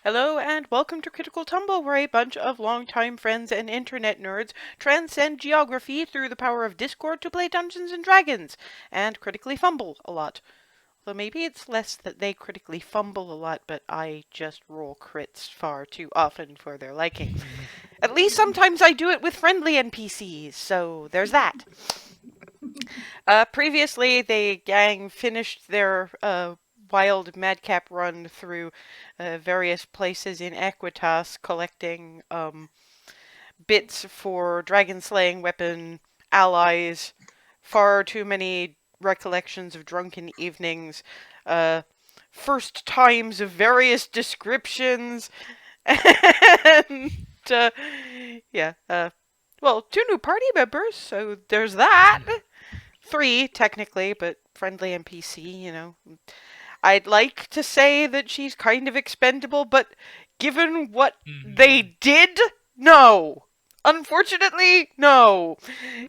Hello and welcome to Critical Tumble, where a bunch of longtime friends and internet nerds transcend geography through the power of Discord to play Dungeons and Dragons, and critically fumble a lot. Though maybe it's less that they critically fumble a lot, but I just roll crits far too often for their liking. At least sometimes I do it with friendly NPCs, so there's that. Previously, the gang finished their wild madcap run through various places in Equitas, collecting bits for dragon slaying weapon allies. Far too many recollections of drunken evenings, first times of various descriptions, and yeah, well, 2 new party members, so there's that. 3, technically, but friendly NPC. I'd like to say that she's kind of expendable, but given what they did, no. Unfortunately, no.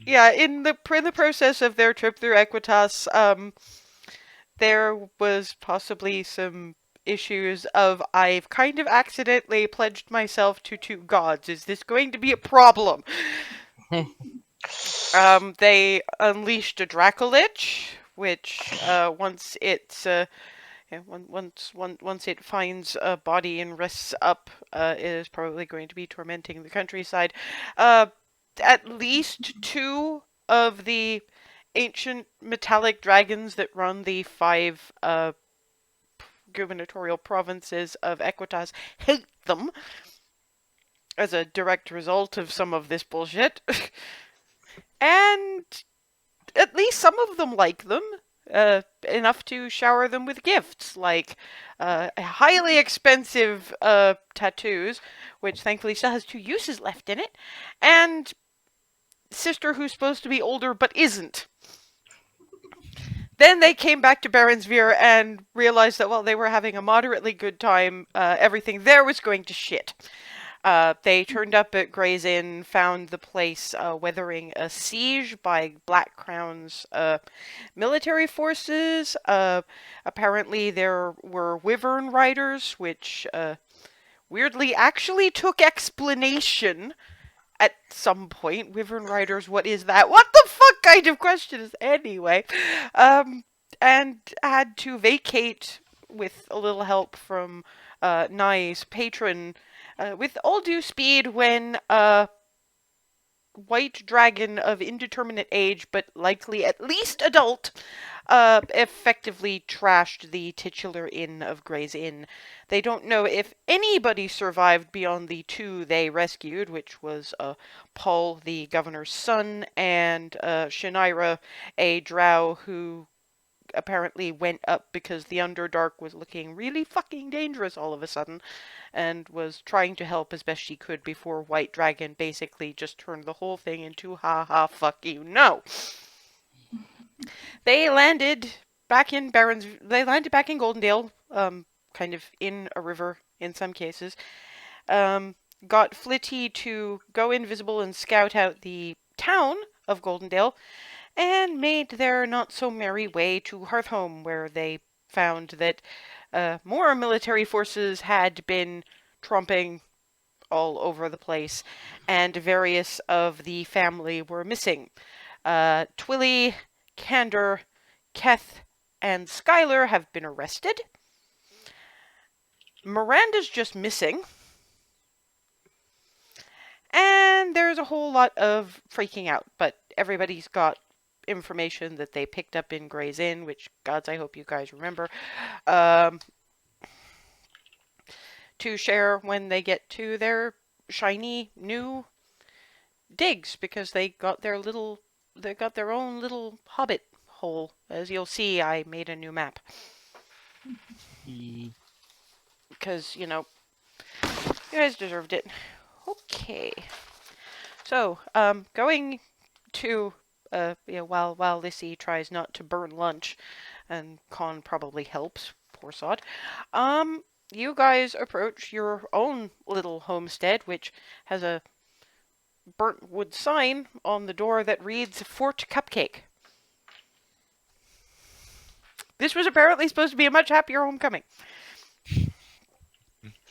Yeah, in the process of their trip through Equitas, there was possibly some issues of I've kind of accidentally pledged myself to 2 gods. Is this going to be a problem? They unleashed a Dracolich, which once it finds a body and rests up, it is probably going to be tormenting the countryside. At least 2 of the ancient metallic dragons that run the 5 gubernatorial provinces of Equitas hate them as a direct result of some of this bullshit. And at least some of them like them. Enough to shower them with gifts, like highly expensive tattoos, which thankfully still has 2 uses left in it, and sister who's supposed to be older but isn't. Then they came back to Baronsvere and realized that while they were having a moderately good time, everything there was going to shit. They turned up at Gray's Inn, found the place weathering a siege by Black Crown's military forces. Apparently there were wyvern riders, which weirdly actually took explanation at some point. Wyvern riders, what is that? What the fuck kind of question is anyway? And had to vacate with a little help from Nye's patron, with all due speed, when white dragon of indeterminate age, but likely at least adult, effectively trashed the titular inn of Gray's Inn. They don't know if anybody survived beyond the 2 they rescued, which was Paul, the governor's son, and Shinaira, a drow who apparently went up because the Underdark was looking really fucking dangerous all of a sudden, and was trying to help as best she could before White Dragon basically just turned the whole thing into ha ha fuck you no. They landed back in Goldendale, kind of in a river in some cases. Got Flitty to go invisible and scout out the town of Goldendale, and made their not-so-merry way to Hearthhome, where they found that more military forces had been tromping all over the place, and various of the family were missing. Twilly, Candor, Keth, and Skylar have been arrested. Miranda's just missing. And there's a whole lot of freaking out, but everybody's got information that they picked up in Gray's Inn, which, gods, I hope you guys remember, to share when they get to their shiny new digs, because they got their own little hobbit hole. As you'll see, I made a new map. Because, you guys deserved it. Okay. So, going to while Lissy tries not to burn lunch, and Con probably helps, poor sod, you guys approach your own little homestead, which has a burnt wood sign on the door that reads Fort Cupcake. This was apparently supposed to be a much happier homecoming.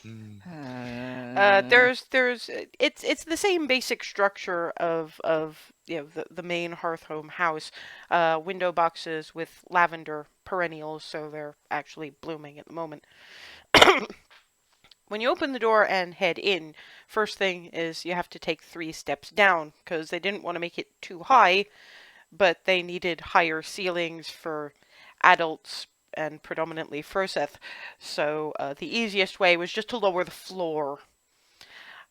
Mm. It's the same basic structure of the main hearth home house, window boxes with lavender perennials, so they're actually blooming at the moment. When you open the door and head in, first thing is you have to take 3 steps down because they didn't want to make it too high, but they needed higher ceilings for adults and predominantly Froseth. So the easiest way was just to lower the floor.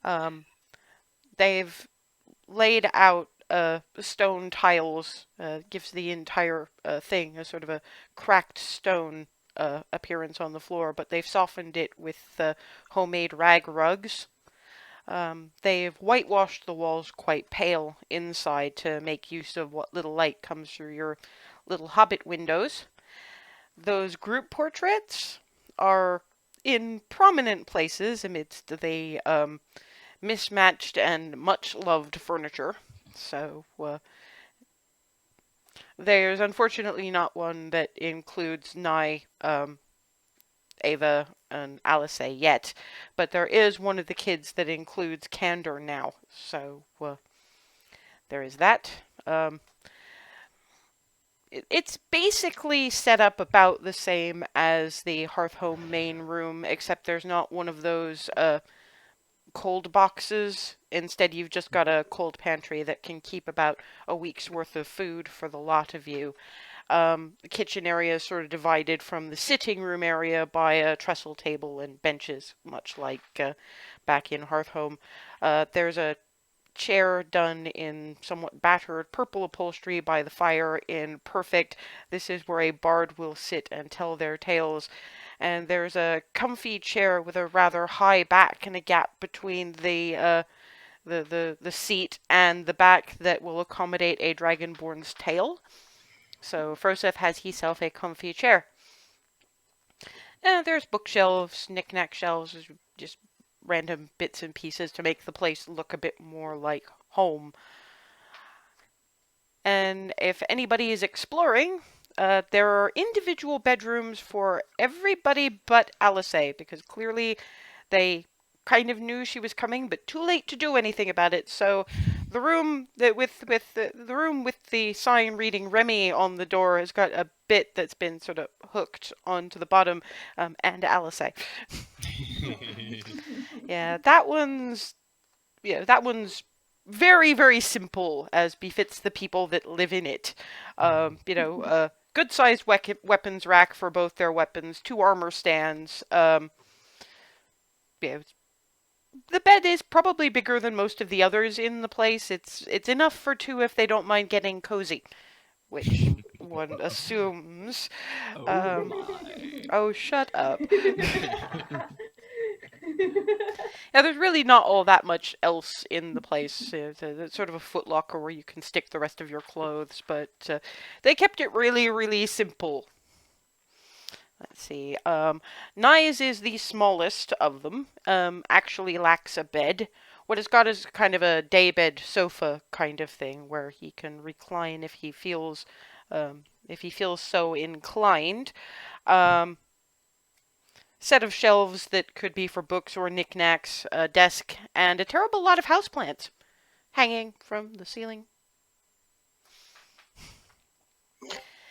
Um, they've laid out stone tiles, gives the entire thing a sort of a cracked stone appearance on the floor, but they've softened it with homemade rag rugs. They've whitewashed the walls quite pale inside to make use of what little light comes through your little hobbit windows. Those group portraits are in prominent places amidst the mismatched and much loved furniture. So there's unfortunately not one that includes Nye, Ava, and Alice yet, but there is one of the kids that includes Candor now. So there is that. Um, it's basically set up about the same as the Hearthhome main room, except there's not one of those cold boxes. Instead, you've just got a cold pantry that can keep about a week's worth of food for the lot of you. The kitchen area is sort of divided from the sitting room area by a trestle table and benches, much like back in Hearthhome. There's a chair done in somewhat battered purple upholstery by the fire in perfect. This is where a bard will sit and tell their tales. And there's a comfy chair with a rather high back and a gap between the seat and the back that will accommodate a dragonborn's tail. So Froseth has himself a comfy chair. And there's bookshelves, knick-knack shelves, just random bits and pieces to make the place look a bit more like home. And if anybody is exploring, there are individual bedrooms for everybody but Alice, because clearly they kind of knew she was coming, but too late to do anything about it. So the room that the room with the sign reading Remy on the door has got a bit that's been sort of hooked onto the bottom, and Alice. Yeah, that one's very, very simple, as befits the people that live in it. Good sized weapons rack for both their weapons, 2 armor stands. Yeah, the bed is probably bigger than most of the others in the place. It's enough for 2 if they don't mind getting cozy, which one assumes. Oh Um, my. oh, shut up. Yeah, there's really not all that much else in the place. It's sort of a footlocker where you can stick the rest of your clothes, but they kept it really, really simple. Let's see. Nye's is the smallest of them. Actually lacks a bed. What it's got is kind of a daybed sofa kind of thing where he can recline if he feels so inclined. Um, Set of shelves that could be for books or knickknacks, a desk, and a terrible lot of houseplants hanging from the ceiling.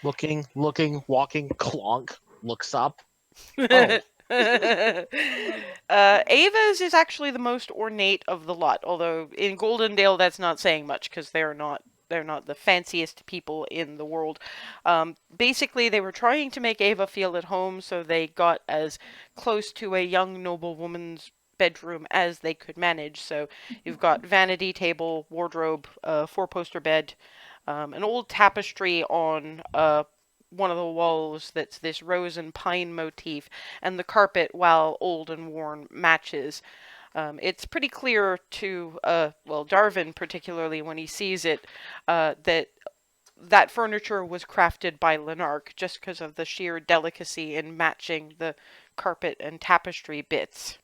Looking, walking, clonk, looks up. Oh. Ava's is actually the most ornate of the lot, although in Goldendale that's not saying much because they're not the fanciest people in the world. Basically, they were trying to make Ava feel at home, so they got as close to a young noblewoman's bedroom as they could manage. So you've got vanity table, wardrobe, 4-poster bed, an old tapestry on one of the walls that's this rose and pine motif, and the carpet, while old and worn, matches. It's pretty clear to, Darvin particularly, when he sees it, that furniture was crafted by Lenark just because of the sheer delicacy in matching the carpet and tapestry bits.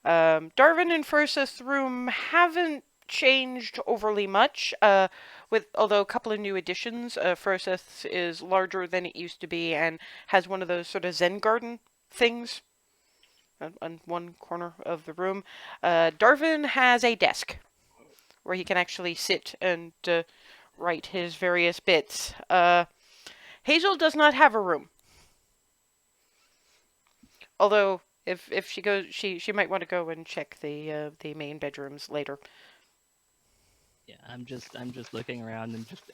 Darvin and Furseth's room haven't changed overly much, with although a couple of new additions. Furseth's is larger than it used to be and has one of those sort of Zen garden things. on one corner of the room. Darvin has a desk where he can actually sit and write his various bits. Hazel does not have a room, although if she goes, she might want to go and check the main bedrooms later. Yeah, I'm just looking around and just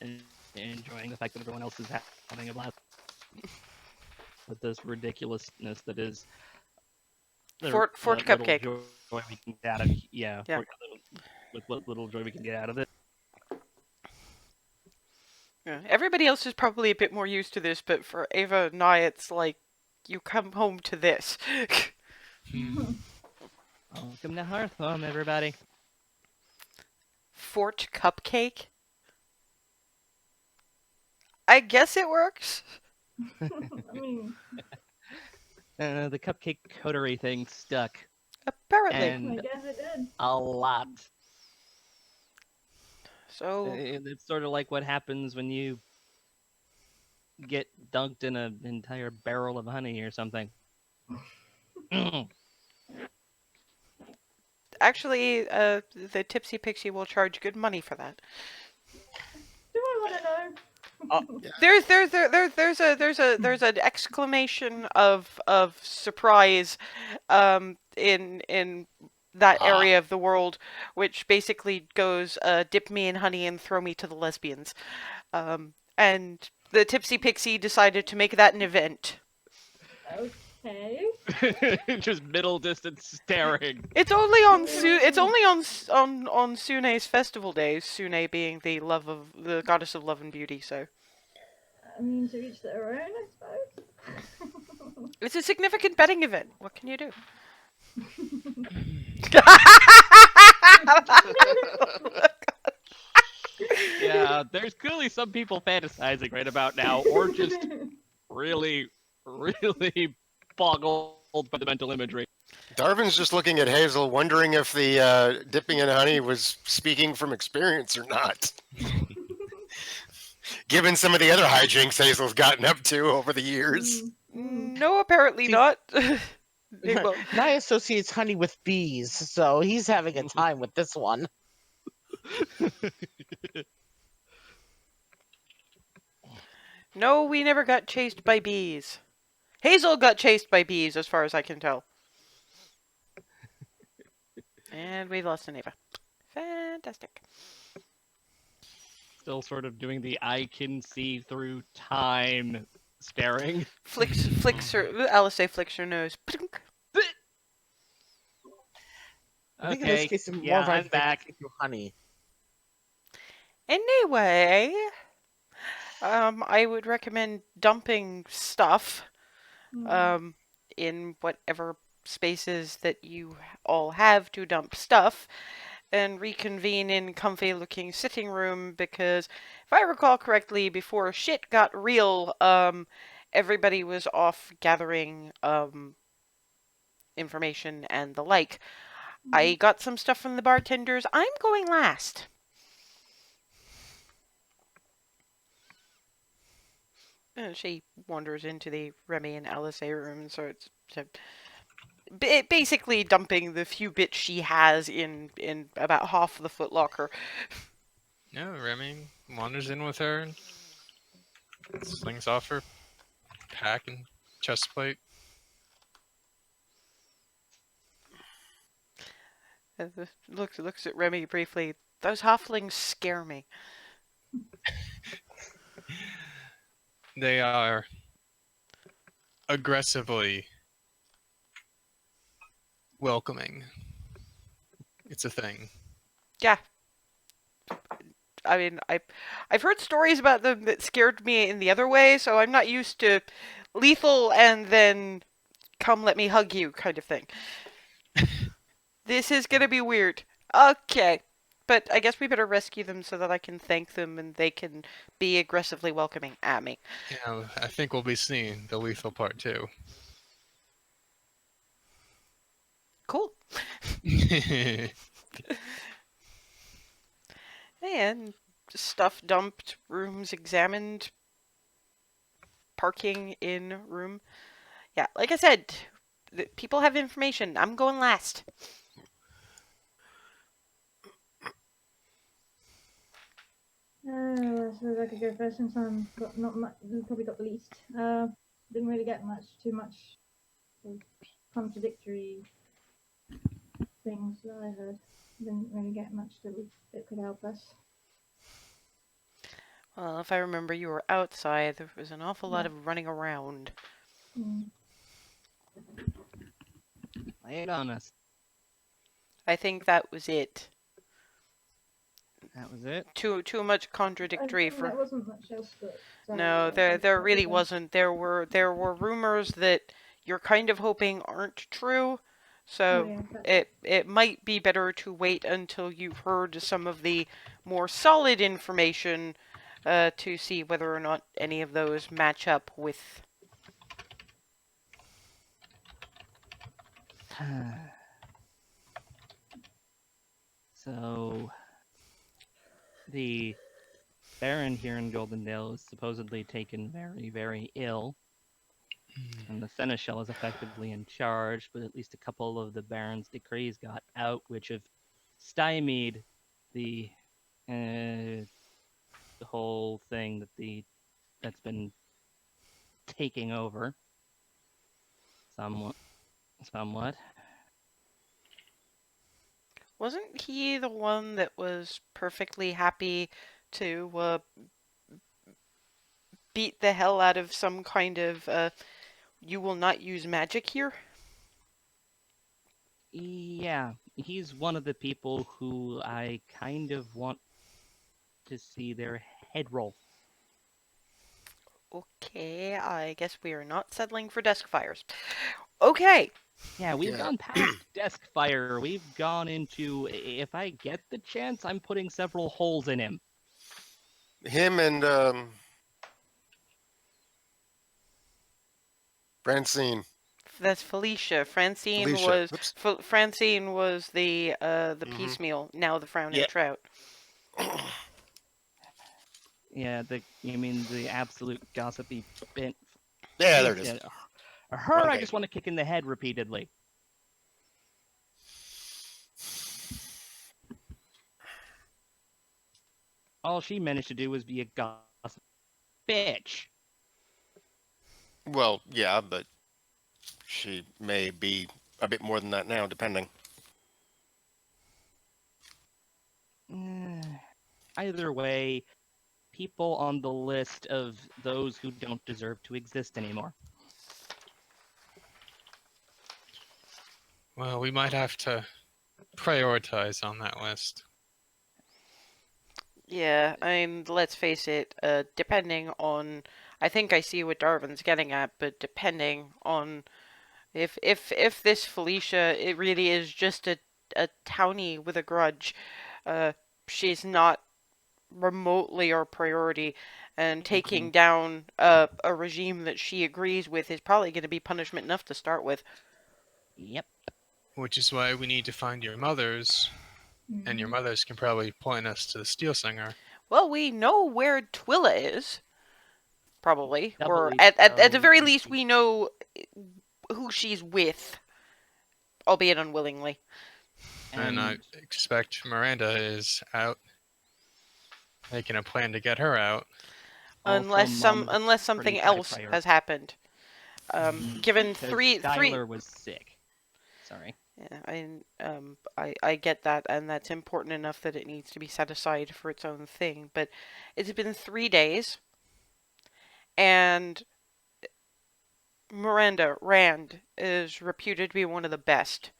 enjoying the fact that everyone else is having a blast with this ridiculousness that is the Fort little Cupcake. joy we can get out of yeah, Yeah. with what little joy we can get out of it. Yeah. Everybody else is probably a bit more used to this, but for Ava and I, it's like you come home to this. Welcome to Hearth Home, everybody. Fort Cupcake. I guess it works. I mean, The Cupcake Coterie thing stuck, Apparently. I and guess it did. a lot. So It's sort of like what happens when you get dunked in an entire barrel of honey or something. actually, the Tipsy Pixie will charge good money for that. Do I want to know? There's an exclamation of surprise in that area of the world, which basically goes dip me in honey and throw me to the lesbians. And the Tipsy Pixie decided to make that an event. Okay. Just middle distance staring. It's only on it's only on Sune's festival days. Sune being the goddess of love and beauty. So I mean, to each their own, I suppose. it's a significant betting event. What can you do? Yeah, there's clearly some people fantasizing right about now, or just really, really boggled by the mental imagery. Darvin's just looking at Hazel, wondering if the dipping in honey was speaking from experience or not. Given some of the other hijinks Hazel's gotten up to over the years. No, apparently See- not. Well, Nye associates honey with bees, so he's having a time with this one. no, we never got chased by bees. Hazel got chased by bees, as far as I can tell. And we lost an Ava. Fantastic. Still sort of doing the I can see through time staring. Flicks her. Alice flicks her nose. I think in this case, it's more yeah, of I'm a back. through honey. Anyway, I would recommend dumping stuff, in whatever spaces that you all have to dump stuff, and reconvene in comfy-looking sitting room because, if I recall correctly, before shit got real, everybody was off gathering information and the like. I got some stuff from the bartenders. I'm going last. And she wanders into the Remy and Alice room, so it's basically dumping the few bits she has in about half the footlocker. No, Remy wanders in with her and slings off her pack and chest plate. Looks at Remy briefly. Those halflings scare me. They are aggressively welcoming. It's a thing. Yeah. I mean, I've heard stories about them that scared me in the other way, so I'm not used to lethal and then come let me hug you kind of thing. This is gonna be weird. Okay. But I guess we better rescue them so that I can thank them and they can be aggressively welcoming at me. Yeah, I think we'll be seeing the lethal part too. Cool. And stuff dumped, rooms examined, parking in room. Yeah, like I said, people have information. I'm going last. I suppose I could go first since I'm got not much. Probably got the least. Didn't really get too much sort of contradictory things that I heard. Didn't really get much that could help us. Well, if I remember, you were outside. There was an awful lot Yeah. of running around. Mm. Lay it on us. I think that was it. That was it. Too much contradictory There for. wasn't much else that. No, there really wasn't. There were rumors that you're kind of hoping aren't true. So it might be better to wait until you've heard some of the more solid information to see whether or not any of those match up with. So, the Baron here in Goldendale is supposedly taken very, very ill, and the Seneschal is effectively in charge, but at least a couple of the Baron's decrees got out, which have stymied the whole thing that's been taking over somewhat. Wasn't he the one that was perfectly happy to beat the hell out of some kind of you will not use magic here? Yeah, he's one of the people who I kind of want to see their head roll. Okay, I guess we are not settling for desk fires. Okay. Yeah, we've Yeah. gone past desk fire. We've gone into, if I get the chance, I'm putting several holes in him. Him and Francine. That's Felicia. Francine Felicia. was Oops. Francine was the Mhm. piecemeal. Now the frowning Yeah. trout. Yeah, you mean the absolute gossipy bit. Yeah, there it is. Yeah, her, I Okay. just want to kick in the head repeatedly. All she managed to do was be a gossip bitch. Well, yeah, but she may be a bit more than that now, depending. Either way, people on the list of those who don't deserve to exist anymore. Well, we might have to prioritize on that list. Yeah, I mean, let's face it. Depending on, I think I see what Darwin's getting at, but depending on if this Felicia, it really is just a townie with a grudge. She's not remotely our priority, and taking down a regime that she agrees with is probably going to be punishment enough to start with. Yep. Which is why we need to find your mothers, and your mothers can probably point us to the Steel Singer. Well, we know where Twilla is, probably, or Doubly at the so, very least, we know who she's with, albeit unwillingly. And I expect Miranda is out, making a plan to get her out. Unless something pretty high else priority. has happened. Given Because three, Skylar was sick. Sorry. yeah, I get that, and that's important enough that it needs to be set aside for its own thing. But it's been 3 days, and Miranda Rand is reputed to be one of the best.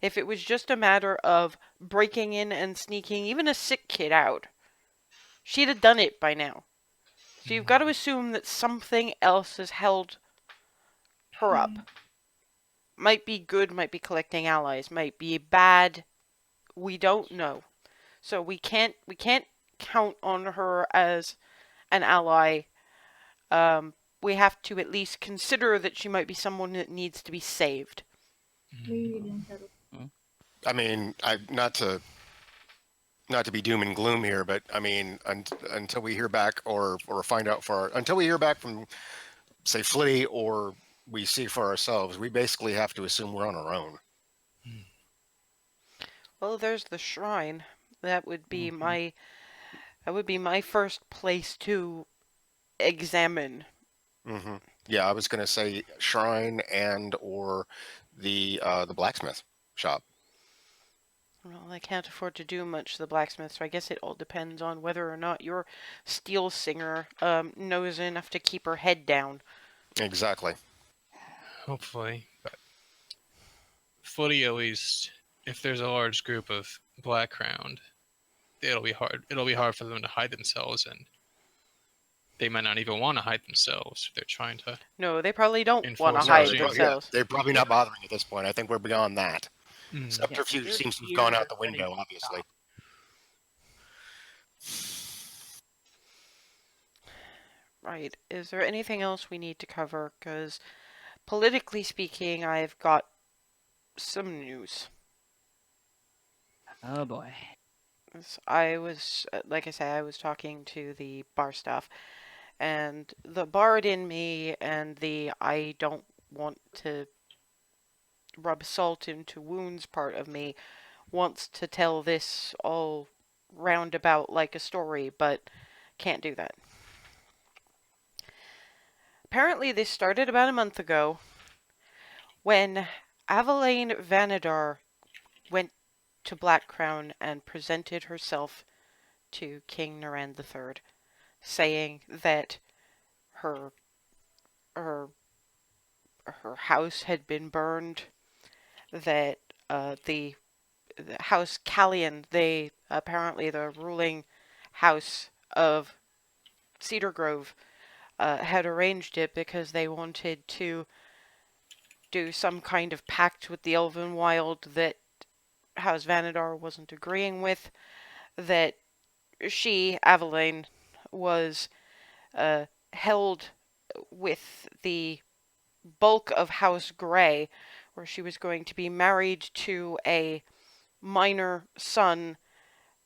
If it was just a matter of breaking in and sneaking even a sick kid out, she'd have done it by now. So you've got to assume that something else has held her up. Might be good, might be collecting allies, might be bad. We don't know. So we can't count on her as an ally. We have to at least consider that she might be someone that needs to be saved. I mean, not to be doom and gloom here, but I mean, until we hear back or find out until we hear back from, say, Flitty or we see for ourselves. We basically have to assume we're on our own. Well, there's the shrine. That would be Mhm. my that would be my first place to examine. Hmm. Yeah, I was going to say shrine and or the blacksmith shop. Well, I can't afford to do much to the blacksmith, so I guess it all depends on whether or not your steel singer knows enough to keep her head down. Exactly. Hopefully, but Footy at least, if there's a large group of Black Crowned, it'll be hard. It'll be hard for them to hide themselves, and they might not even want to hide themselves if they're trying to No, they probably don't want to enforce a No, hide regime. yeah, themselves. they're probably not bothering at this point. I think we're beyond that. Mm. Yeah, Subterfuge their seems to have ears gone are out the ready window, to obviously. stop. Right. Is there anything else we need to cover? Because politically speaking, I've got some news. Oh boy. I was, like I say, I was talking to the bar staff, and the bard in me and the I don't want to rub salt into wounds part of me wants to tell this all roundabout like a story, but can't do that. Apparently, this started about a month ago when Aveline Vanadar went to Black Crown and presented herself to King Naran III, saying that her her her house had been burned, that the House Callian, they apparently the ruling house of Cedar Grove, had arranged it because they wanted to do some kind of pact with the Elven Wild that House Vanadar wasn't agreeing with, that she, Aveline, was held with the bulk of House Grey, where she was going to be married to a minor son,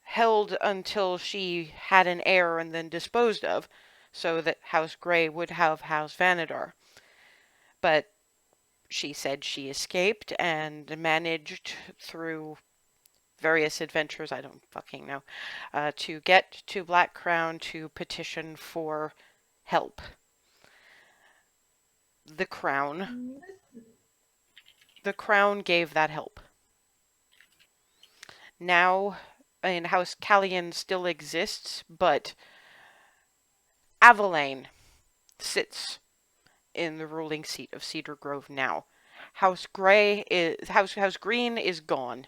held until she had an heir and then disposed of, so that House Grey would have House Vanadar. But she said she escaped and managed through various adventures, I don't fucking know, to get to Black Crown to petition for help. The Crown. The Crown gave that help. Now, in House Callian still exists, but Aveline sits in the ruling seat of Cedar Grove now. House Green is gone.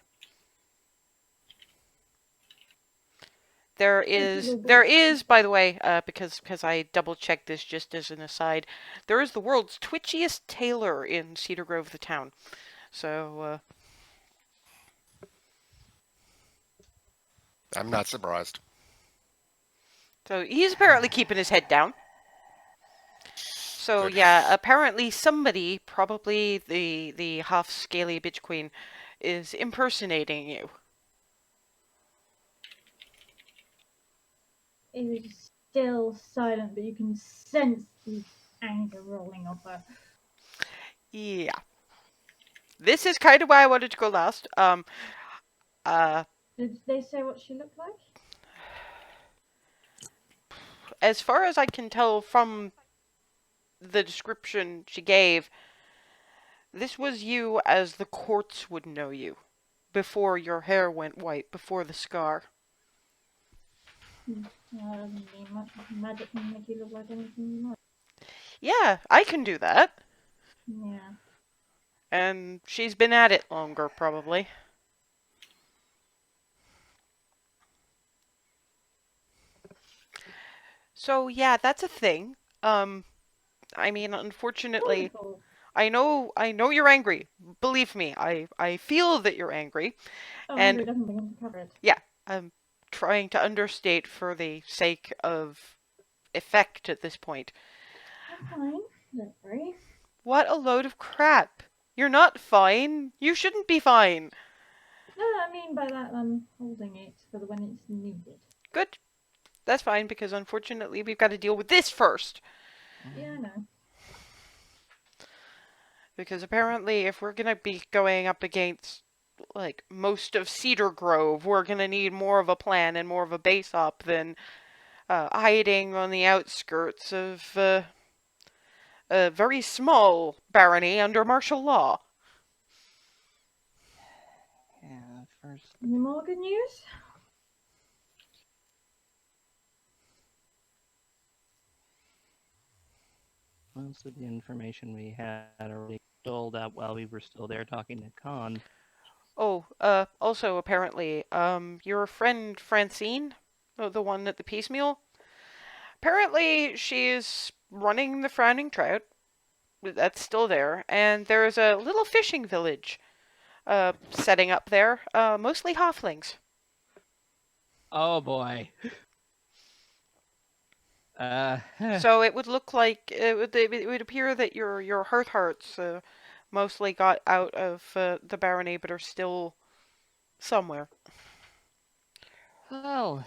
There is, by the way, because I double checked this just as an aside, there is the world's twitchiest tailor in Cedar Grove, the town. So, I'm not surprised. so he's apparently keeping his head down. So Good. yeah, apparently somebody, probably the half scaly bitch queen, is impersonating you. It is still silent, but you can sense the anger rolling off her. Yeah. This is kind of why I wanted to go last. Did they say what she looked like? As far as I can tell from the description she gave, this was you as the courts would know you, before your hair went white, before the scar. Doesn't mean much. Magic can make you look like anything you want. Yeah, I can do that. Yeah. And she's been at it longer, probably. So yeah, that's a thing. I mean, unfortunately, Wonderful. I know you're angry. Believe me, I feel that you're angry, Oh, and angry doesn't begin to cover it. yeah, I'm trying to understate for the sake of effect at this point. I'm fine. Don't worry. What a load of crap! You're not fine. You shouldn't be fine. No, I mean by that I'm holding it for when it's needed. Good. That's fine because unfortunately we've got to deal with this first. Yeah, I know. Because apparently, if we're gonna be going up against like most of Cedar Grove, we're gonna need more of a plan and more of a base up than hiding on the outskirts of a very small barony under martial law. Yeah, first. Any more good news? Most of the information we had already doled out while we were still there talking to Khan. Oh, also apparently, your friend Francine, the one at the piecemeal, apparently she's running the Frowning Trout. That's still there, and there's a little fishing village, setting up there, mostly halflings. Oh boy. So it would look like it would appear that your hearts mostly got out of the barony, but are still somewhere. Well,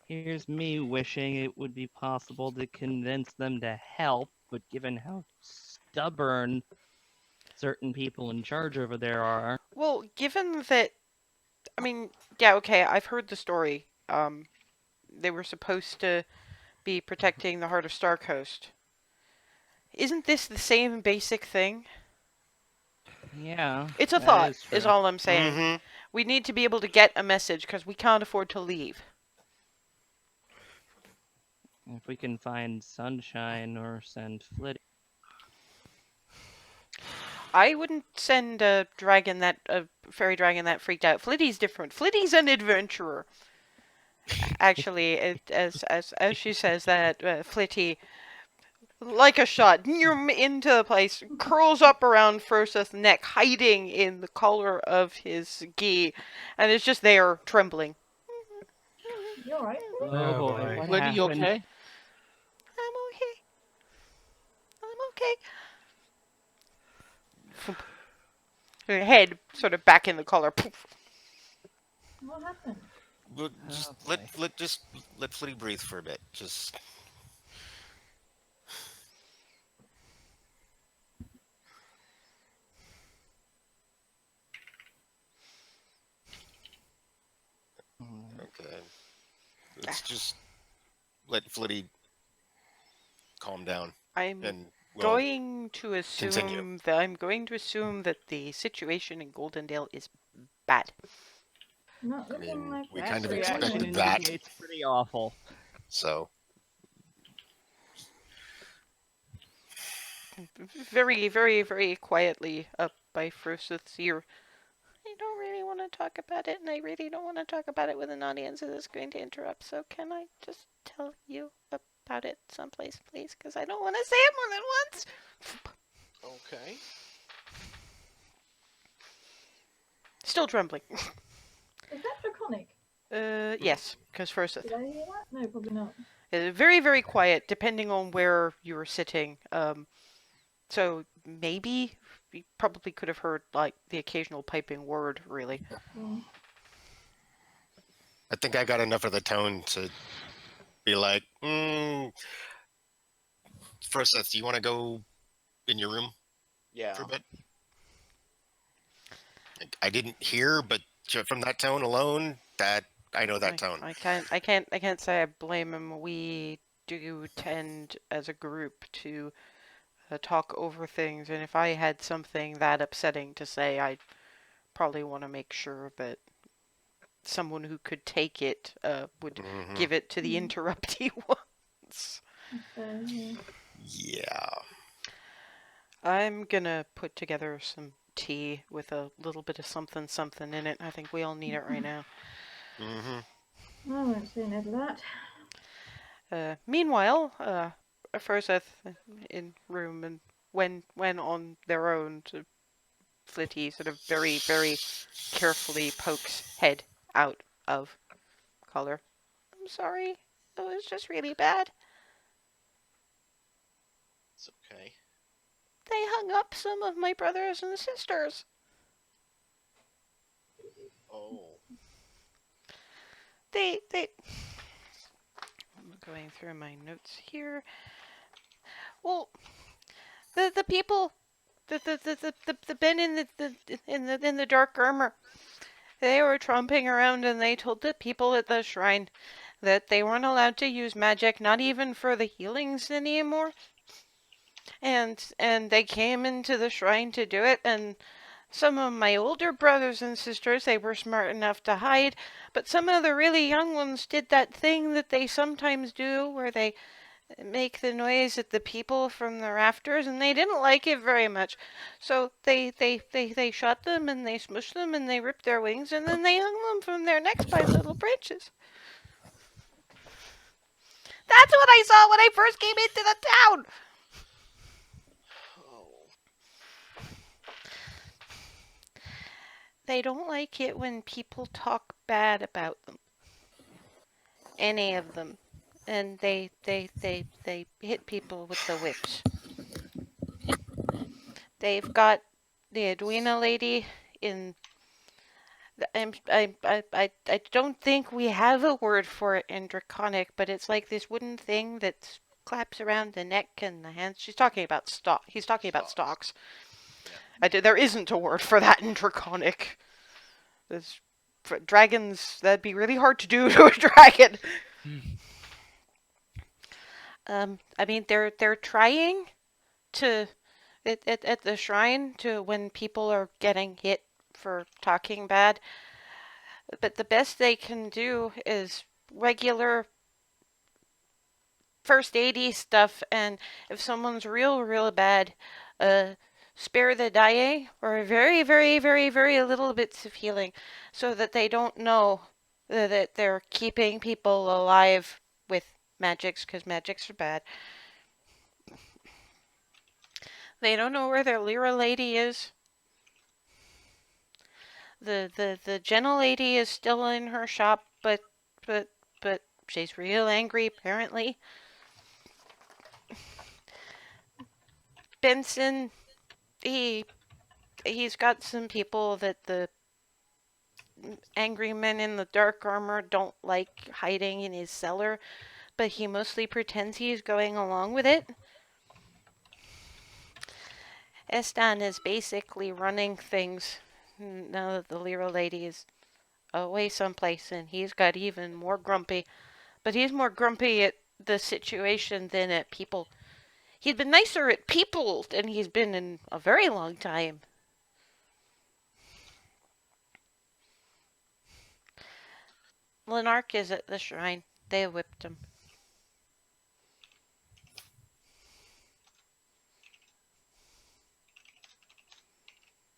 here's me wishing it would be possible to convince them to help, but given how stubborn certain people in charge over there are. Well, given that, I mean, yeah, okay, I've heard the story. They were supposed to be protecting the heart of Starcoast. Isn't this the same basic thing? Yeah, It's a that thought, is is true. all I'm saying. Mm-hmm. We need to be able to get a message because we can't afford to leave. If we can find Sunshine or send Flitty. I wouldn't send a fairy dragon that freaked out. Flitty's different. Flitty's an adventurer. Actually, as she says that, Flitty, like a shot, into the place, curls up around Froseth's neck, hiding in the collar of his gi, and is just there, trembling. You alright? Oh, Oh, boy, boy. what Liddy, you happened? okay? I'm okay. I'm okay. Poof. Her head sort of back in the collar. Poof. What happened? Just Oh, boy. let Flitty breathe for a bit. Just okay. Let's just let Flitty calm down, I'm and we'll going to continue. assume that the situation in Goldendale is bad. Not I looking mean, like we it's That kind of good reaction expected anyway. that. indicates pretty awful. So Very, very, very quietly up by Froseth's ear. I don't really want to talk about it, and I really don't want to talk about it with an audience that is going to interrupt, so can I just tell you about it someplace, please? Because I don't want to say it more than once! Okay. Still trembling. Is that draconic? Yes, because Froseth. Did I hear that? No, probably not. Very, very quiet, depending on where you were sitting. So maybe you probably could have heard like the occasional piping word, really. Yeah. I think I got enough of the tone to be like, first, do you want to go in your room Yeah. for a bit? I didn't hear, but from that tone alone, that I know that tone. I can't say I blame him. We do tend, as a group, to talk over things, and if I had something that upsetting to say, I'd probably want to make sure that someone who could take it would Mhm. give it to the interruptee ones. Yeah. Yeah. I'm gonna put together some tea with a little bit of something something in it. I think we all need it right now. Mm-hmm. I won't say no to that. Meanwhile, Froseth in room, and when on their own, Flitty sort of very, very carefully pokes head out of collar. I'm sorry. It was just really bad. It's okay. They hung up some of my brothers and sisters. Oh. They. I'm going through my notes here. Well, The people, the men in the dark armor. They were tromping around and they told the people at the shrine that they weren't allowed to use magic, not even for the healings anymore. And they came into the shrine to do it, and some of my older brothers and sisters, they were smart enough to hide, but some of the really young ones did that thing that they sometimes do where they make the noise at the people from the rafters, and they didn't like it very much. So they shot them and they smushed them and they ripped their wings and then they hung them from their necks by little branches. That's what I saw when I first came into the town. They don't like it when people talk bad about them. Any of them. And they hit people with the whips. They've got the Edwina lady in. I don't think we have a word for it in Draconic, but it's like this wooden thing that claps around the neck and the hands. She's talking about stock. He's talking about stalks. There isn't a word for that in Draconic. For dragons, that'd be really hard to do to a dragon. I mean, they're trying to at the shrine to when people are getting hit for talking bad, but the best they can do is regular first aid stuff, and if someone's real bad, spare the dying or very little bits of healing so that they don't know that they're keeping people alive with magics, because magics are bad. They don't know where their Lyra lady is. The gentle lady is still in her shop, but she's real angry apparently. Benson, he's got some people that the angry men in the dark armor don't like hiding in his cellar, but he mostly pretends he's going along with it. Estan is basically running things now that the Lyra lady is away someplace, and he's got even more grumpy. But he's more grumpy at the situation than at people. He's been nicer at people than he's been in a very long time. Lenark is at the shrine. They whipped him.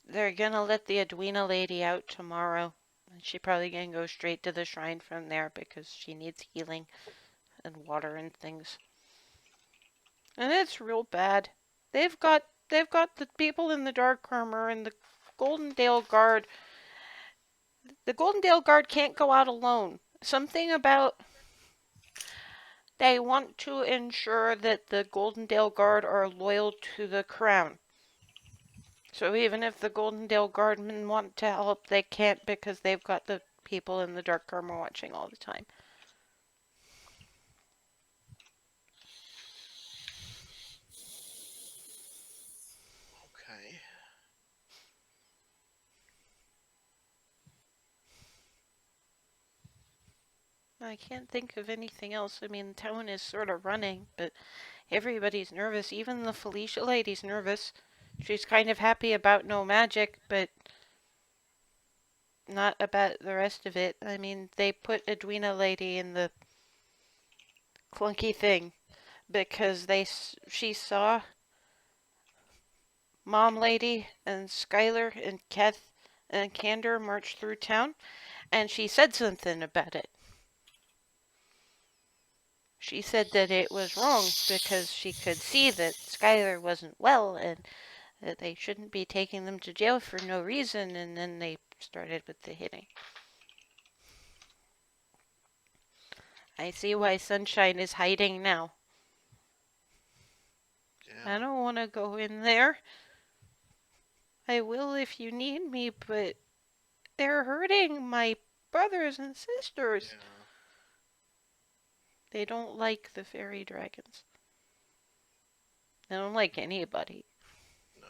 They're gonna let the Edwina lady out tomorrow. And she probably gonna go straight to the shrine from there because she needs healing and water and things. And it's real bad. They've got the people in the dark armor and the Goldendale Guard. The Goldendale Guard can't go out alone. Something about they want to ensure that the Goldendale Guard are loyal to the crown. So even if the Goldendale Guardmen want to help, they can't because they've got the people in the dark armor watching all the time. Okay. I can't think of anything else. I mean, the town is sort of running, but everybody's nervous. Even the Felicia lady's nervous. She's kind of happy about no magic, but not about the rest of it. I mean, they put Edwina lady in the clunky thing because she saw Mom lady and Skylar and Keth and Candor march through town, and she said something about it. She said that it was wrong because she could see that Skylar wasn't well and that they shouldn't be taking them to jail for no reason, and then they started with the hitting. I see why Sunshine is hiding now. Yeah. I don't want to go in there. I will if you need me, but they're hurting my brothers and sisters. Yeah. They don't like the fairy dragons. I don't like anybody. No.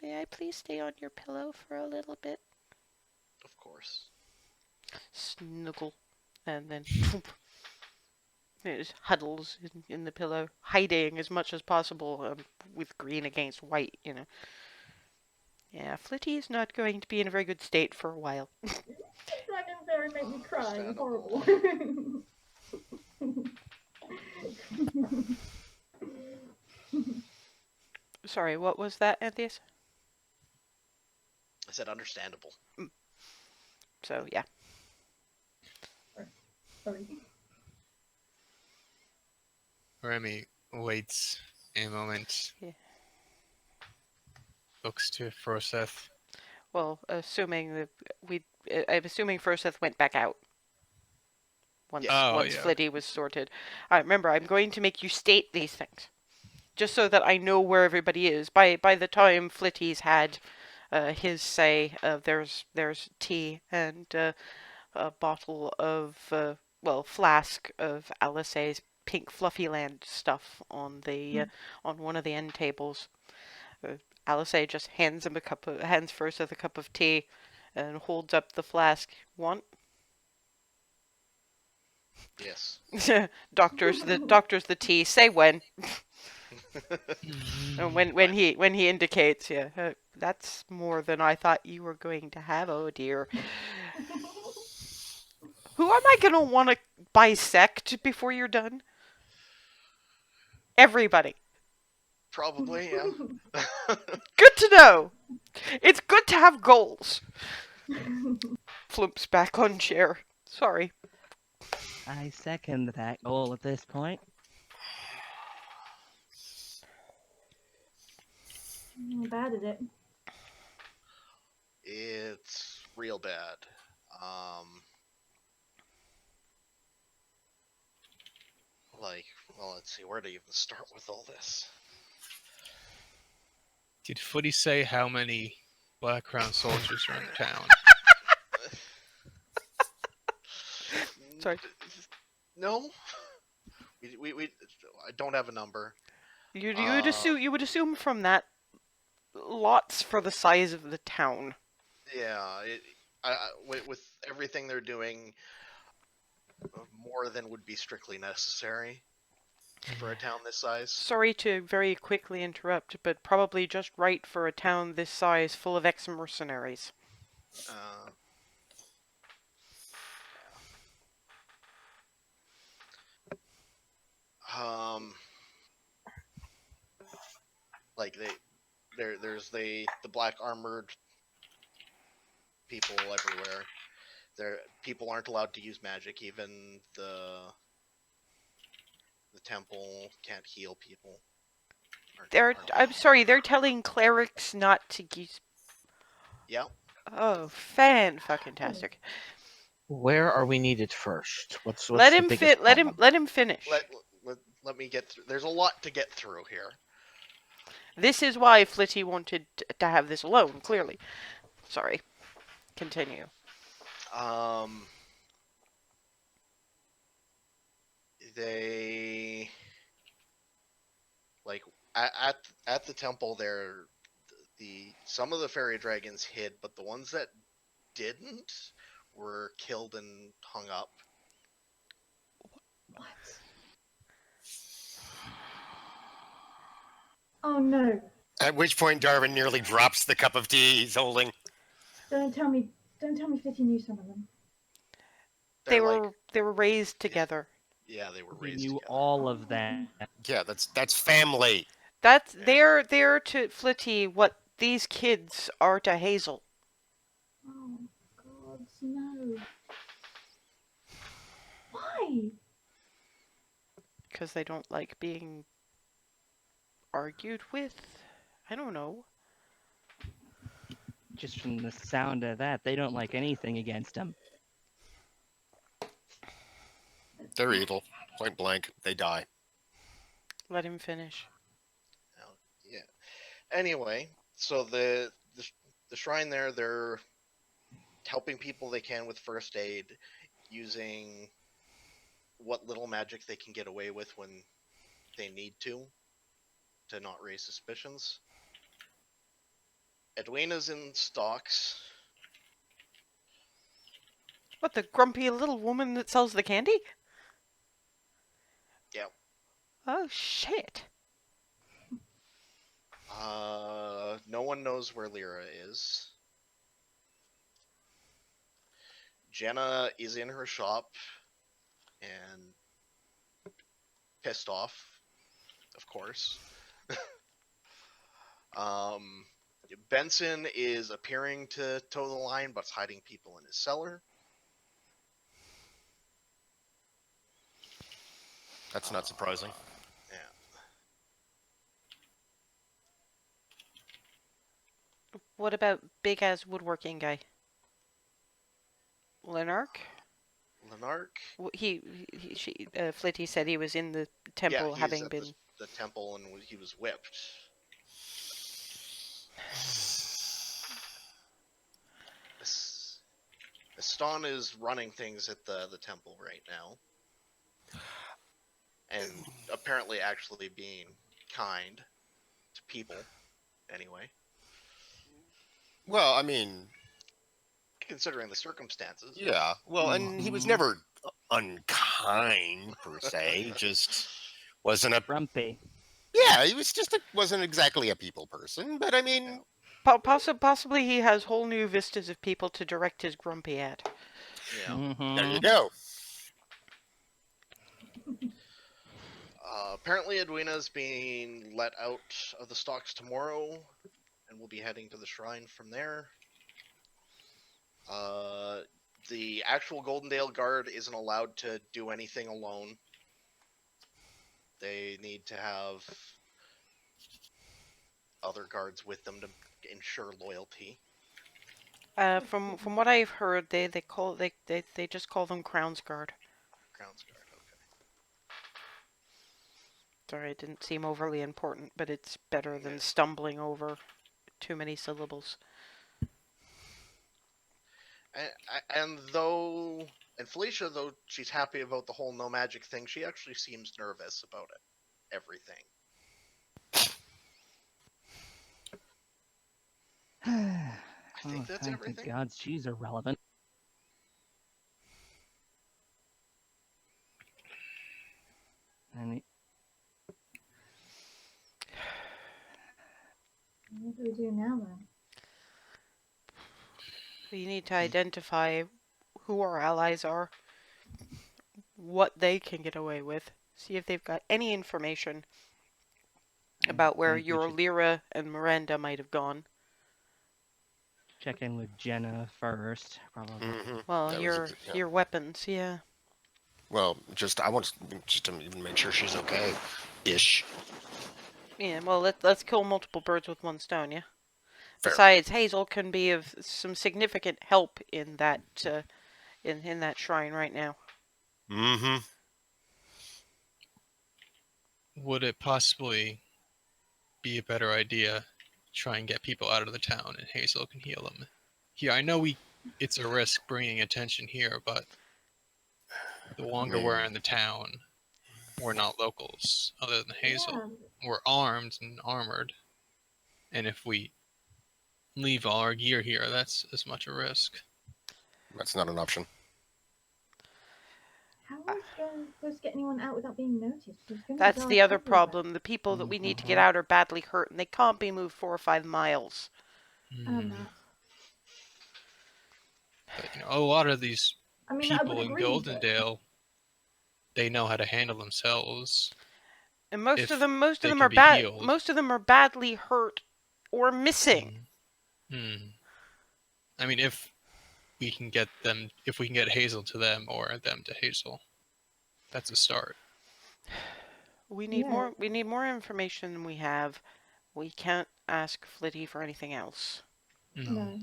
May I please stay on your pillow for a little bit? Of course. Snuggle. And then it just huddles in the pillow, hiding as much as possible with green against white, you know. Yeah, Flitty is not going to be in a very good state for a while. Dragon Fairy make me cry. Understandable. Horrible. Sorry, what was that, Antheus? I said understandable. So, yeah. Sorry. Remy waits a moment. Yeah. Looks to Froseth. Well, I'm assuming Froseth went back out once Yeah. Oh, once yeah. Flitty was sorted. Remember, I'm going to make you state these things, just so that I know where everybody is. By the time Flitty's had his say, there's tea and a bottle of flask of Alice's pink fluffy land stuff on the on one of the end tables. Alice just hands Froseth a cup of tea, and holds up the flask. Want? Yes. doctors the tea. Say when. And when he indicates, yeah, that's more than I thought you were going to have. Oh dear. Who am I gonna want to bisect before you're done? Everybody. Probably, yeah. Good to know. It's good to have goals. Flumps back on chair. Sorry. I second that goal at this point. How bad is it? It's real bad. Well, let's see, where to even start with all this? Did Footy say how many Black Crown soldiers are in town? Sorry. No. We I don't have a number. You would assume from that lots for the size of the town. Yeah, with everything they're doing, more than would be strictly necessary for a town this size. Sorry to very quickly interrupt, but probably just right for a town this size full of ex-mercenaries. Like there's the black armored people everywhere. People aren't allowed to use magic. Even the temple can't heal people. I'm sorry, they're telling clerics not to use. Yeah. Oh, fan-fucking-tastic. Where are we needed first? What's Let the him biggest Let problem? him finish. Let me get through. There's a lot to get through here. This is why Flitty wanted to have this alone. Clearly. Sorry. Continue. They like at the temple there, some of the fairy dragons hid, but the ones that didn't were killed and hung up. What? Oh no! At which point Darwin nearly drops the cup of tea he's holding. Don't tell me Flitty knew some of them. They were raised together. Yeah, they were We raised knew together. all of them. Yeah, that's family. They're to Flitty what these kids are to Hazel. Oh God, no! Why? Because they don't like being argued with. I don't know. Just from the sound of that, they don't like anything against him. They're evil. Point blank. They die. Let him finish. Yeah. Anyway, so the shrine there, they're helping people they can with first aid, using what little magic they can get away with when they need to not raise suspicions. Edwina's in stocks. What, the grumpy little woman that sells the candy? Yep. Oh, shit. No one knows where Lyra is. Jenna is in her shop and pissed off, of course. Benson is appearing to toe the line, but's hiding people in his cellar. That's not surprising. Yeah. What about big-ass woodworking guy? Lenark? Lenark? Flitty said he was in the temple, yeah, he's having at been... the temple and he was whipped. Eston is running things at the temple right now. And apparently actually being kind to people, anyway. Well, I mean, Considering the circumstances. yeah. Well, and he was never unkind per se. Just wasn't a Grumpy. Yeah. He was just wasn't exactly a people person. But I mean, Possibly he has whole new vistas of people to direct his grumpy at. Yeah. there you go. Apparently Edwina's being let out of the stocks tomorrow, and we'll be heading to the shrine from there. The actual Goldendale Guard isn't allowed to do anything alone. They need to have other guards with them to ensure loyalty. From what I've heard, they just call them Crown's Guard. Crown's Guard, okay. Sorry, it didn't seem overly important, but it's better than stumbling over too many syllables. And Felicia, though she's happy about the whole no magic thing, she actually seems nervous about it. Everything. I think that's thank everything. the gods she's irrelevant. And What do we do now then? We need to identify who our allies are, what they can get away with, see if they've got any information about where think we your should Lyra and Miranda might have gone. check in with Jenna first, probably. Well, That was your yeah. your weapons, yeah. Well, I want to even make sure she's okay, ish. Yeah, well, let's kill multiple birds with one stone, yeah. Fair. Besides, Hazel can be of some significant help in that in that shrine right now. Mm-hmm. Would it possibly be a better idea to try and get people out of the town and Hazel can heal them? Here, I know it's a risk bringing attention here, but the longer we're in the town, we're not locals other than Hazel. Yeah. We're armed and armored, and if we leave all our gear here, that's as much a risk. That's not an option. How are we supposed to get anyone out without being noticed? That's the other problem. The people that we need to get out are badly hurt, and they can't be moved 4 or 5 miles. But, a lot of these I people would in agree, Goldendale, they know how to handle themselves. And most If of them they are can be bad. healed. Most of them are badly hurt or missing. I mean, if we can get Hazel to them or them to Hazel, that's a start. We need more. We need more information than we have. We can't ask Flitty for anything else. No.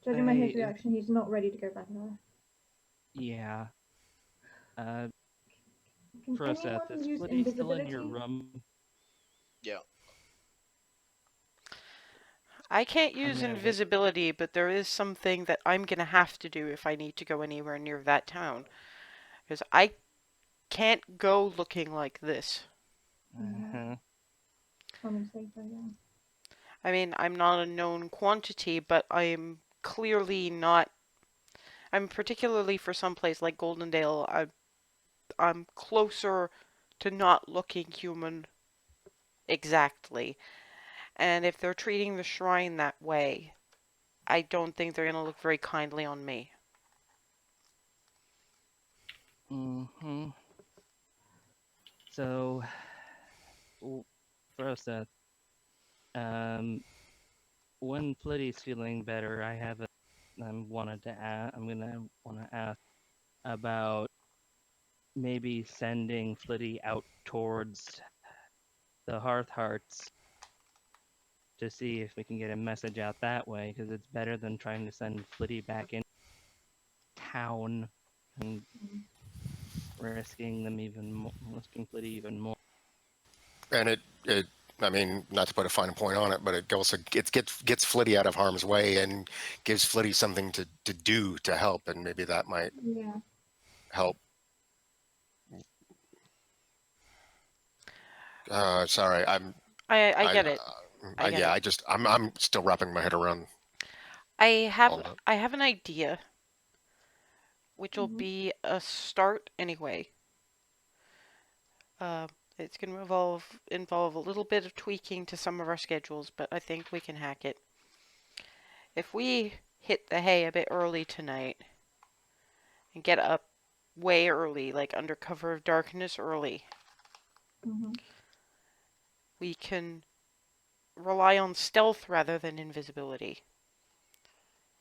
Judging by his reaction, he's not ready to go back there. Yeah. Can Process, anyone is use Flitty still in your invisibility? room? Yeah. I can't use gonna wait. invisibility, but there is something that I'm gonna have to do if I need to go anywhere near that town. Because I can't go looking like this. Uh-huh. Probably safer, yeah. I mean, I'm not a known quantity, but I'm clearly not. I'm particularly for some place like Goldendale, I'm closer to not looking human exactly. And if they're treating the shrine that way, I don't think they're gonna look very kindly on me. Mm-hmm. So, Rosa, when Flitty's feeling better, I'm gonna want to ask about maybe sending Flitty out towards the Hearth Hearts to see if we can get a message out that way, because it's better than trying to send Flitty back in town and risking Flitty even more. And it, I mean, not to put a fine point on it, but it also gets Flitty out of harm's way and gives Flitty something to do to help, and maybe that might Yeah. help. Sorry, I get it. I get yeah, it. I'm still wrapping my head around I have all that. I have an idea, which will Mhm. be a start anyway. Uh, it's going to involve a little bit of tweaking to some of our schedules, but I think we can hack it. If we hit the hay a bit early tonight and get up way early, like under cover of darkness early, Mhm. we can rely on stealth rather than invisibility.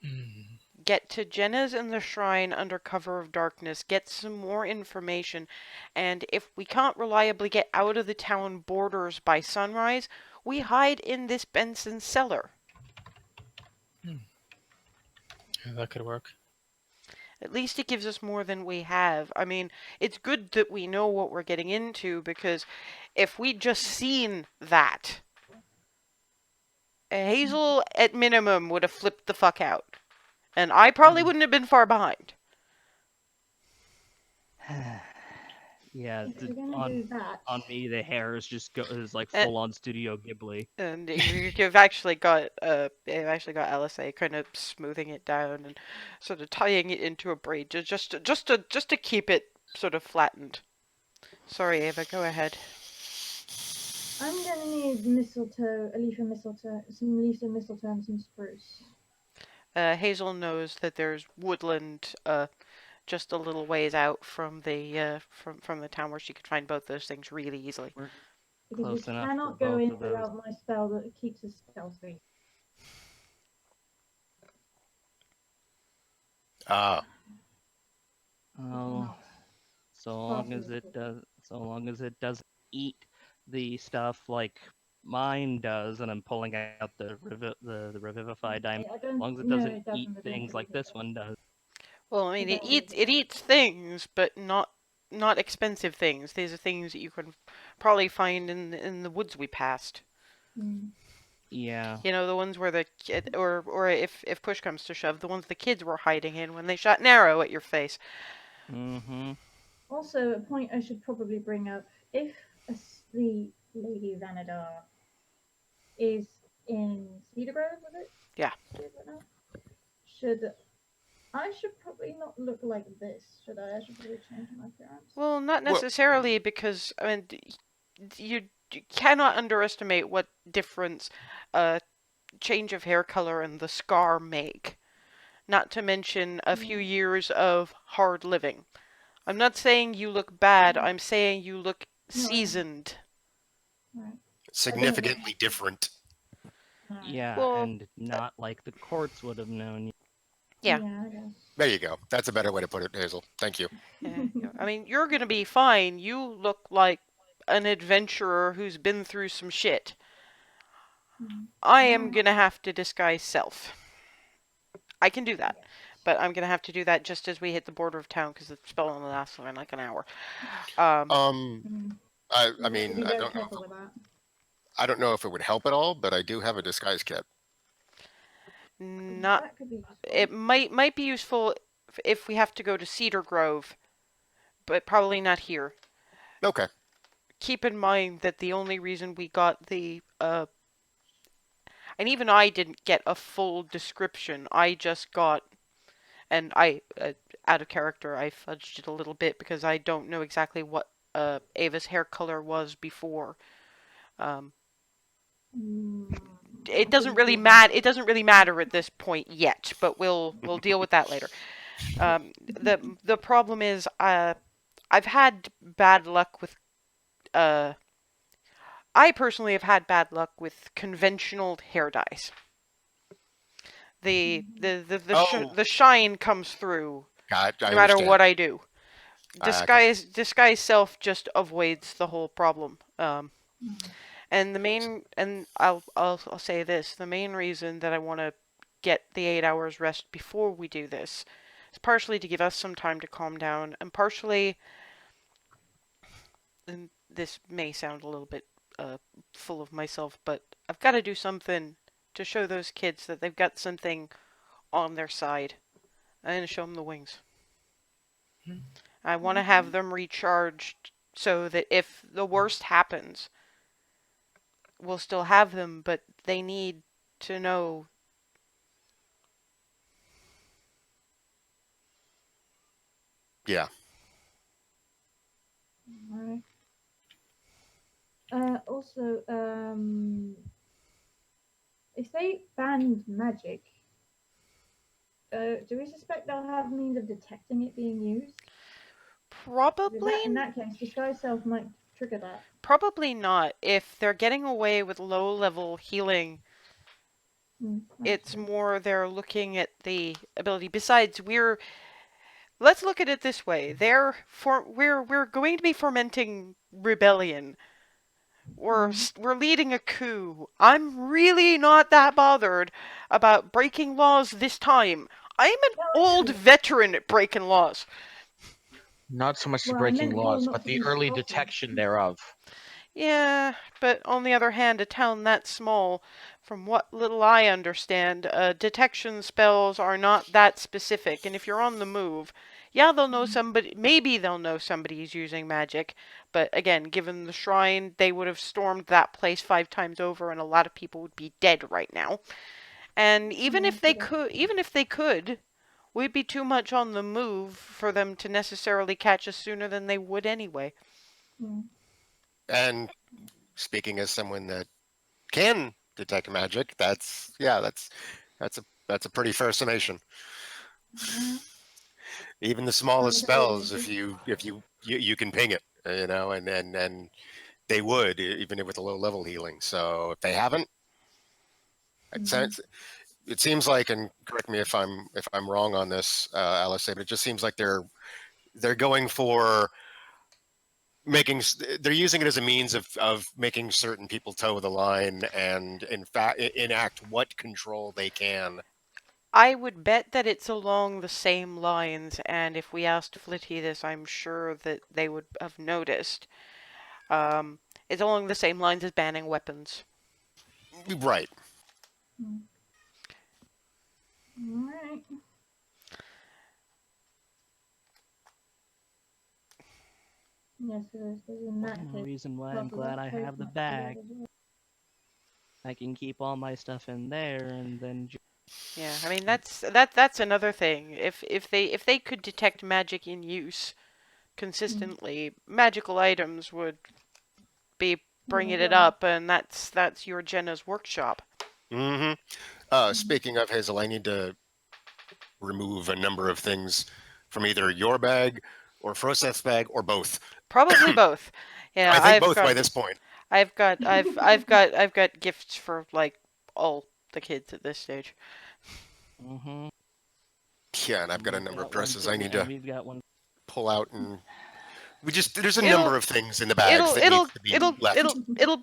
Mm. Get to Jenna's in the shrine under cover of darkness, get some more information, and if we can't reliably get out of the town borders by sunrise, we hide in this Benson cellar. Yeah, that could work. At least it gives us more than we have. I mean, it's good that we know what we're getting into, because if we'd just seen that, Hazel at minimum would have flipped the fuck out. And I probably wouldn't have been far behind. Yeah, If we're gonna do that, on me the hair is like And full on Studio Ghibli. you've actually got LSA kind of smoothing it down and sort of tying it into a braid just to keep it sort of flattened. Sorry, Ava, go ahead. I'm gonna need mistletoe, a leaf of mistletoe, some leaves of mistletoe and some spruce. Hazel knows that there's woodland just a little ways out from the town where she could find both those things really easily. We're Because close we enough for cannot go both in of those. without my spell that keeps us stealthy. Ah, Oh, so long as it doesn't eat the stuff like mine does, and I'm pulling out the revivify diamond. I As don't long as it know doesn't it eat doesn't. I don't things believe like it this does. one does. Well, I mean, I don't believe it eats things, but not expensive things. These are things that you can probably find in the woods we passed. Mm. Yeah. You know, the ones where the kid, or if push comes to shove, the ones the kids were hiding in when they shot an arrow at your face. Mm-hmm. Also, a point I should probably bring up: if the Lady Vanadar is in Cedar Grove, was it? Yeah. Should I should probably not look like this, should I? I should probably change my appearance. Well, not well, necessarily, because I mean, you cannot underestimate what difference a change of hair color and the scar make. Not to mention a few years of hard living. I'm not saying you look bad. I'm saying you look seasoned. Right. significantly different. Right. Yeah, Well, and not like the courts would have known. yeah. Yeah, I guess. There you go. That's a better way to put it, Hazel. Thank you. Yeah, I mean, you're gonna be fine. You look like an adventurer who's been through some shit. I am gonna have to disguise self. I can do that, but I'm gonna have to do that just as we hit the border of town because the spell only lasts for like an hour. I We have to mean, be very careful with that. I don't know if it would help at all, but I do have a disguise kit. Not. That could be useful. It might be useful if we have to go to Cedar Grove, but probably not here. Okay. Keep in mind that the only reason we got the and even I didn't get a full description. I just got, and I out of character, I fudged it a little bit because I don't know exactly what Ava's hair color was before. Um, it I doesn't think really matter. It doesn't really matter at this point yet, but we'll deal with that later. The problem is, I've had bad luck with I personally have had bad luck with conventional hair dyes. Oh, The shine comes through I no matter understand. what I do. Okay. Disguise self just avoids the whole problem. Mm. And I'll say this: the main reason that I want to get the 8 hours rest before we do this is partially to give us some time to calm down, and partially, and this may sound a little bit full of myself, but I've got to do something to show those kids that they've got something on their side. I'm going to show them the wings. I want to have them recharged so that if the worst happens, we'll still have them, but they need to know. Yeah. Alright. Also, if they banned magic, do we suspect they'll have means of detecting it being used? In that case, disguise self might trigger that. Probably not. If they're getting away with low level healing, it's True. more they're looking at the ability. Besides, let's look at it this way. We're going to be fomenting rebellion. We're leading a coup. I'm really not that bothered about breaking laws this time. I'm an old veteran at breaking laws. Not so much the Well, I breaking meant more laws, not but to the be early spotted. detection thereof. Yeah, but on the other hand, a town that small, from what little I understand, detection spells are not that specific. And if you're on the move, yeah, they'll know somebody. Maybe they'll know somebody's using magic. But again, given the shrine, they would have stormed that place 5 times over, and a lot of people would be dead right now. And even if they could, we'd be too much on the move for them to necessarily catch us sooner than they would anyway. And speaking as someone that can detect magic, that's a pretty fair summation. Even the smallest spells, if you can ping it, and they would even with a low level healing. So if they haven't, it seems like, and correct me if I'm wrong on this, Alice, but it just seems like they're going for they're using it as a means of making certain people toe the line and in fact enact what control they can. I would bet that it's along the same lines, and if we asked Flitty this, I'm sure that they would have noticed. It's along the same lines as banning weapons. Right. Alright. Yes, in that One case. reason why I'm glad I have the bag. I can keep all my stuff in there, and then Yeah, I mean that's another thing. If they could detect magic in use consistently, magical items would be bringing it up, and that's your Jenna's workshop. Speaking of Hazel, I need to remove a number of things from either your bag or Froseth's bag or both. Probably both. Yeah, I think both by this point. I've got gifts for like all the kids at this stage. Yeah, and I've got a number of dresses I need to we've got one. pull out, and there's a number of things in the bags that needs to be left. It'll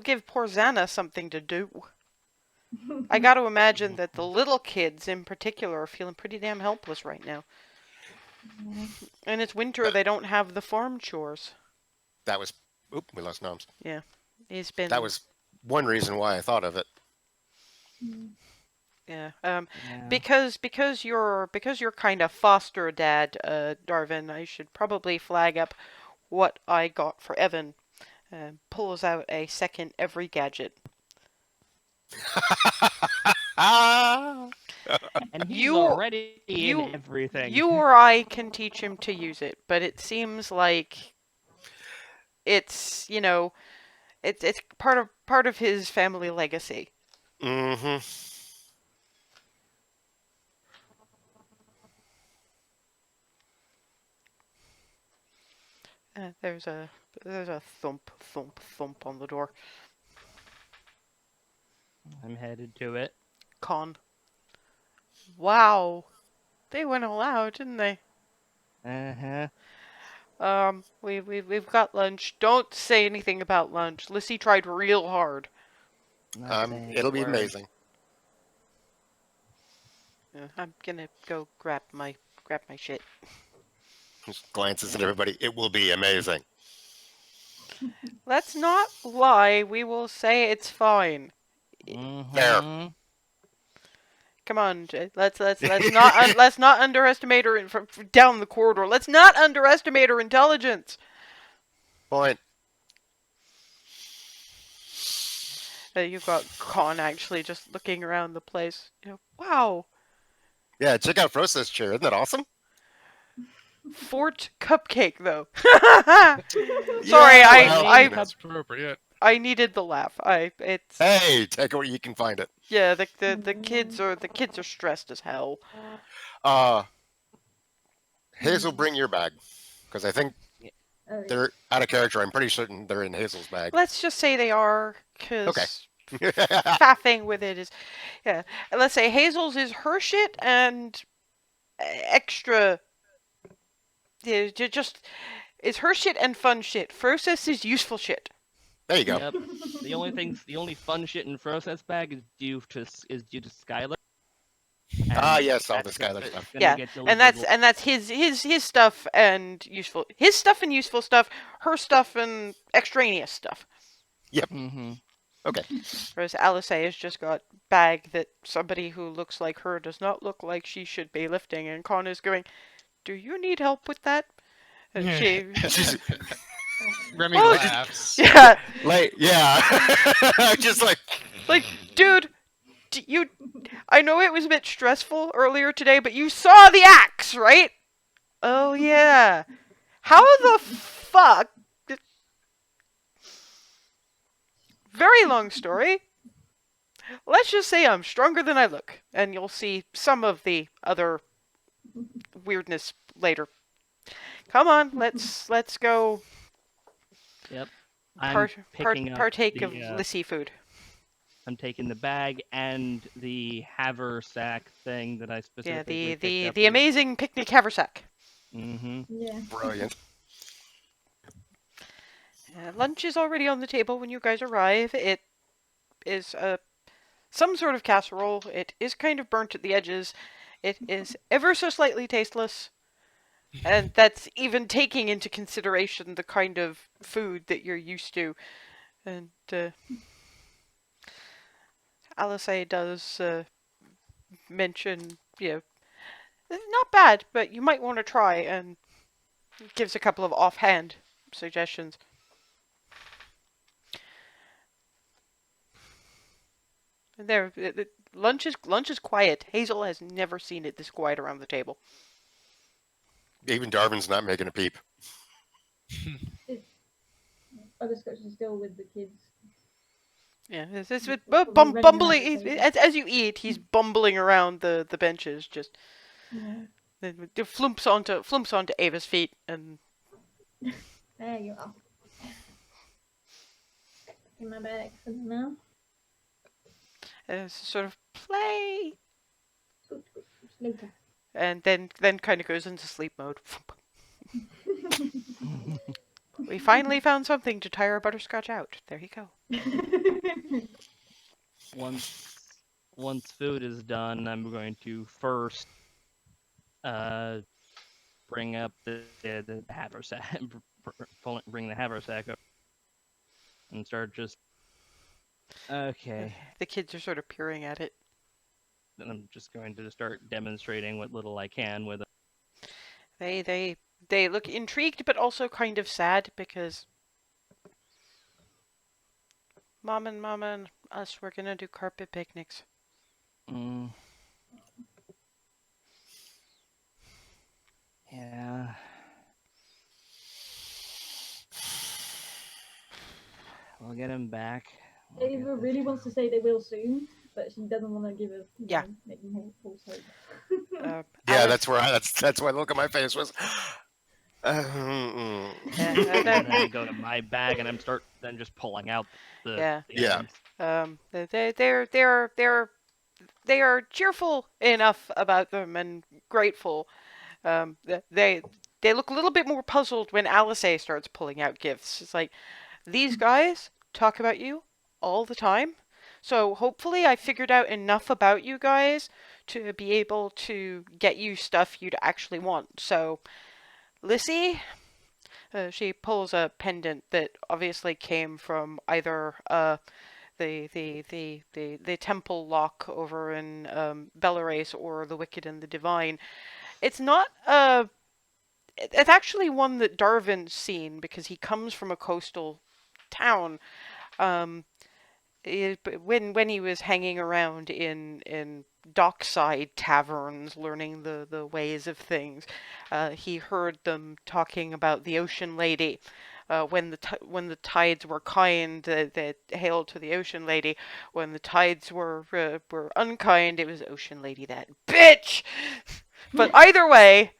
give poor Xana something to do. I got to imagine that the little kids in particular are feeling pretty damn helpless right now. And it's winter; they don't have the farm chores. That was, we lost Noms. Yeah, he's been. That was one reason why I thought of it. Yeah. Yeah. Because you're kind of foster dad, Darvin, I should probably flag up what I got for Evan. Pulls out a second every gadget. Ah, And he's You already in you everything. you or I can teach him to use it, but it seems like it's it's part of his family legacy. mm-hmm. There's a thump thump thump on the door. I'm headed to it. Con. Wow, they went all out, didn't they? Uh-huh. We've got lunch. Don't say anything about lunch. Lissy tried real hard. Not saying It'll a be word. amazing. I'm gonna go grab my shit. Just glances at everybody. It will be amazing. Let's not lie. We will say it's fine. There. Mm-hmm. Come on, let's not underestimate her from down the corridor. Let's not underestimate her intelligence. Point. You've got Con actually just looking around the place. Wow, Yeah, check out Process Chair. Isn't that awesome? Fort Cupcake though. Sorry, Yeah, I well, I That's appropriate. I needed the laugh. It's Hey, take it where you can find it. yeah. The kids are stressed as hell. Uh, Hazel, bring your bag because I think Oh, they're out of character. I'm pretty certain they're in Hazel's bag. Let's just say they are, Okay. cause faffing with it is yeah. Let's say Hazel's is her shit and extra. Yeah, just is her shit and fun shit. Process is useful shit. There you go. Yep. The only fun shit in Process bag is due to Skylar. Ah, And yes, all the that's Skylar gonna stuff. Yeah, get and delivered. that's his stuff and useful stuff, her stuff and extraneous stuff. Mm-hmm. Okay. Whereas Alice has just got bag that somebody who looks like her does not look like she should be lifting, and Con is going, "Do you need help with that?" And she, She's Remy Oh, laughs. yeah, like, yeah. Just like, dude, I know it was a bit stressful earlier today, but you saw the axe, right? Oh yeah. How the fuck? Very long story. Let's just say I'm stronger than I look, and you'll see some of the other weirdness later. Come on, let's go Yep. I'm picking up partake of the Lissy food. I'm taking the bag and the haversack thing that I Yeah, specifically the picked the up. the amazing picnic haversack. Mm-hmm. yeah. brilliant. Lunch is already on the table when you guys arrive. It is some sort of casserole. It is kind of burnt at the edges. It is ever so slightly tasteless. And that's even taking into consideration the kind of food that you're used to. And Alice does mention, not bad, but you might want to try, and gives a couple of offhand suggestions. And there, lunch is quiet. Hazel has never seen it this quiet around the table. Even Darwin's not making a peep. Butterscotch is still with the kids. Yeah, it's Probably ready now bumbling. to take it. As you eat, he's bumbling around the benches, just Yeah. flumps onto Ava's feet, and There you are. In my bag for now. sort of play, Good. Later. and then kind of goes into sleep mode. We finally found something to tire Butterscotch out. There you go. Once food is done, I'm going to first bring up the haversack, bring the haversack up, and start just okay. The kids are sort of peering at it. and I'm just going to start demonstrating what little I can with. They look intrigued, but also kind of sad because Mama and us we're gonna do carpet picnics. Mm, yeah. We'll get him back. We'll get Ava this really wants to say they will soon, but she doesn't want to give a Yeah. make them false hope. Yeah, Alice, that's why the look on my face was. and then I go to my bag and I'm then just pulling out the Yeah. Yeah. items. They are cheerful enough about them and grateful. Um, they they look a little bit more puzzled when Alice starts pulling out gifts. It's like these guys talk about you all the time. So hopefully I figured out enough about you guys to be able to get you stuff you'd actually want. So, Lissy, she pulls a pendant that obviously came from either the temple lock over in Belarus or the Wicked and the Divine. It's not it's actually one that Darvin's seen because he comes from a coastal town. Um, when he was hanging around in dockside taverns, learning the ways of things, he heard them talking about the Ocean Lady. When the tides were kind, that hailed to the Ocean Lady. When the tides were unkind, it was Ocean Lady that bitch. But either way,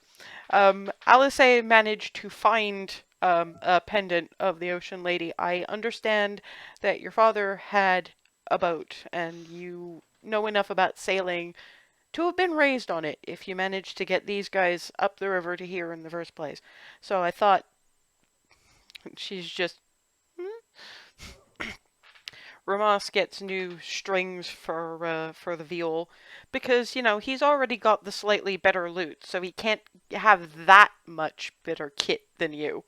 Alice managed to find a pendant of the Ocean Lady. I understand that your father had a boat, and you know enough about sailing to have been raised on it if you managed to get these guys up the river to here in the first place. So I thought she's just. Ramas gets new strings for the viol because he's already got the slightly better lute, so he can't have that much better kit than you.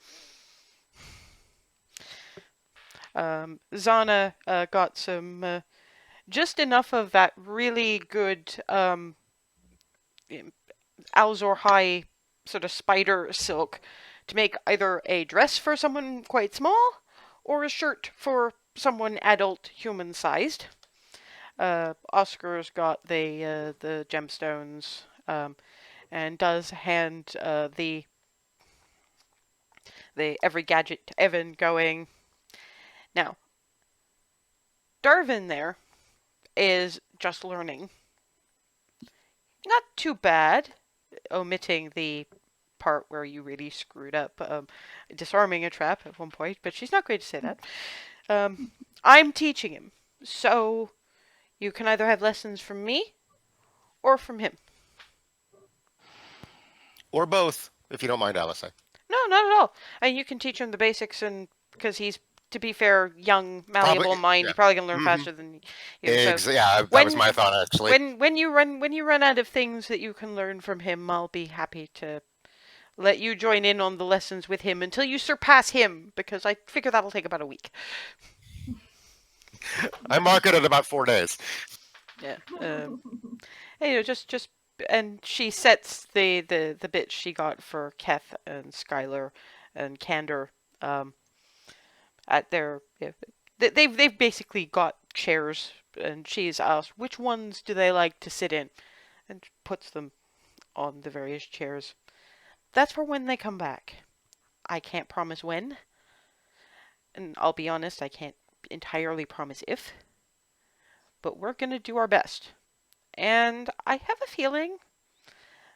Zana got some just enough of that really good Alzor High sort of spider silk to make either a dress for someone quite small or a shirt for someone adult human sized. Oscar's got the gemstones and does hand the every gadget to Evan, going, now Darvin there is just learning. Not too bad, omitting the part where you really screwed up disarming a trap at one point, but she's not going to say that. I'm teaching him, so you can either have lessons from me or from him. Or both, if you don't mind, Alice. No, not at all. And you can teach him the basics, and because he's, to be fair, young, malleable mind, Yeah. he's probably gonna learn faster than you. So Yeah, that was my thought actually. when you run out of things that you can learn from him, I'll be happy to let you join in on the lessons with him until you surpass him, because I figure that'll take about a week. I mark it at about 4 days. Yeah. Just and she sets the bit she got for Keth and Skylar and Candor at their. They've basically got chairs, and she's asked which ones do they like to sit in, and puts them on the various chairs. That's for when they come back. I can't promise when, and I'll be honest, I can't entirely promise if, but we're gonna do our best. And I have a feeling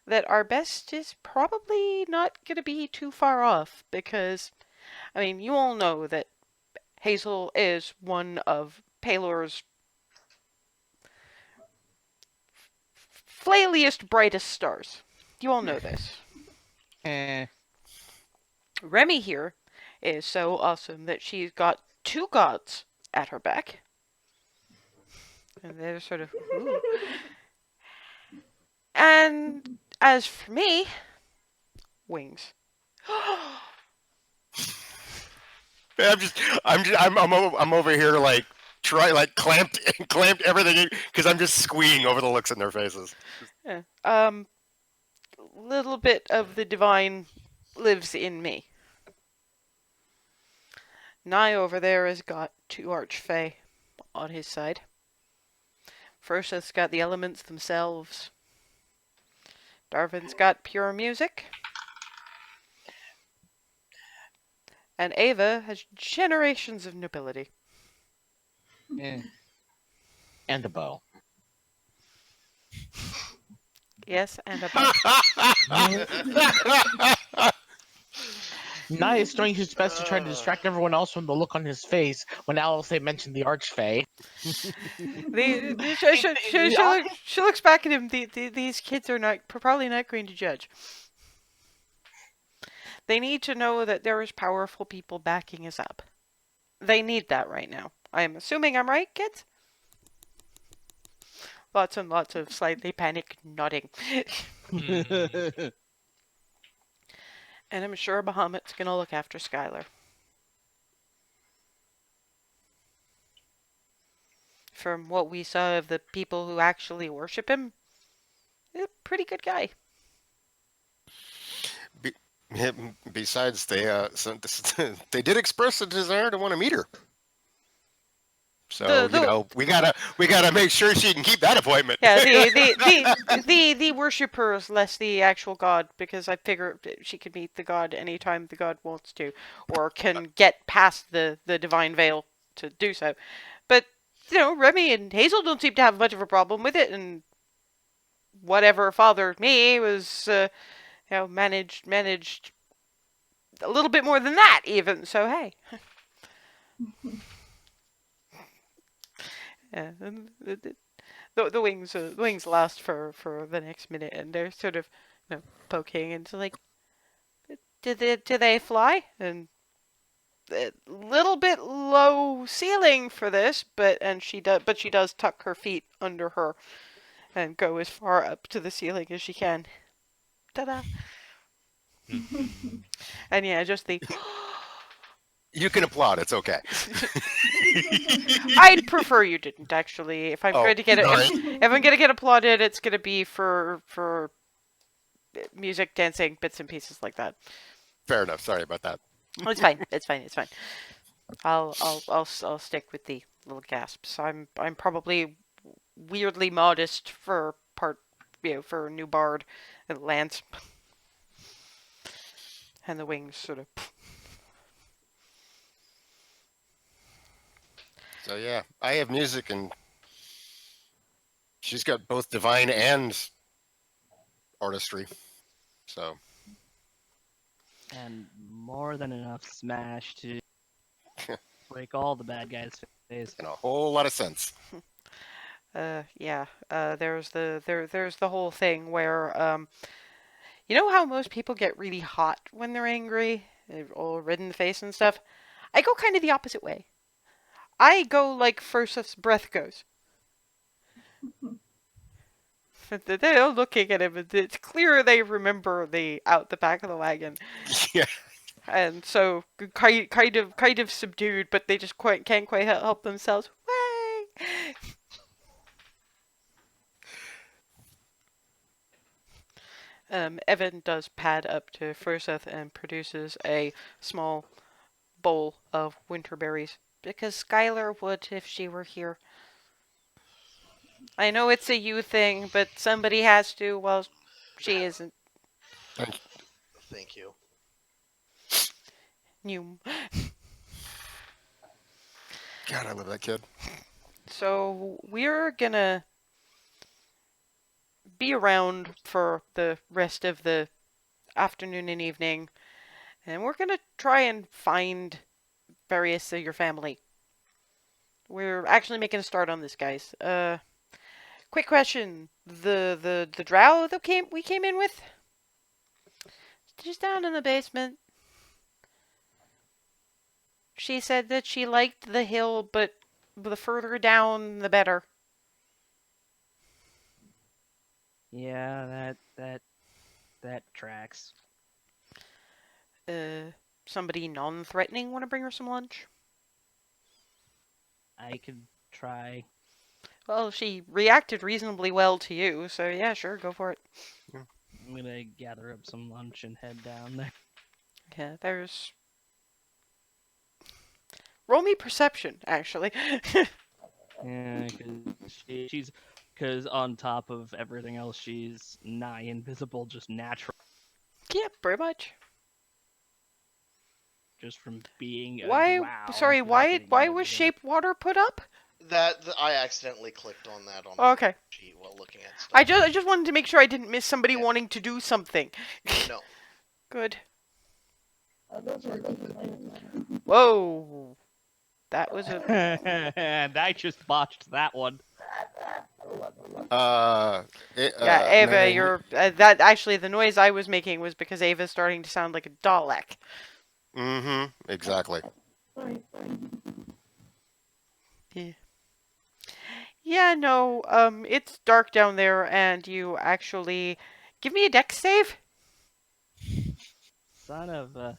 that our best is probably not going to be too far off, because, I mean, you all know that Hazel is one of Palor's flailiest, brightest stars. You all know this. Remy here is so awesome that she's got 2 gods at her back. And they're sort of, ooh. And as for me, wings. I'm over here like try like clamped everything because I'm just squeeing over the looks in their faces. Yeah. Little bit of the divine lives in me. Nye over there has got 2 archfey on his side. Froseth's got the elements themselves. Darvin's got pure music. And Ava has generations of nobility. Eh. And a bow. Yes, and a bow. Nye is doing his best to try to distract everyone else from the look on his face when Alice mentioned the Archfey. She looks back at him. These kids are probably not going to judge. They need to know that there is powerful people backing us up. They need that right now. I am assuming I'm right, kids? Lots and lots of slightly panicked nodding. Hmm. And I'm sure Bahamut's gonna look after Skylar. From what we saw of the people who actually worship him, he's a pretty good guy. Besides, they did express a desire to want to meet her. So we gotta make sure she can keep that appointment. Yeah, the worshippers less the actual god, because I figure she could meet the god anytime the god wants to, or can get past the divine veil to do so. But Remy and Hazel don't seem to have much of a problem with it, and whatever fathered me was managed a little bit more than that even. So hey. Yeah, and the wings last for the next minute, and they're sort of poking, and it's like, do they fly? And a little bit low ceiling for this, but she does tuck her feet under her and go as far up to the ceiling as she can. Ta-da! And yeah, just the. You can applaud. It's okay. I'd prefer you didn't actually. If I'm going to get sorry. if I'm going to get applauded, it's going to be for music, dancing, bits and pieces like that. Fair enough. Sorry about that. It's fine. It's fine. It's fine. I'll stick with the little gasps. I'm probably weirdly modest for for a new bard and Lance. And the wings sort of. So yeah, I have music, and she's got both divine and artistry. So. And more than enough smash to break all the bad guys' face. And a whole lot of sense. Yeah. There's the whole thing where you know how most people get really hot when they're angry, they're all red in the face and stuff. I go kind of the opposite way. I go like Furseth's breath goes. They're looking at him, and it's clear they remember out the back of the wagon. Yeah. And so kind of subdued, but they just can't quite help themselves. Way. Evan does pad up to Furseth and produces a small bowl of winter berries, because Skylar would if she were here. I know it's a you thing, but somebody has to. Well, she isn't. Thank you. You. God, I love that kid. So we're gonna be around for the rest of the afternoon and evening, and we're gonna try and find various of your family. We're actually making a start on this, guys. Quick question: the drow that we came in with, she's down in the basement. She said that she liked the hill, but the further down, the better. Yeah, that tracks. Somebody non-threatening want to bring her some lunch? I could try. Well, she reacted reasonably well to you, so yeah, sure, go for it. I'm gonna gather up some lunch and head down there. Yeah, there's. Roll me perception, actually. Yeah, she's because on top of everything else, she's nigh invisible, just natural, Yeah, pretty much. just from being a Why? drow Sorry, without why? getting Why into was the dirt. shape water put up? I accidentally clicked on that on Oh, my okay. sheet while looking at stuff. I just wanted to make sure I didn't miss somebody Yeah. wanting to do something. No. Good. Those are things. Whoa. That was a. And I just botched that one. Yeah, Ava, man, you're. That actually, the noise I was making was because Ava's starting to sound like a Dalek. exactly. Sorry. Yeah, no, it's dark down there, and you actually. Give me a dex save? Son of a.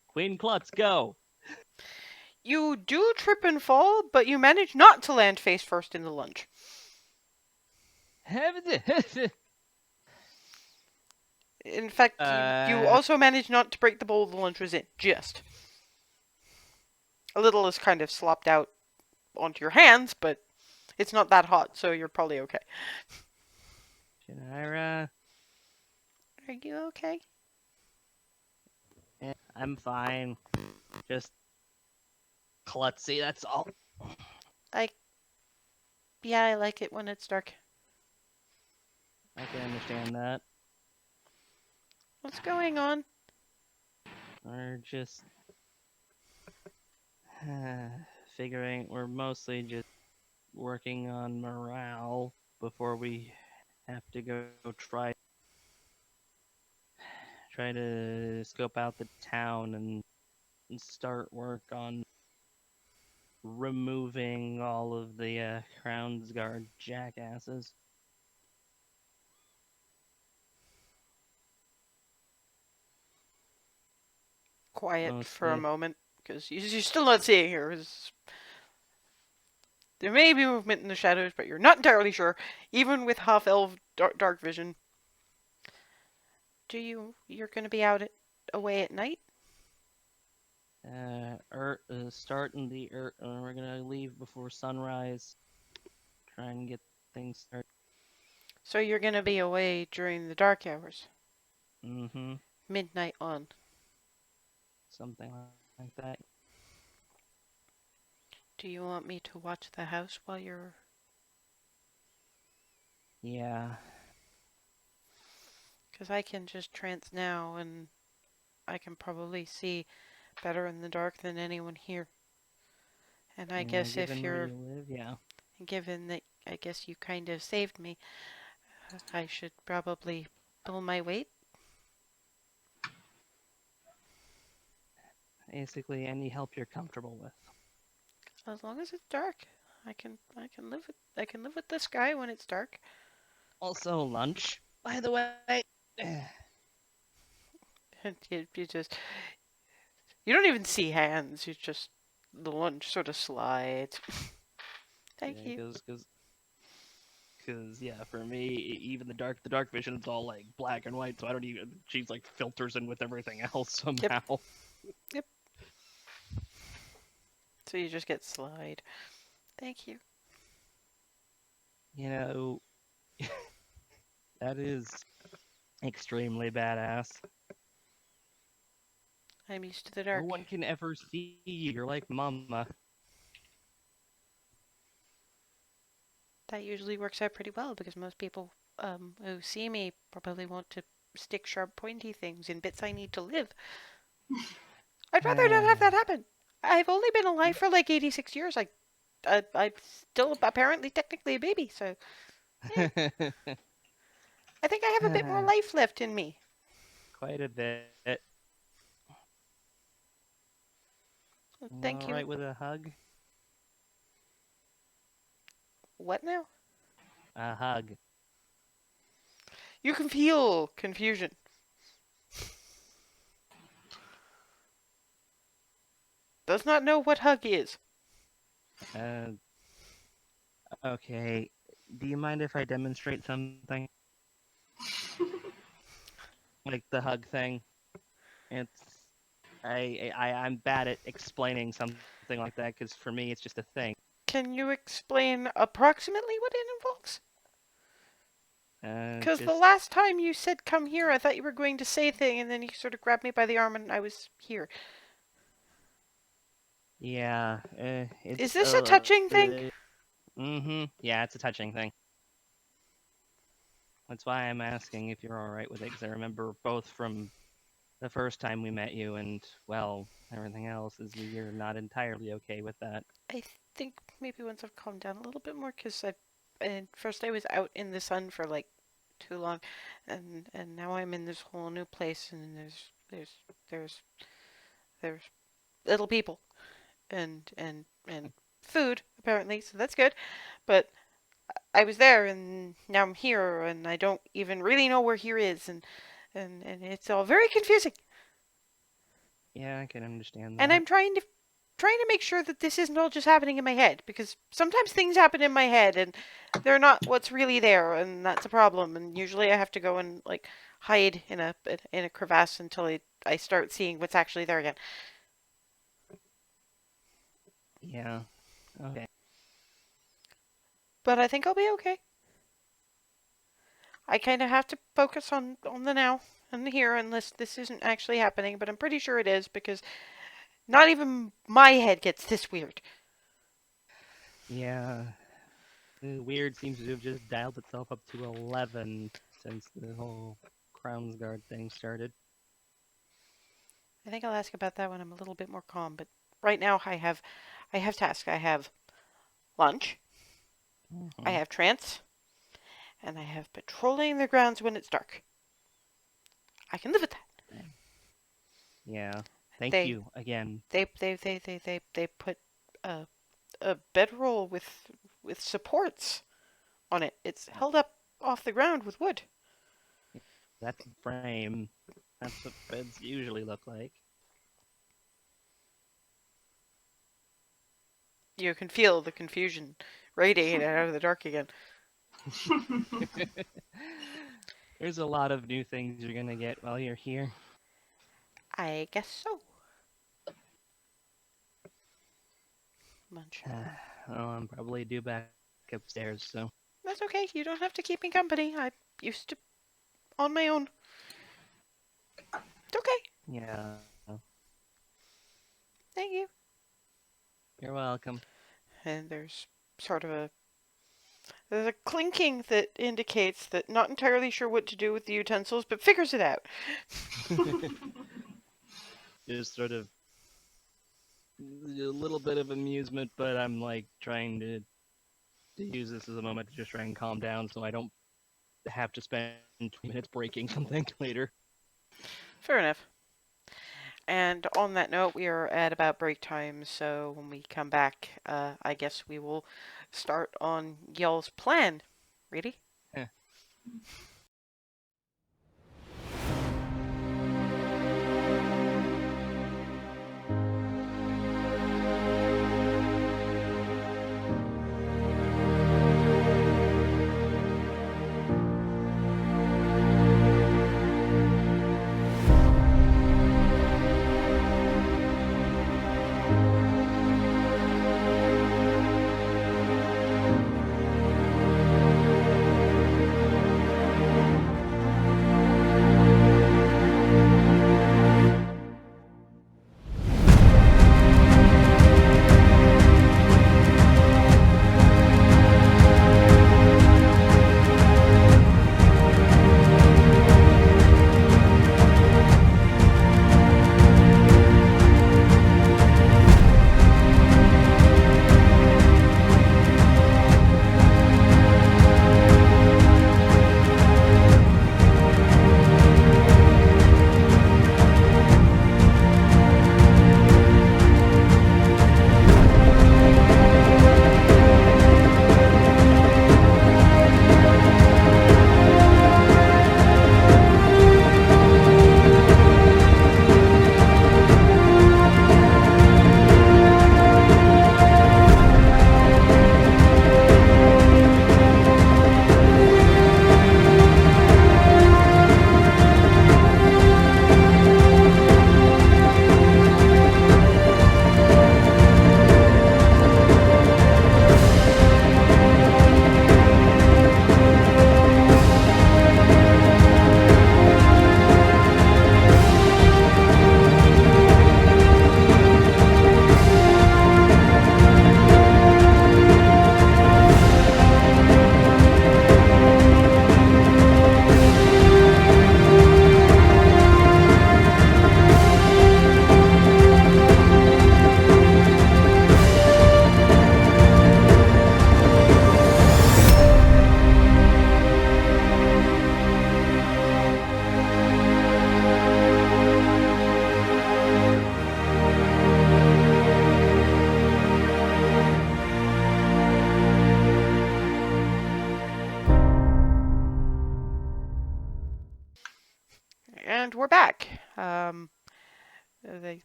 Queen Klutz, go! You do trip and fall, but you manage not to land face first in the lunch. In fact, you also manage not to break the bowl the lunch was in. Just. A little is kind of slopped out onto your hands, but it's not that hot, so you're probably okay. Shannara, Are you okay? I'm fine. Just klutzy, that's all. Yeah, I like it when it's dark. I can understand that. What's going on? We're just figuring we're mostly just working on morale before we have to go try to scope out the town and start work on removing all of the Crown's Guard jackasses. Quiet for a Mostly. moment, because you're still not seeing her. There may be movement in the shadows, but you're not entirely sure, even with half-elf dark vision. You're going to be away at night? Starting we're gonna leave before sunrise. Try and get things started. So you're going to be away during the dark hours? Mm-hmm. Midnight on. Something like that. Do you want me to watch the house while you're... Yeah. Because I can just trance now, and I can probably see better in the dark than anyone here. And I guess if given where you're... you live, yeah. Given that I guess you kind of saved me, I should probably pull my weight. Basically, any help you're comfortable with. As long as it's dark, I can live with this guy when it's dark. Also, lunch, by the way. You just you don't even see hands. You just the lunch sort of slides. Thank you. Because yeah, for me, even the dark vision is all like black and white, so I don't even. She's like filters in with everything else somehow. Yep. So you just get slide. Thank you. You know, that is extremely badass. I'm used to the dark. No one can ever see you. You're like mama. That usually works out pretty well because most people who see me probably want to stick sharp pointy things in bits I need to live. I'd rather not have that happen. I've only been alive for like 86 years. I'm still apparently technically a baby, so I think I have a bit more life left in me. Quite a bit. Thank you. Alright with a hug? What now? A hug. You can feel confusion. does not know what hug is. Okay. Do you mind if I demonstrate something? Like the hug thing? It's I'm bad at explaining something like that because for me it's just a thing. Can you explain approximately what it involves? Because the Just last time you said come here, I thought you were going to say a thing, and then you sort of grabbed me by the arm and I was here. yeah. Is It's this a touching thing? Yeah, it's a touching thing. That's why I'm asking if you're all right with it, because I remember both from the first time we met you and, well, everything else is you're not entirely okay with that. I think maybe once I've calmed down a little bit more, because and first I was out in the sun for like too long, and now I'm in this whole new place, and there's there's little people and food apparently, so that's good. But I was there, and now I'm here, and I don't even really know where here is, and it's all very confusing. Yeah, I can understand And that. I'm trying to make sure that this isn't all just happening in my head, because sometimes things happen in my head and they're not what's really there, and that's a problem. And usually I have to go and like hide in a crevasse until I start seeing what's actually there again. Yeah. Okay. But I think I'll be okay. I kind of have to focus on the now and the here, unless this isn't actually happening. But I'm pretty sure it is, because not even my head gets this weird. Yeah. The weird seems to have just dialed itself up to 11 since the whole Crown's Guard thing started. I think I'll ask about that when I'm a little bit more calm. But right now I have tasks. I have lunch. I Mhm. have trance. And I have patrolling the grounds when it's dark. I can live with that. Yeah. Thank They you again. they put a a bedroll with supports on it. It's held up off the ground with wood. That's a frame. That's what beds usually look like. You can feel the confusion radiating out of the dark again. There's a lot of new things you're gonna get while you're here. I guess so. Munch. Well, I'm probably due back upstairs, so. That's okay. You don't have to keep me company. I'm used to on my own. It's okay. Yeah. Thank you. You're welcome. And there's a clinking that indicates that not entirely sure what to do with the utensils, but figures it out. Just sort of a little bit of amusement, but I'm like trying to use this as a moment to just try and calm down so I don't have to spend 20 minutes breaking something later. Fair enough. And on that note, we are at about break time, so when we come back, I guess we will start on y'all's plan. Ready? Yeah.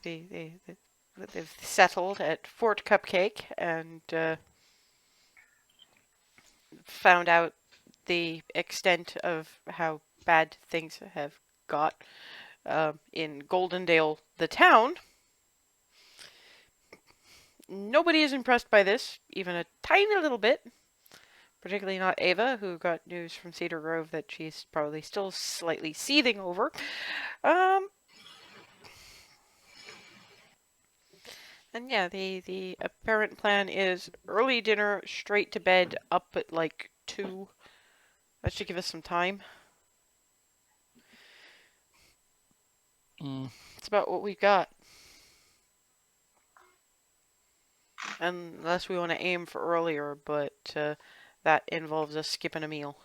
they've settled at Fort Cupcake and found out the extent of how bad things have got in Goldendale, the town. Nobody is impressed by this, even a tiny little bit. Particularly not Ava, who got news from Cedar Grove that she's probably still slightly seething over. And yeah, the apparent plan is early dinner, straight to bed, up at like 2. That should give us some time. It's about what we've got. Unless we want to aim for earlier, but that involves us skipping a meal.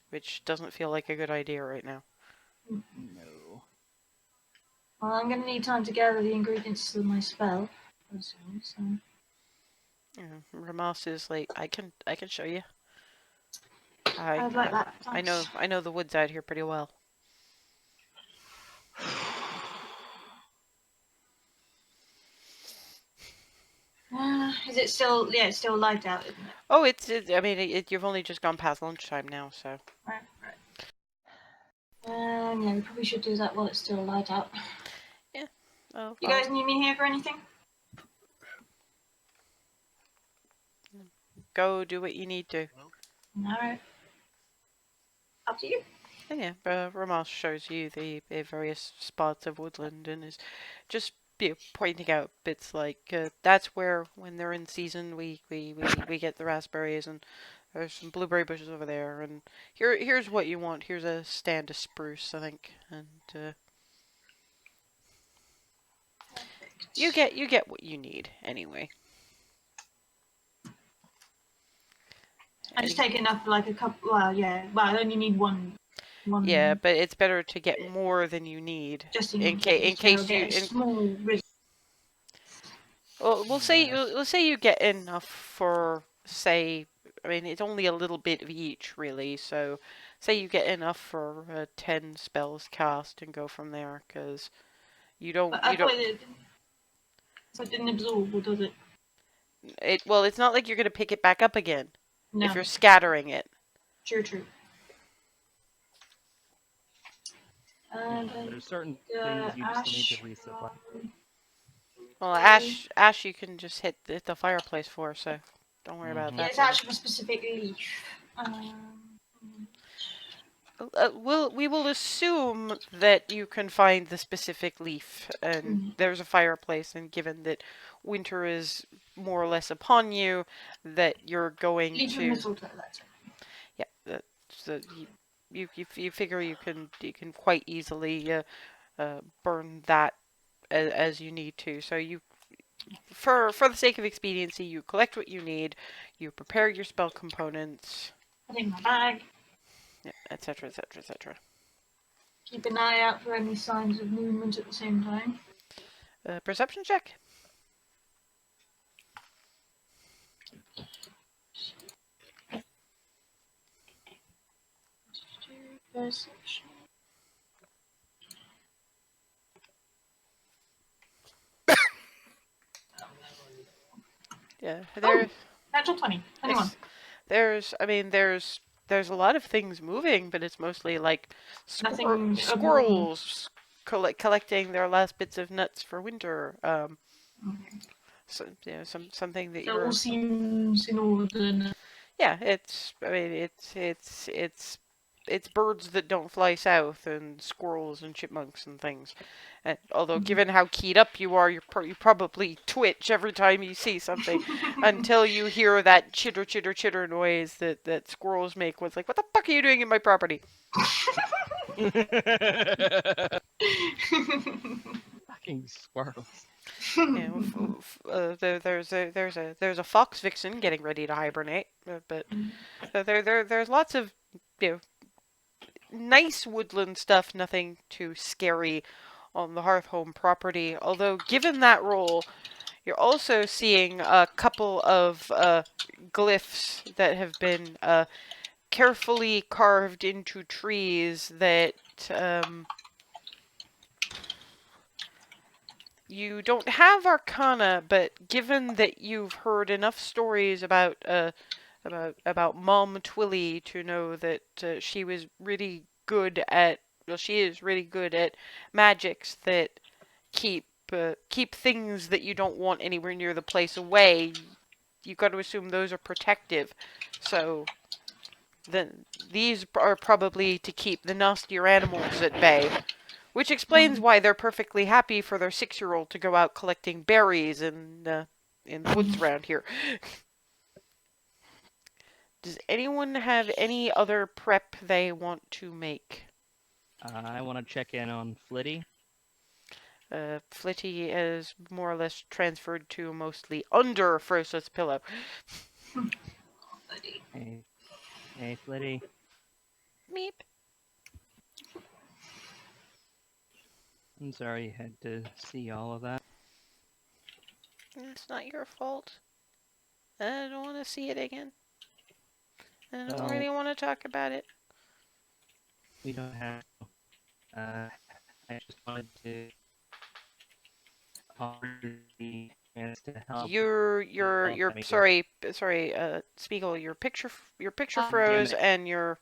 Which doesn't feel like a good idea right now. No. Well, I'm going to need time to gather the ingredients of my spell. So. Yeah, Ramas is like, I can show you. I'd like that. I know the woods out here pretty well. Is it still? Yeah, it's still light out, isn't it? Oh, I mean, you've only just gone past lunchtime now, so. Right. Yeah, we probably should do that while it's still light out. Yeah. Oh, You guys need me here for anything? go do what you need to. Alright. Up to you. And yeah, Ramas shows you the various spots of woodland and is just pointing out bits like that's where, when they're in season, we get the raspberries, and there's some blueberry bushes over there, and here's what you want. Here's a stand of spruce, I think, and you get what you need anyway. I just take enough for like a couple. Well, yeah. Well, I only need one. Yeah, but it's better to get more than you need, Just in case you. Small. Well, we'll say you get enough for, say, I mean, it's only a little bit of each, really. So, say you get enough for 10 spells cast and go from there, because you don't. I thought it didn't absorb, or does it? Well, it's not like you're gonna pick it back up again No. if you're scattering it. True. There's certain things you just need to resupply. Well, ash, you can just hit the fireplace for, so don't worry about Yeah, that. it's actually a specific leaf. We will assume that you can find the specific leaf, and there's a fireplace, and given that winter is more or less upon you, that you're going leaf to. Of mistletoe, that's it. Yeah, so you figure you can quite easily burn that as you need to. So you, for the sake of expediency, you collect what you need, you prepare your spell components. Put in my bag. Yeah, etc. etc. etc. Keep an eye out for any signs of movement at the same time. Perception check. Perception. Yeah, Natural 20. 21. There's a lot of things moving, but it's mostly like Nothing squirrels collecting their last bits of nuts for winter. So, something that it all seems in order. Yeah, it's birds that don't fly south, and squirrels and chipmunks and things. And although, given how keyed up you are, you probably twitch every time you see something, until you hear that chitter chitter chitter noise that squirrels make. What's like, what the fuck are you doing in my property? Fucking squirrels. Yeah, there's a fox vixen getting ready to hibernate, but there's lots of nice woodland stuff, nothing too scary on the Hearthhome property. Although, given that role, you're also seeing a couple of glyphs that have been carefully carved into trees that You don't have Arcana, but given that you've heard enough stories about Mom Twilly to know that she was really good at, well, she is really good at magics that keep things that you don't want anywhere near the place away. You've got to assume those are protective. So then these are probably to keep the nastier animals at bay. Which explains why they're perfectly happy for their 6-year-old to go out collecting berries in the woods around here. Does anyone have any other prep they want to make? I want to check in on Flitty. Flitty is more or less transferred to mostly under Frosa's pillow. Buddy. Hey, Flitty. Meep. I'm sorry you had to see all of that. It's not your fault. I don't want to see it again. I don't Well, really want to talk about it. we don't have to. I just wanted to offer the chance to help. You're I mean, sorry, Spiegel. Your picture damn froze, it. and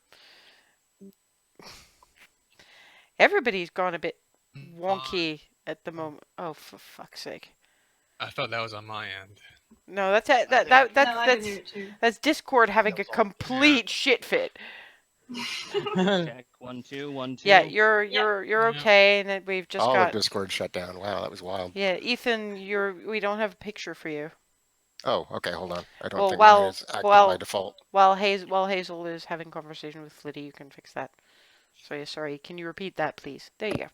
everybody's gone a bit wonky at the moment. Oh, for fuck's sake! I thought that was on my end. No, that's I think- that's Discord having a That's all. complete shit fit. Check 1 2 1 2. Yeah, you're Yeah. okay, and then we've just All got of Discord shut down. Wow, that was wild. yeah, Ethan. We don't have a picture for you. Oh, okay, hold on. I don't Well, think while- mine is active while- by default. While Hazel is having conversation with Flitty, you can fix that. So yeah, sorry. Can you repeat that, please? There you go.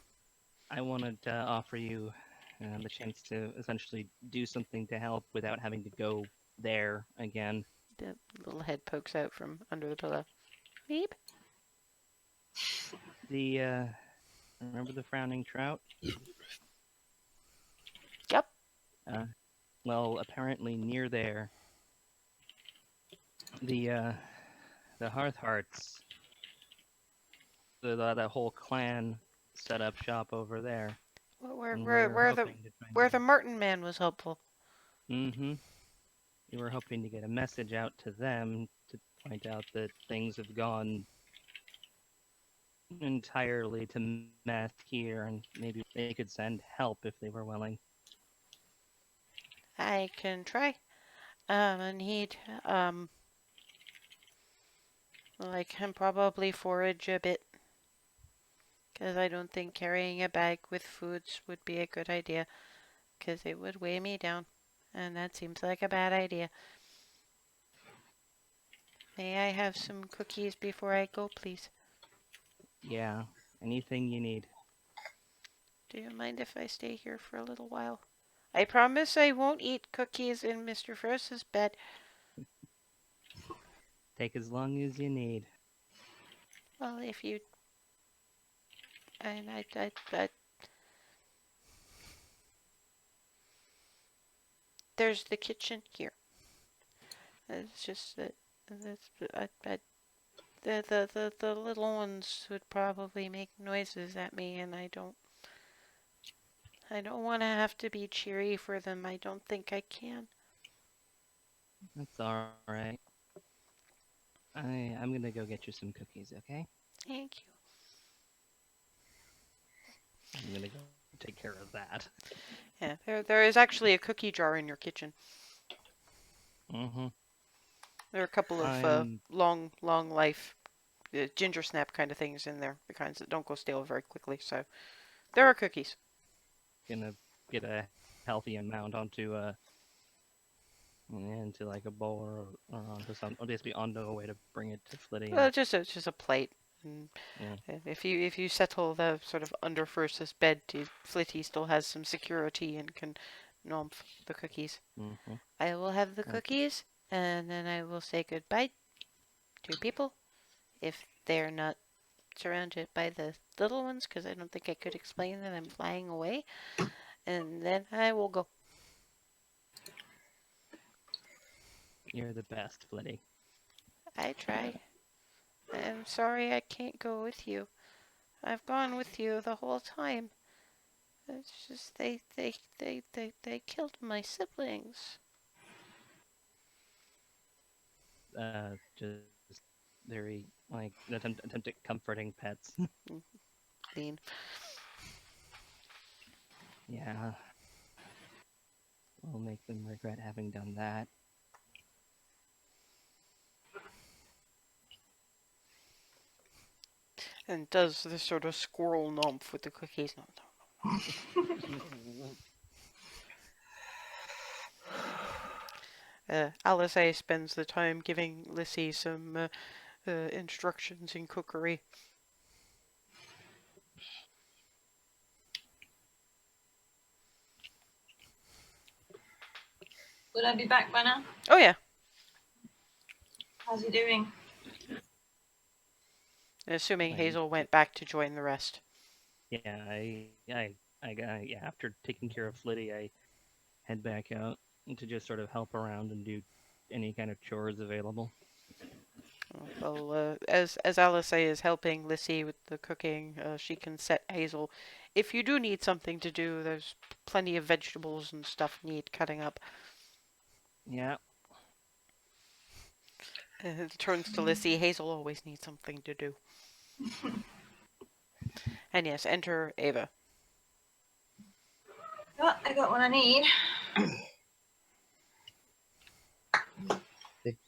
I wanted to offer you the chance to essentially do something to help without having to go there again. The little head pokes out from under the pillow. Beep. The remember the frowning trout? Yep. Well, apparently near there, the Hearth Hearts, the whole clan set up shop over there. Where the Martin man was helpful. Mm-hmm. We were hoping to get a message out to them to point out that things have gone entirely to mess here, and maybe they could send help if they were willing. I can try. And he'd like him probably forage a bit. Because I don't think carrying a bag with foods would be a good idea. Because it would weigh me down. And that seems like a bad idea. May I have some cookies before I go, please? Yeah, anything you need. Do you mind if I stay here for a little while? I promise I won't eat cookies in Mr. Frost's bed. Take as long as you need. Well, if you... And there's the kitchen here. It's just that the little ones would probably make noises at me, and I don't want to have to be cheery for them. I don't think I can. That's alright. I'm gonna go get you some cookies, okay? Thank you. I'm gonna go take care of that. Yeah, there is actually a cookie jar in your kitchen. Mm-hmm. There are a couple of long life ginger snap kind of things in there, the kinds that don't go stale very quickly. So there are cookies. Gonna get a healthy amount onto into like a bowl or onto some, or basically onto a way to bring it to Flitty. Well, just a plate. And Yeah. if you settle the sort of under Fursa's bed, Flitty still has some security and can nom the cookies. Mm-hmm. I will have the Okay. cookies, and then I will say goodbye to people if they're not surrounded by the little ones, because I don't think I could explain that I'm flying away. And then I will go. You're the best, Flitty. I try. I'm sorry I can't go with you. I've gone with you the whole time. It's just they killed my siblings. Just very like attempt at comforting pets. Lean. Yeah, will make them regret having done that. And does the sort of squirrel nomp with the cookies. Alice A spends the time giving Lissy some instructions in cookery. Will I be back by now? Oh yeah, How's he doing? assuming I- Hazel went back to join the rest. Yeah, yeah. After taking care of Flitty, I head back out to just sort of help around and do any kind of chores available. Well, as Alice A is helping Lissy with the cooking, she can set Hazel. If you do need something to do, there's plenty of vegetables and stuff need cutting up. Yeah, It turns to Lissy. Hazel always needs something to do. And yes, enter Ava. Oh, I got what I need.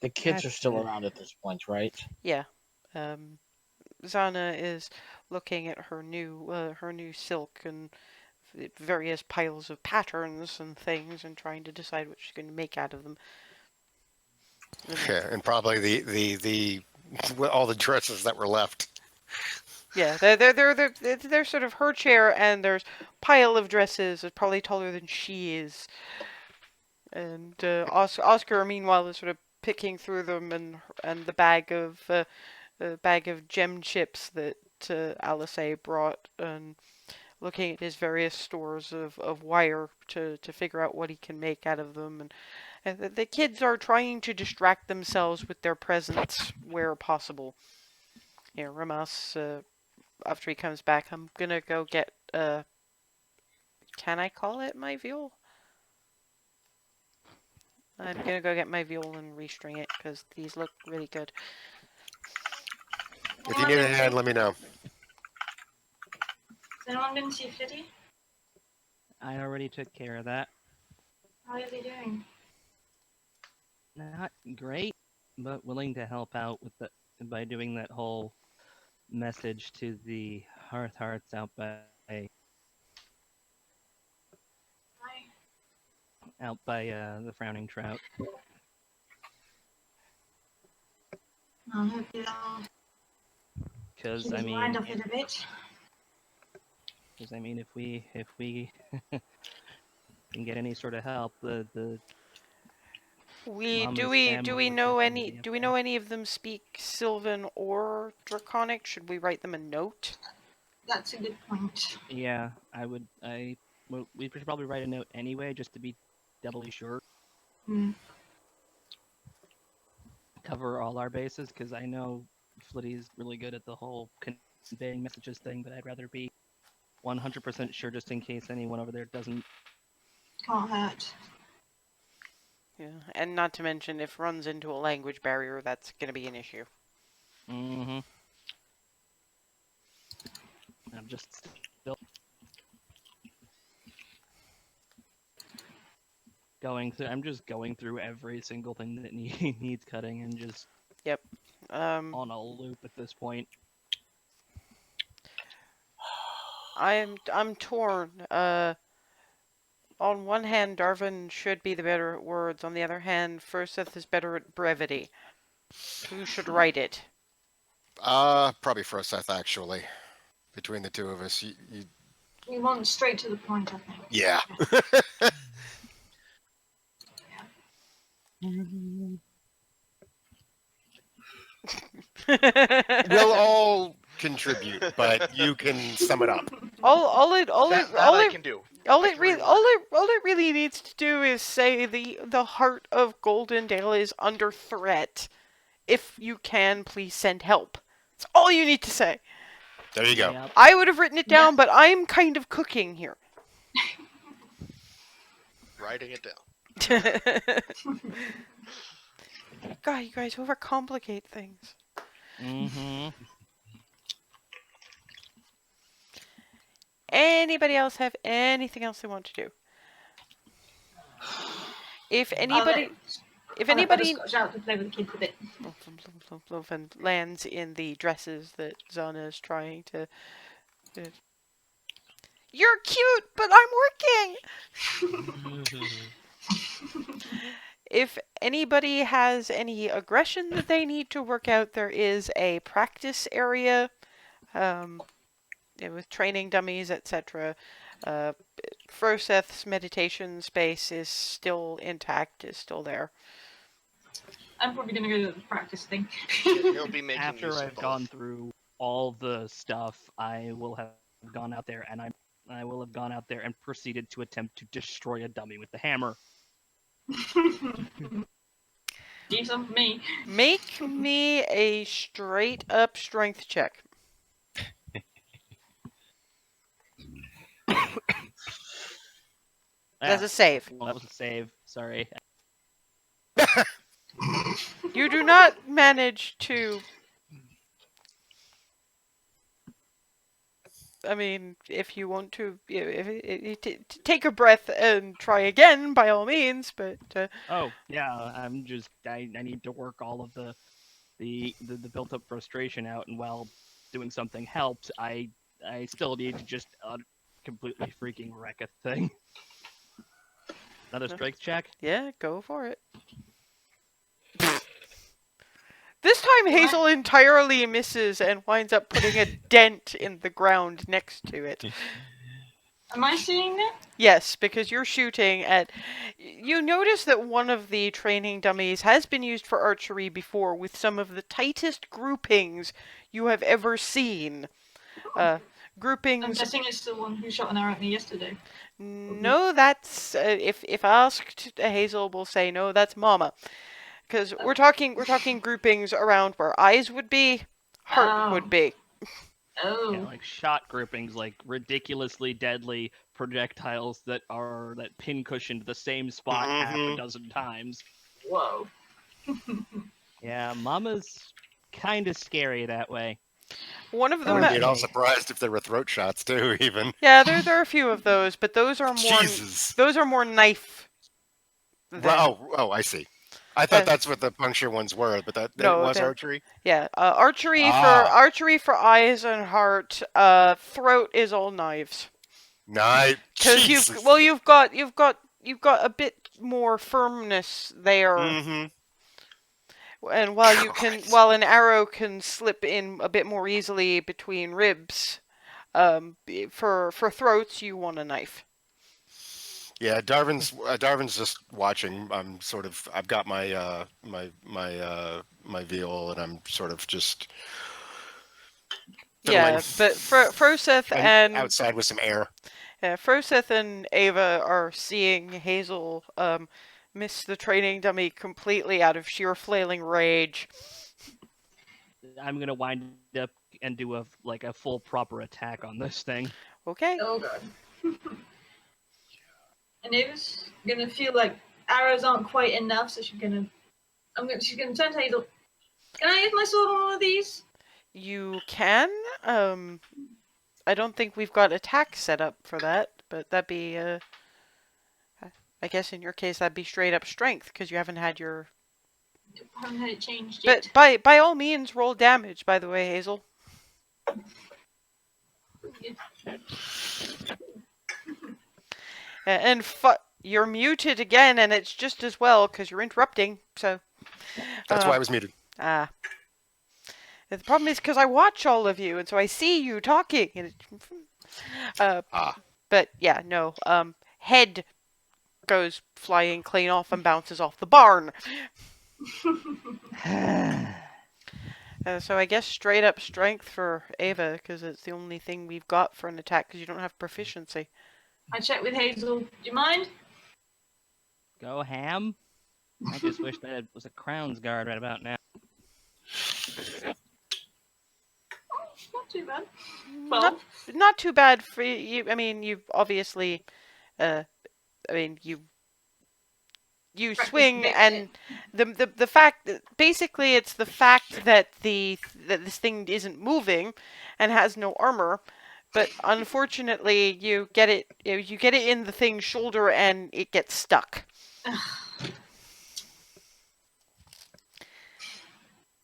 The kids That's are still good. around at this point, right? Yeah. Zana is looking at her new silk and various piles of patterns and things and trying to decide what she's going to make out of them. Yeah, and probably the all the dresses that were left. Yeah, they're sort of her chair, and there's pile of dresses. It's probably taller than she is. And Oscar, meanwhile, is sort of picking through them, and the bag of gem chips that Alice A brought, and looking at his various stores of wire to figure out what he can make out of them. And the kids are trying to distract themselves with their presents where possible. Yeah, Ramas, after he comes back, I'm gonna go get, can I call it my viol? I'm gonna go get my viol and restring it, because these look really good. If you need a hand, let me know. Has anyone been to see Flitty? I already took care of that. How is he doing? Not great, but willing to help out with the by doing that whole message to the hearts out by Hi. the frowning trout. I hope you'll Because keep I his mind mean, off it a bit. if we can get any sort of help, the Mama's family would definitely be up Do we there. know any of them speak Sylvan or Draconic? Should we write them a note? That's a good point. Yeah, well, we should probably write a note anyway, just to be doubly sure. Hmm. Cover all our bases, because I know Flitty's really good at the whole conveying messages thing, but I'd rather be 100% sure just in case anyone over there doesn't. Can't hurt. Yeah, and not to mention, if runs into a language barrier, that's gonna be an issue. Mm-hmm. I'm just still I'm just going through every single thing that needs cutting and just on a loop at this point. I'm torn. On one hand, Darwin should be the better at words. On the other hand, Furseth is better at brevity. Who should write it? Probably for Seth, actually. Between the two of us, We want straight to the point, I think. yeah. We'll all contribute, but you can sum it up. all it I can do. all I it can really reword. all it really needs to do is say the heart of Goldendale is under threat. If you can, please send help. That's all you need to say. There you go. Yep. I would have written it down, but I'm kind of cooking here. writing it down. God, you guys overcomplicate things. Mm-hmm. Anybody else have anything else they want to do? If anybody, if I'll let anybody, Butterscotch out to play with the kids a bit. and lands in the dresses that Zana is trying to. You're cute, but I'm working. If anybody has any aggression that they need to work out, there is a practice area with training dummies, etc. Froseth's meditation space is still intact, is still there. I'm probably gonna go to the practice thing. He'll be making After use of I've both. gone through all the stuff, I will have gone out there and proceeded to attempt to destroy a dummy with the hammer. Do some for me. Make me a straight up strength check. That's a save. Well, that was a save. Sorry. You do not manage to. I mean, if you want to, take a breath and try again, by all means. But Oh yeah, I'm just I need to work all of the built up frustration out, and while doing something helps, I still need to just completely freaking wreck a thing. Another strength check. yeah, go for it. This time Hazel entirely misses and winds up putting a dent in the ground next to it. Am I seeing that? Yes, because you're shooting at. You notice that one of the training dummies has been used for archery before with some of the tightest groupings you have ever seen. I'm Groupings. guessing it's the one who shot an arrow at me yesterday. No, that's if asked, Hazel will say no. That's Mama, because we're talking groupings around where eyes would be, heart would be. Oh. Yeah, like shot groupings, like ridiculously deadly projectiles that pin cushioned the same spot half a dozen times. Whoa. Yeah, Mama's kind of scary that way. One of I them. wouldn't be at all surprised if there were throat shots too. Even. Yeah, there are a few of those, but those are more. Jesus. Those are more knife. Oh, I see. I thought that's what the puncture ones were, but that was archery. Yeah, archery for eyes and heart. Throat is all knives. Nice. Because you've got a bit more firmness there. Mm-hmm. And while an arrow can slip in a bit more easily between ribs, for throats you want a knife. Yeah, Darvin's just watching. I've got my my veal, and I'm sort of just fiddling. Yeah, but Froseth and outside with some air. Froseth and Ava are seeing Hazel miss the training dummy completely out of sheer flailing rage. I'm gonna wind up and do a full proper attack on this thing. Okay. Oh god. And Ava's gonna feel like arrows aren't quite enough, so she's gonna turn to Hazel. Can I use my sword on one of these? You can. I don't think we've got attack set up for that, but that'd be I guess in your case that'd be straight up strength because you haven't had your. I haven't had it changed yet. But by all means, roll damage. By the way, Hazel. And you're muted again, and it's just as well because you're interrupting. So. That's why I was muted. Ah. The problem is because I watch all of you, and so I see you talking. And But yeah, no. Head goes flying clean off and bounces off the barn. So I guess straight up strength for Ava because it's the only thing we've got for an attack because you don't have proficiency. I checked with Hazel. Do you mind? Go ham. I just wish that it was a Crown's Guard right about now. Not too bad. Not too bad for you. I mean, you've obviously, you you Practice swing, bit and the fact that basically it's the fact that this thing isn't moving and has no armor, but unfortunately you get it in the thing's shoulder and it gets stuck.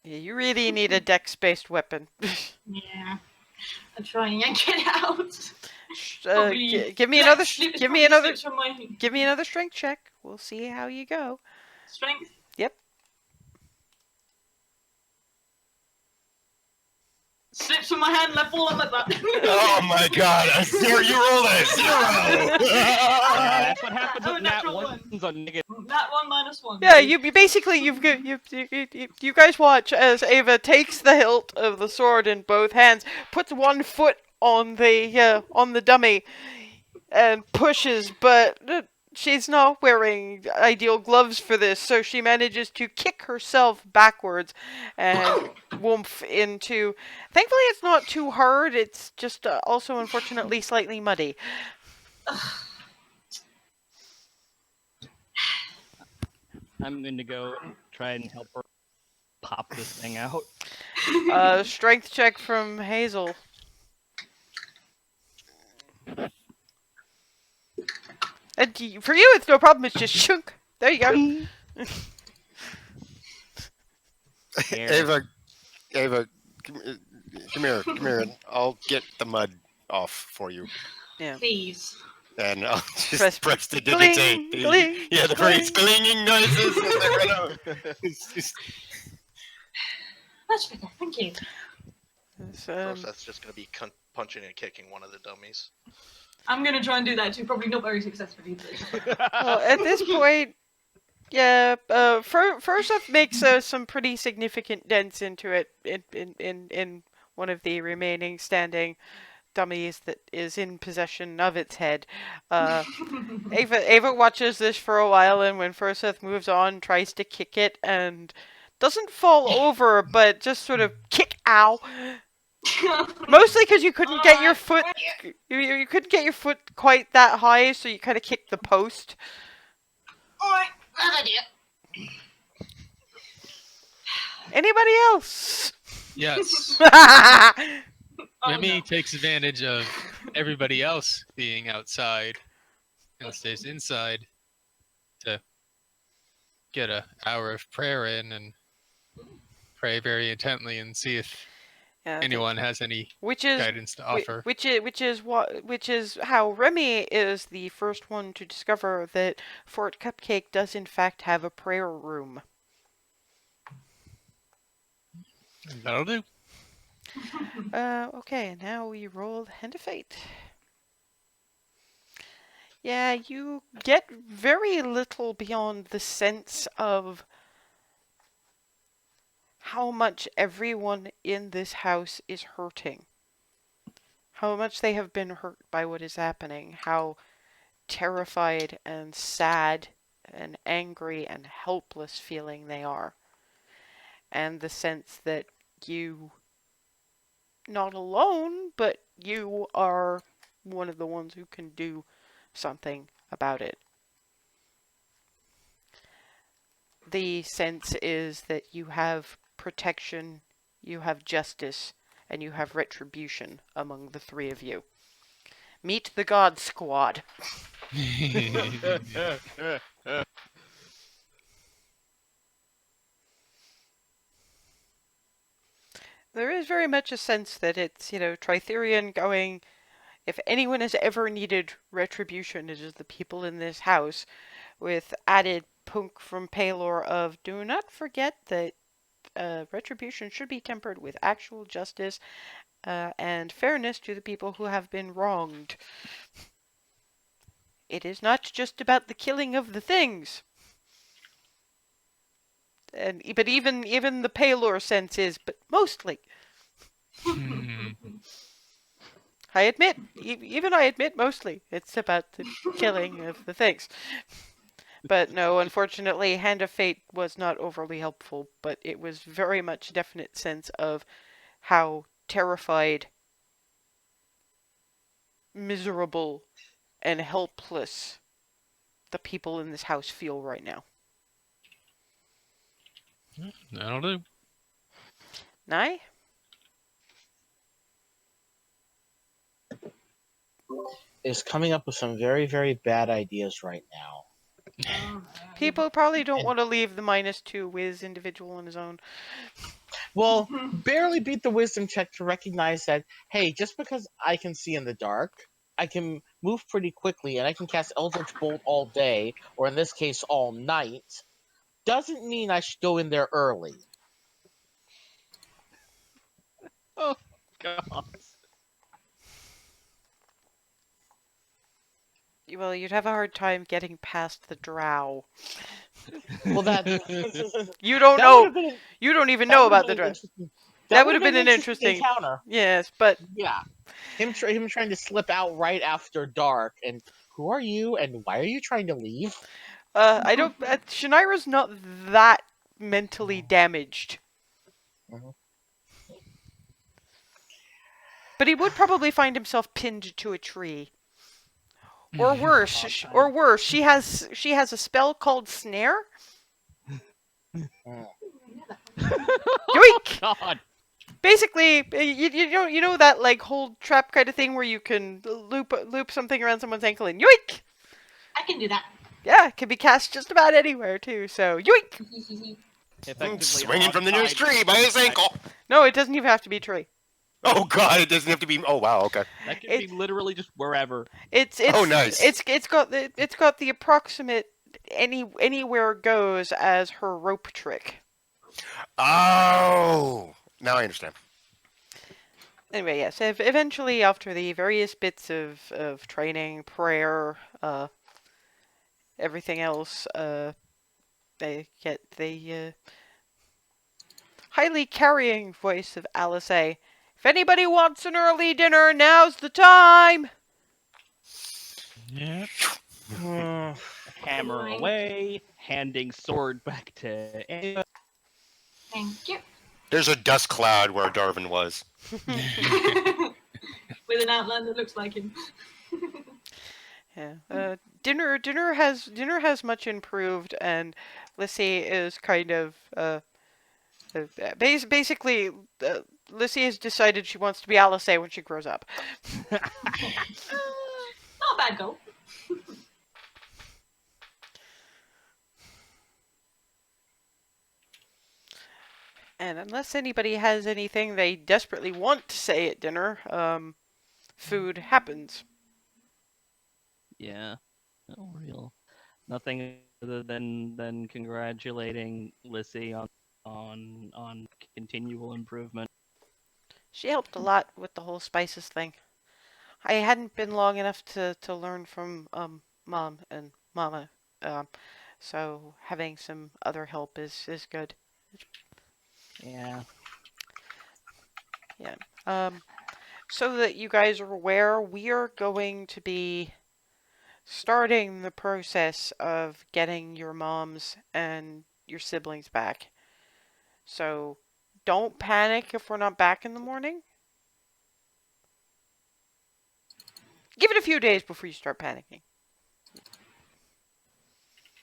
Yeah, you really need a dex-based weapon. Yeah. I'll try and yank it out. Give me another slips from my give me another strength check. We'll see how you go. strength. Yep. Slips from my hand and I fall on my butt. Oh my god, a zero, you rolled a 0! That's what happens Oh, with nat natural ones on negative. That one minus one. Yeah, you basically you guys watch as Ava takes the hilt of the sword in both hands, puts one foot on the dummy, and pushes, but she's not wearing ideal gloves for this, so she manages to kick herself backwards and woomph into. Thankfully, it's not too hard. It's just also unfortunately slightly muddy. I'm going to go try and help her pop this thing out. Strength check from Hazel. And for you, it's no problem. It's just shunk. There you go. Ava, come here, and I'll get the mud off for you. Yeah. Please. And I'll just press the Gling, digitate. gling, Yeah, the very clinging noises. As they run out. Much better, thank you. That's just going to be punching and kicking one of the dummies. I'm gonna try and do that too, probably not very successfully. well, at this point, yeah, Furseth makes some pretty significant dents into it in one of the remaining standing dummies that is in possession of its head. Ava watches this for a while, and when Furseth moves on, tries to kick it and doesn't fall over, but just sort of kick, ow. Mostly because you couldn't get your foot, you couldn't get your foot quite that high, so you kind of kicked the post. Alright, bad idea. Anybody else? Yes. Remy takes advantage of everybody else being outside and stays inside to get an hour of prayer in and pray very intently and see if anyone has any guidance to offer. Which is how Remy is the first one to discover that Fort Cupcake does in fact have a prayer room. That'll do. Okay, now we roll Hand of Fate. Yeah, you get very little beyond the sense of how much everyone in this house is hurting. How much they have been hurt by what is happening. How terrified and sad and angry and helpless feeling they are. And the sense that you, not alone, but you are one of the ones who can do something about it. The sense is that you have protection, you have justice, and you have retribution among the three of you. Meet the God Squad. There is very much a sense that it's, Tritherian going, if anyone has ever needed retribution, it is the people in this house, with added punk from Paylor of, do not forget that retribution should be tempered with actual justice and fairness to the people who have been wronged. It is not just about the killing of the things. But even the Paylor sense is, but mostly. I admit, mostly, it's about the killing of the things. But no, unfortunately, Hand of Fate was not overly helpful, but it was very much a definite sense of how terrified, miserable, and helpless the people in this house feel right now. That'll do. Nye? Is coming up with some very, very bad ideas right now. People probably don't And- want to leave the -2 whiz individual on his own. Well, barely beat the wisdom check to recognize that, hey, just because I can see in the dark, I can move pretty quickly, and I can cast Eldritch Bolt all day, or in this case, all night, doesn't mean I should go in there early. Oh God. Well, you'd have a hard time getting past the drow. Well, that You don't that would know. have been You don't even that know would have about been the an drow. interesting. That Would would have have been been an an interesting interesting. encounter. Yes, but Yeah, him trying to slip out right after dark, and who are you, and why are you trying to leave? I don't. Shannira's not that mentally damaged, Mhm. but he would probably find himself pinned to a tree, or worse. Or worse, she has a spell called snare. Yoink! God. Basically, you know that like hold trap kind of thing where you can loop something around someone's ankle and yoink. I can do that. Yeah, it can be cast just about anywhere too. So yoink. Effectively Swinging from the nearest hog-tied. tree by his ankle. No, it doesn't even have to be a tree. Oh God, it doesn't have to be. Oh wow, okay. That could It- be literally just wherever. Oh, nice. It's got the approximate anywhere goes as her rope trick. Oh, now I understand. Anyway, yes. Eventually, after the various bits of training, prayer, everything else, they get the highly carrying voice of Alice A. If anybody wants an early dinner, now's the time. Yeah. Hammer Right. away, handing sword back to Ava. Thank you. There's a dust cloud where Darwin was. With an outline that looks like him. Yeah. Dinner has much improved, and Lissy is kind of basically Lissy has decided she wants to be Alice A when she grows up. Not a bad goal. And unless anybody has anything they desperately want to say at dinner, food happens. Yeah. No real. Nothing other than congratulating Lissy on continual improvement. She helped a lot with the whole spices thing. I hadn't been long enough to learn from Mom and Mama, um, so having some other help is good. Yeah. Yeah. So that you guys are aware, we are going to be starting the process of getting your moms and your siblings back. So don't panic if we're not back in the morning. Give it a few days before you start panicking.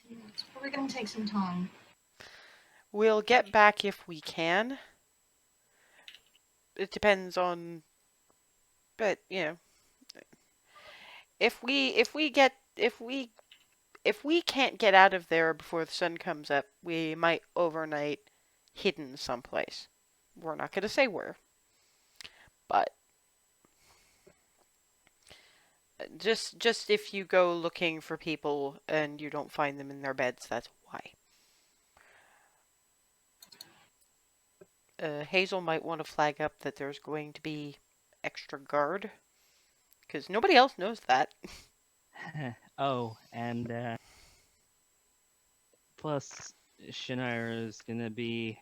It's probably going to take some time. We'll get back if we can. It depends on, but if we can't get out of there before the sun comes up, we might overnight hidden someplace. We're not going to say where, but just if you go looking for people and you don't find them in their beds, that's why. Hazel might want to flag up that there's going to be extra guard, because nobody else knows that. Oh, and plus Shannara is gonna be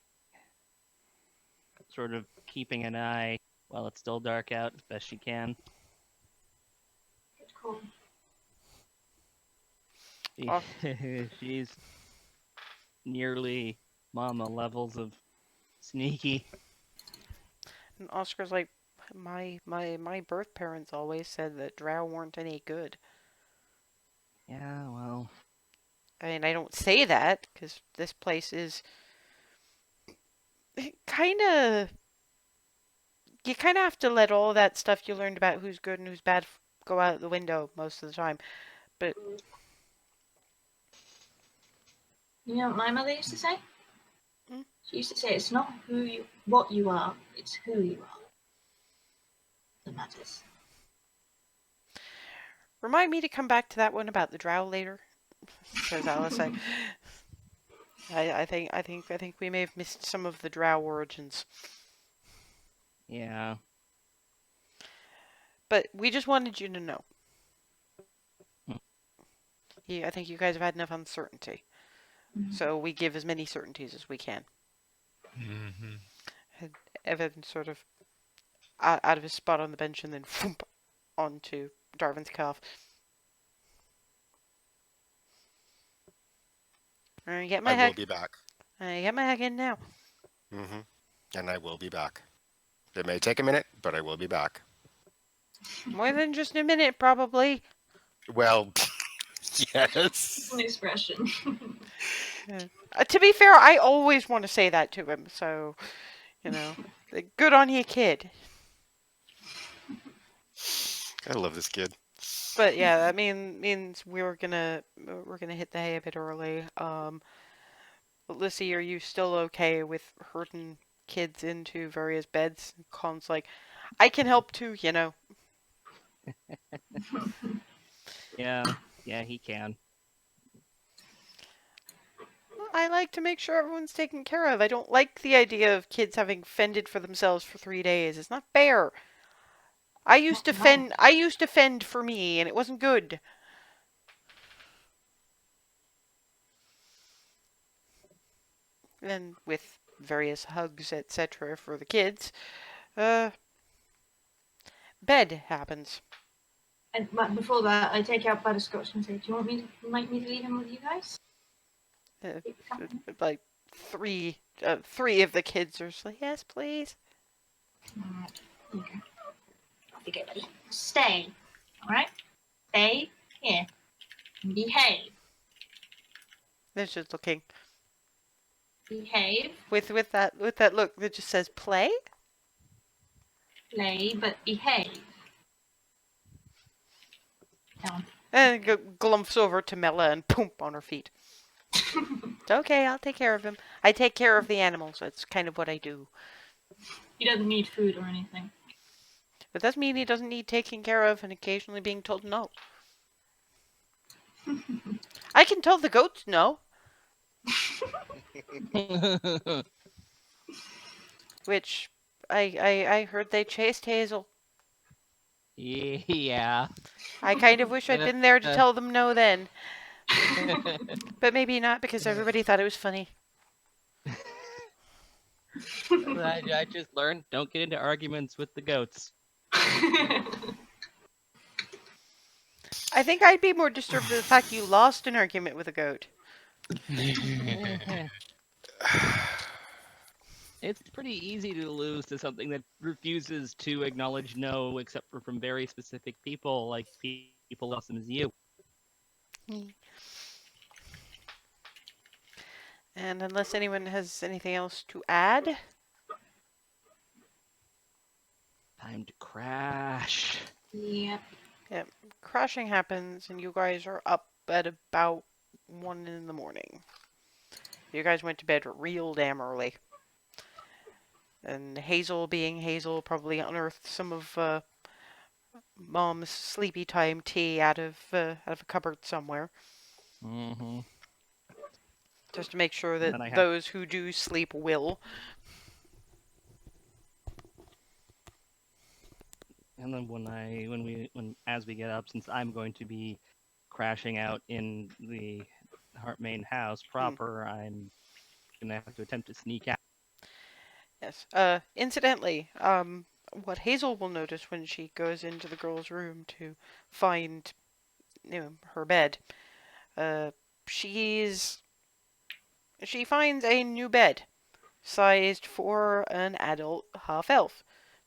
sort of keeping an eye while it's still dark out as best she can. Good call. Oh. She's nearly Mama levels of sneaky. And Oscar's like, my birth parents always said that drow weren't any good. Yeah, well, I mean, I don't say that because this place is kind of you kind of have to let all that stuff you learned about who's good and who's bad go out the window most of the time. But You know what my mother used to say? Hmm? She used to say it's not what you are, it's who you are that matters. remind me to come back to that one about the drow later, says Alice. I think we may have missed some of the drow origins, Yeah. but we just wanted you to know. Hmm. I think you guys have had enough uncertainty, Mhm. so we give as many certainties as we can. Mm-hmm. And Evan sort of out of his spot on the bench and then whoomp, onto Darwin's calf. I get my I will heck. be back. I get my heck in now. Hmm. And I will be back. It may take a minute, but I will be back. More than just a minute, probably. Well, yes. It's an expression. To be fair, I always want to say that to him, so, good on you, kid. I love this kid. But yeah, that means we're gonna hit the hay a bit early. Lissy, are you still okay with herding kids into various beds? Colin's like, I can help too. Yeah. Yeah, he can. I like to make sure everyone's taken care of. I don't like the idea of kids having fended for themselves for 3 days. It's not fair. I used to fend for me, and it wasn't good. And with various hugs, etc., for the kids, uh, bed happens. And but before that, I take out butterscotch and say, "Do you like me to leave him with you guys?" Uh, Keep it company. like three of the kids are just like, yes, please. Alright, okay. Off you go, buddy. Stay. Alright? Stay here. And behave. They're just looking Behave. with that look that just says play. Play, but behave. Down. And glumps over to Mela and boom on her feet. It's okay, I'll take care of him. I take care of the animals. That's kind of what I do. He doesn't need food or anything. But doesn't mean he doesn't need taking care of and occasionally being told no. I can tell the goats no, which I heard they chased Hazel. Yeah. I kind of wish I'd been there to tell them no then. But maybe not because everybody thought it was funny. I just learned, don't get into arguments with the goats. I think I'd be more disturbed at the fact you lost an argument with a goat. It's pretty easy to lose to something that refuses to acknowledge no, except for from very specific people, like people awesome as you. And unless anyone has anything else to add, Time to crash. Yep. crashing happens and you guys are up at about 1 in the morning. You guys went to bed real damn early. And Hazel, being Hazel, probably unearthed some of Mom's sleepy time tea out of a cupboard somewhere, Mm-hmm. just to make sure And that then I have those who do sleep will. And then as we get up, since I'm going to be crashing out in the Heartmain house proper, I'm gonna have to attempt to sneak out. Yes. Incidentally, what Hazel will notice when she goes into the girl's room to find, her bed, uh, she's she finds a new bed, sized for an adult half elf,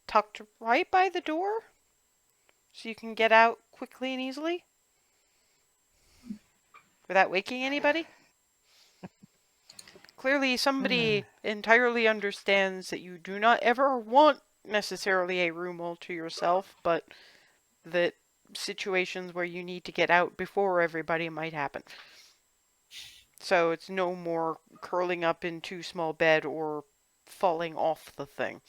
tucked right by the door, so you can get out quickly and easily without waking anybody. Clearly, somebody entirely understands that you do not ever want necessarily a room all to yourself, but that situations where you need to get out before everybody might happen. So it's no more curling up in too small bed or falling off the thing.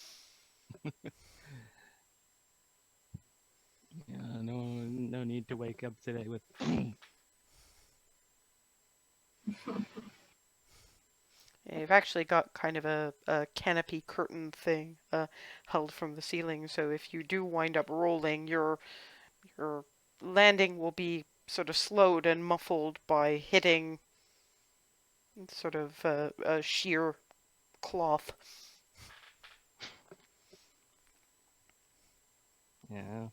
Yeah, no need to wake up today with. You've actually got kind of a canopy curtain thing held from the ceiling, so if you do wind up rolling, your landing will be sort of slowed and muffled by hitting sort of a sheer cloth. Yeah.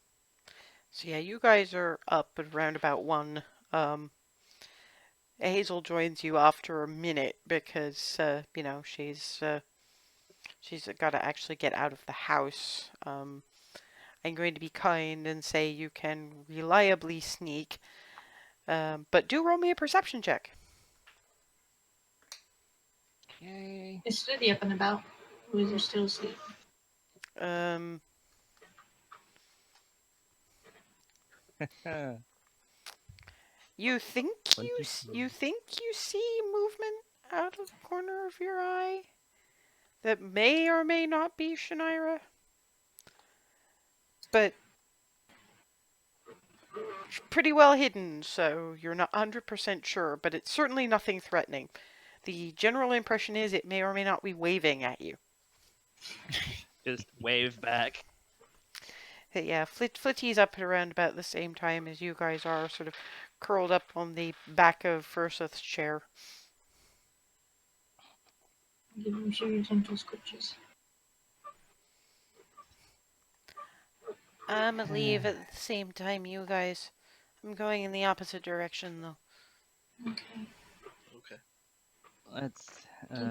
So yeah, you guys are up at around about 1. Hazel joins you after a minute because she's got to actually get out of the house. I'm going to be kind and say you can reliably sneak, but do roll me a perception check. Yay. Is Slithy up and about? Or is he still asleep? Um, you think you think you see movement out of the corner of your eye that may or may not be Shannira, but pretty well hidden, so you're not 100% sure, but it's certainly nothing threatening. The general impression is it may or may not be waving at you. Just wave back. Yeah, Flitty's up at around about the same time as you guys are, sort of curled up on the back of Furseth's chair. Give him few gentle scriptures. I'm gonna leave at the same time you guys. I'm going in the opposite direction though. Okay. Okay. Let's.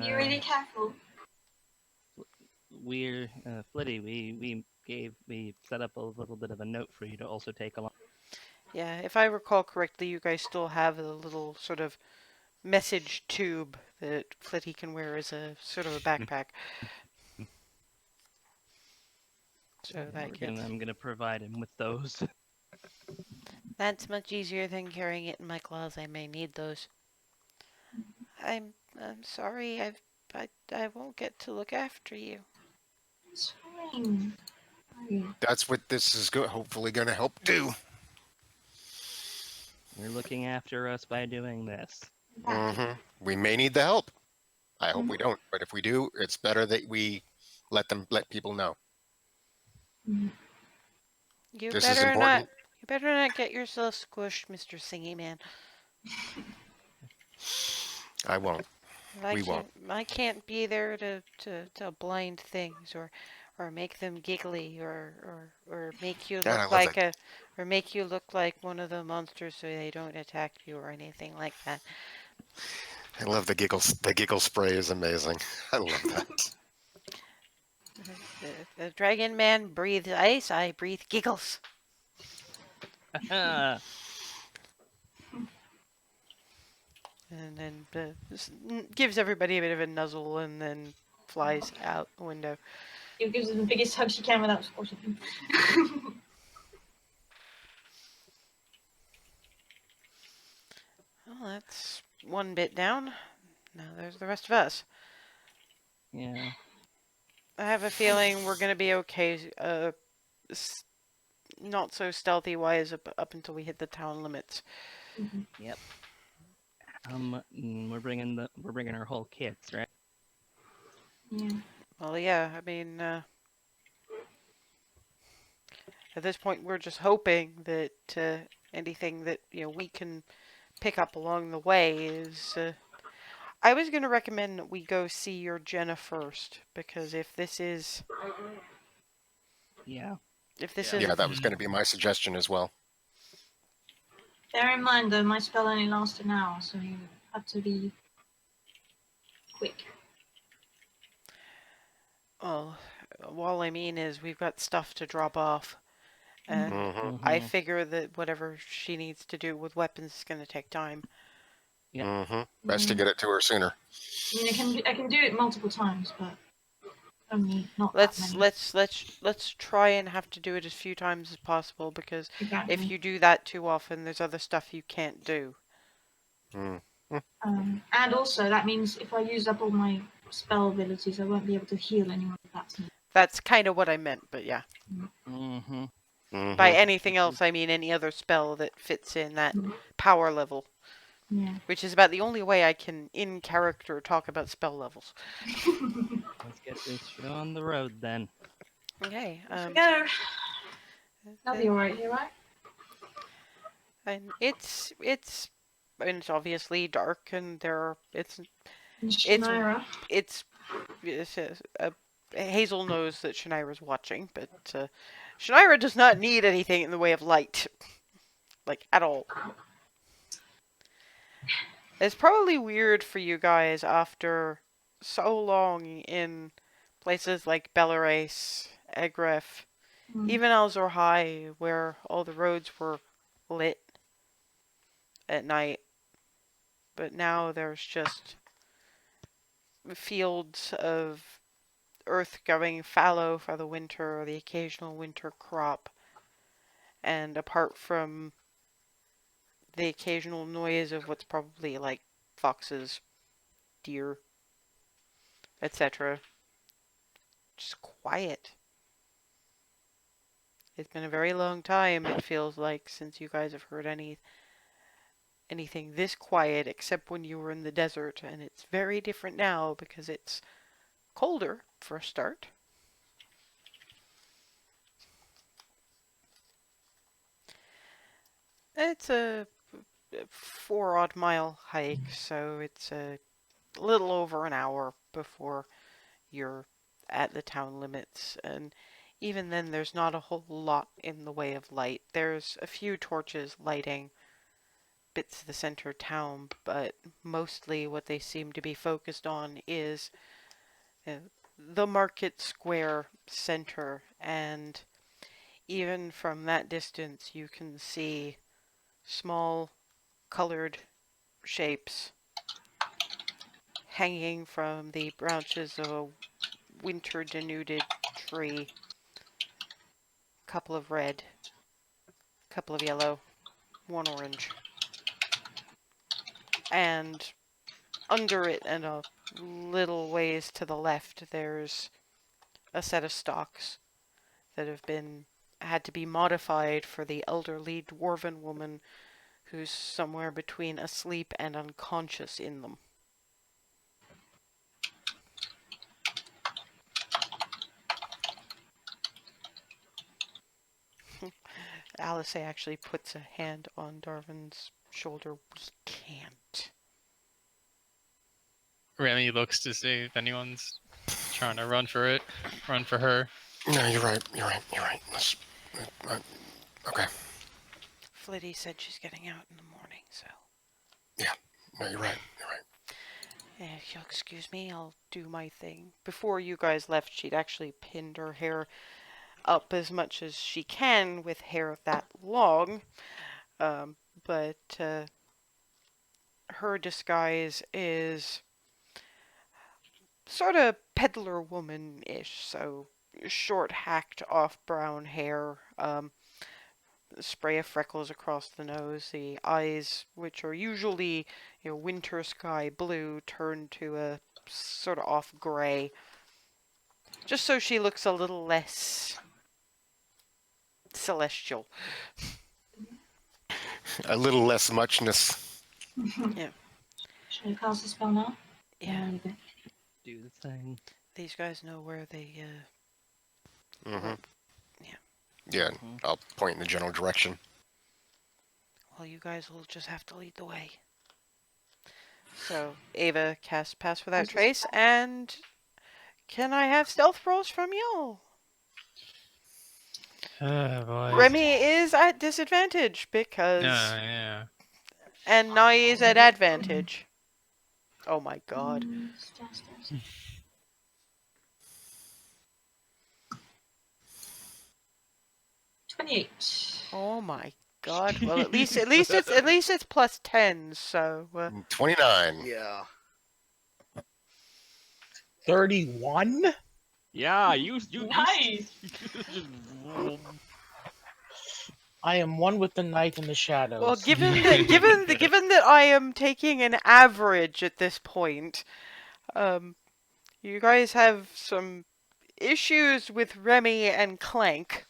Be really careful. We're Flitty. We set up a little bit of a note for you to also take along. Yeah, if I recall correctly, you guys still have a little sort of message tube that Flitty can wear as a sort of a backpack. So that gets... I'm gonna provide him with those. That's much easier than carrying it in my claws. I may need those. I'm sorry. I won't get to look after you. It's fine. That's what this is hopefully going to help do. You're looking after us by doing this. Hmm. We may need the help. I hope we don't, but if we do, it's better that we let people know. You This is better not. important. You better not get yourself squished, Mr. Singy Man. I won't. We won't. I can't be there to blind things or make them giggly or make you God, I look love like that. or make you look like one of the monsters so they don't attack you or anything like that. I love the giggles. The giggle spray is amazing. I love that. The dragon man breathes ice, I breathe giggles. And then gives everybody a bit of a nuzzle and then flies out the window. He gives him the biggest hug she can without squashing him. Well, that's one bit down. Now there's the rest of us. Yeah. I have a feeling we're gonna be okay. Not so stealthy wise up until we hit the town limits. Yep. We're bringing our whole kits, right? Yeah. Well, yeah. I mean, at this point, we're just hoping that anything that we can pick up along the way is. I was gonna recommend that we go see your Jenna first because if this is. Yeah. If this Yeah. is. Yeah, that was going to be my suggestion as well. Bear in mind though, my spell only lasts an hour, so you have to be quick. Well, all I mean is we've got stuff to drop off. And Hmm. I figure that whatever she needs to do with weapons is going to take time. Yeah. Best to get it to her sooner. I mean, I can do it multiple times, but only not that many. Let's try and have to do it as few times as possible, because Exactly. if you do that too often, there's other stuff you can't do. Mm. And also that means if I use up all my spell abilities, I won't be able to heal anyone if that's me. That's kind of what I meant, but yeah. Mm-hmm. By Mm-hmm. anything else, I mean any other spell that fits in that Mhm. power level, Yeah. which is about the only way I can, in character, talk about spell levels. Let's get this show on the road then. Okay. Go. That'll be alright here, right? And it's obviously dark, and it's Shanaira. Hazel knows that Shannira's watching, but Shannira does not need anything in the way of light, like at all. It's probably weird for you guys after so long in places like Belarus, Egref, even Alzor High, where all the roads were lit at night, but now there's just fields of earth going fallow for the winter, or the occasional winter crop, and apart from the occasional noise of what's probably like foxes, deer, etc., just quiet. It's been a very long time, it feels like, since you guys have heard anything this quiet, except when you were in the desert, and it's very different now because it's colder for a start. It's a 4-odd-mile hike, so it's a little over an hour before you're at the town limits, and even then there's not a whole lot in the way of light. There's a few torches lighting bits of the center of town, but mostly what they seem to be focused on is the market square center, and even from that distance you can see small colored shapes hanging from the branches of a winter denuded tree. Couple of red, couple of yellow, one orange. And under it and a little ways to the left, there's a set of stalks that have had to be modified for the elderly dwarven woman who's somewhere between asleep and unconscious in them. Alice actually puts a hand on Darwin's shoulder. We can't. Remy looks to see if anyone's trying to run for her. No, you're right. Okay. Flitty said she's getting out in the morning, so. Yeah. No, you're right. If you'll excuse me, I'll do my thing. Before you guys left, she'd actually pinned her hair up as much as she can with hair that long. But her disguise is sort of peddler woman-ish, so short, hacked off brown hair, spray of freckles across the nose, the eyes, which are usually winter sky blue, turn to a sort of off gray, just so she looks a little less celestial. A little less muchness. Yeah. Should I cast a spell now? Yeah. Do the thing. These guys know where they Mm-hmm. Yeah. Yeah, I'll point in the general direction. well, you guys will just have to lead the way. So Ava casts Pass Without Trace, and can I have stealth rolls from y'all? Oh boy. Remy is at disadvantage because, Yeah. and Nai is at advantage. Oh my god. 28. Oh my God. Well, at least Jeez. it's plus 10. So 29. Yeah. 31. Yeah, you Nice. just I am one with the night and the shadows. well, given that I am taking an average at this point, you guys have some issues with Remy and Clank.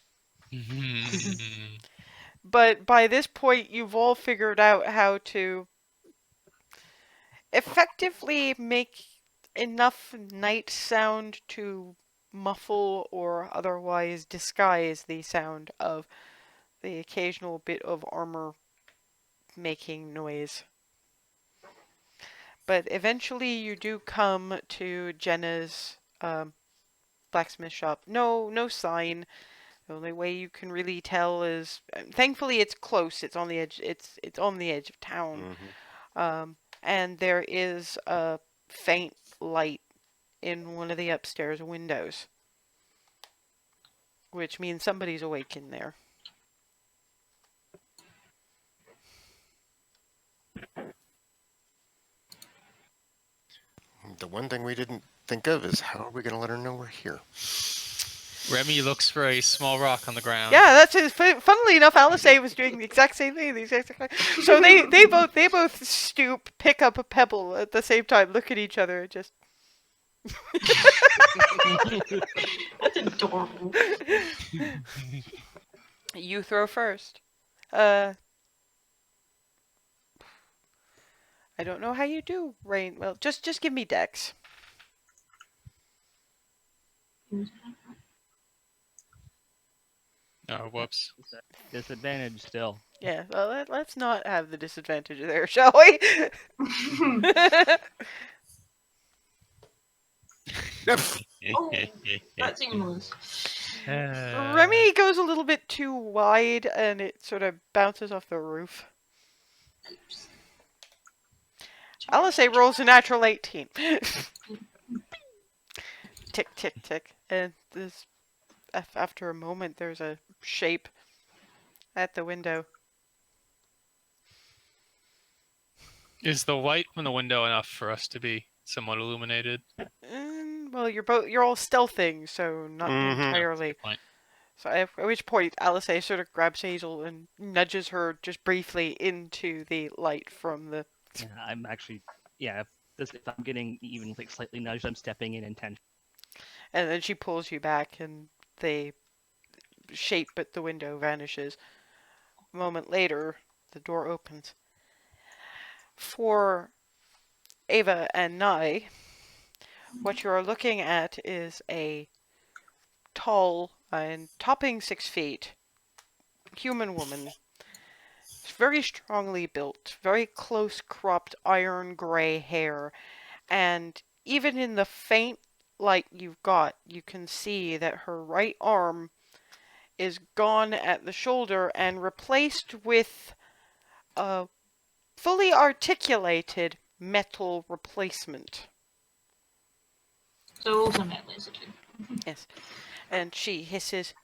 But by this point, you've all figured out how to effectively make enough night sound to muffle or otherwise disguise the sound of the occasional bit of armor making noise. But eventually, you do come to Jenna's blacksmith shop. No sign. The only way you can really tell is, thankfully, it's close. It's on the edge. It's on the edge of town. And there is a faint light in one of the upstairs windows, which means somebody's awake in there. The one thing we didn't think of is how are we going to let her know we're here? Remy looks for a small rock on the ground. Yeah, that's it. Funnily enough, Alice was doing the exact same thing. So they both stoop, pick up a pebble at the same time, look at each other, and just. That's adorable. You throw first. I don't know how you do, Rain. Well, just give me Dex. Oh, whoops. disadvantage still. Yeah, well, let's not have the disadvantage there, shall we? Oh, that's even worse. Remy goes a little bit too wide, and it sort of bounces off the roof. Alice rolls a natural 18. Tick, tick, tick. And this, after a moment, there's a shape at the window. Is the light from the window enough for us to be somewhat illuminated? Well, you're all stealthing, so not entirely. Good point. So at which point Alice sort of grabs Hazel and nudges her just briefly into the light from the. Yeah, I'm actually, if I'm getting even like slightly nudged, I'm stepping in intention. And then she pulls you back, and the shape at the window vanishes. A moment later, the door opens. For Ava and Nye, what you are looking at is a tall and topping 6 feet human woman. Very strongly built, very close cropped iron gray hair, and even in the faint light you've got, you can see that her right arm is gone at the shoulder and replaced with a fully articulated metal replacement. So also met basically. Yes. And she hisses,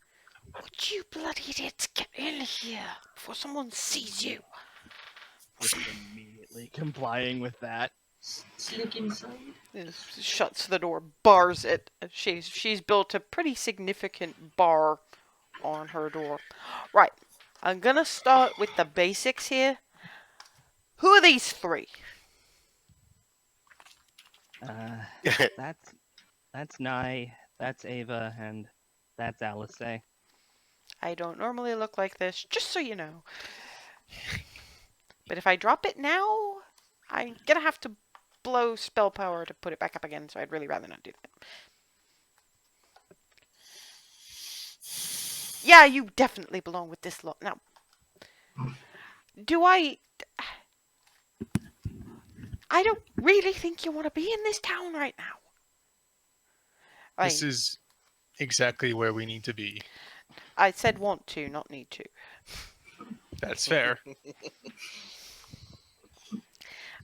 "Would you bloody idiots get in here before someone sees you?" Just immediately complying with that. Slick inside. Shuts the door, bars it. She's built a pretty significant bar on her door. Right. I'm gonna start with the basics here. Who are these 3? That's Nye, that's Ava, and that's Alice. I don't normally look like this, just so you know. But if I drop it now, I'm gonna have to blow spell power to put it back up again, so I'd really rather not do that. Yeah, you definitely belong with this lot. Now, I don't really think you want to be in this town right now. This is exactly where we need to be. I said want to, not need to. That's fair.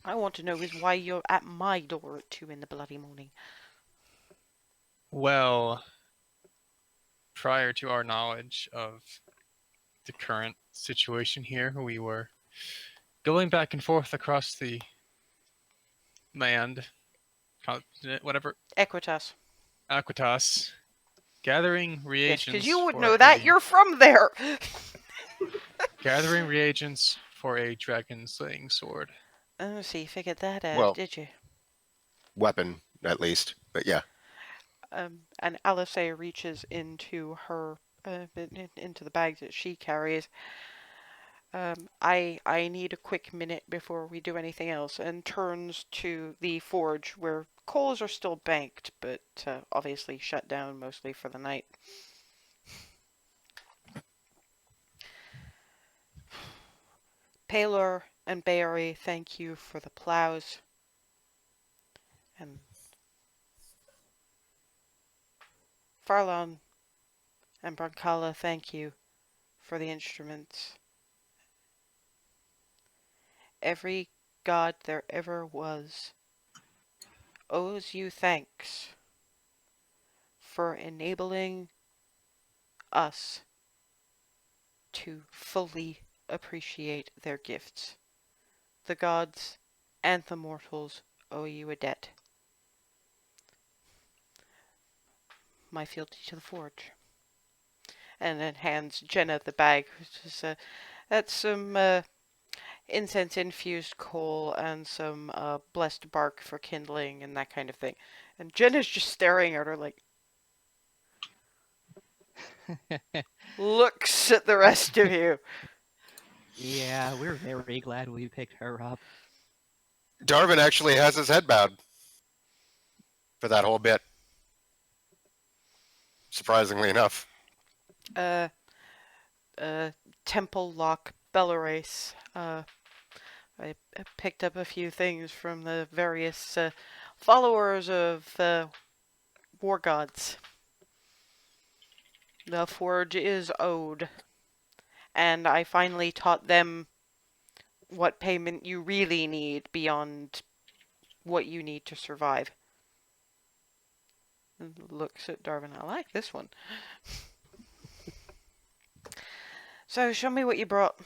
I want to know is why you're at my door at 2 in the bloody morning. Well, prior to our knowledge of the current situation here. We were going back and forth across the land, continent, whatever, Equitas. Aquitas, gathering Yes, because reagents you would for know that. a You're from there. gathering reagents for a dragon slaying sword. Oh, so you figured that out, Well, did you? weapon at least, but yeah. And Alice reaches into her into the bag that she carries. I need a quick minute before we do anything else, and turns to the forge where coals are still banked, but obviously shut down mostly for the night. Paler and Barry, thank you for the plows, and Farlon and Brancala, thank you for the instruments. Every god there ever was owes you thanks for enabling us to fully appreciate their gifts. The gods and the mortals owe you a debt. My fealty to the forge. And then hands Jenna the bag, which is that's some incense-infused coal and some blessed bark for kindling and that kind of thing. And Jenna's just staring at her like, looks at the rest of you. Yeah, we're very glad we picked her up. Darwin actually has his head bowed for that whole bit. Surprisingly enough. Uh, Temple Lock Bellerace. I picked up a few things from the various followers of war gods. The forge is owed, and I finally taught them what payment you really need beyond what you need to survive. And looks at Darwin. I like this one. So, show me what you brought.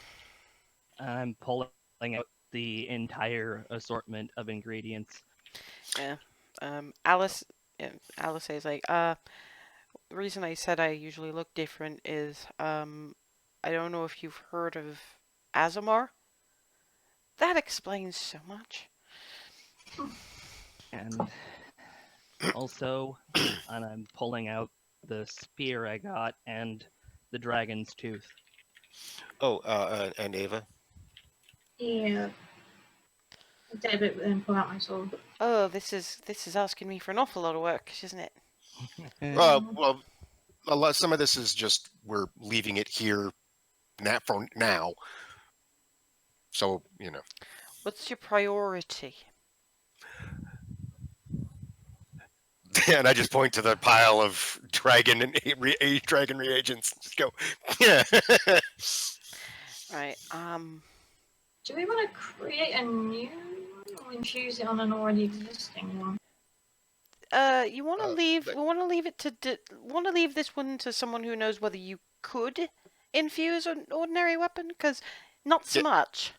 I'm pulling out the entire assortment of ingredients. Yeah. Alice. Yeah, Alice says like, the reason I said I usually look different is, I don't know if you've heard of Azamar. That explains so much. And also, and I'm pulling out the spear I got and the dragon's tooth. Oh, and Ava. Yeah. I did a bit, but then pull out my sword. Oh, this is asking me for an awful lot of work, isn't it? Well, some of this is just we're leaving it here for now. So, you know. What's your priority? And I just point to the pile of dragon and dragon reagents. Just go, yeah. Right. Do we want to create a new one or infuse it on an already existing one? You want to leave? We want to leave it to. Want to leave this one to someone who knows whether you could infuse an ordinary weapon, because not so much.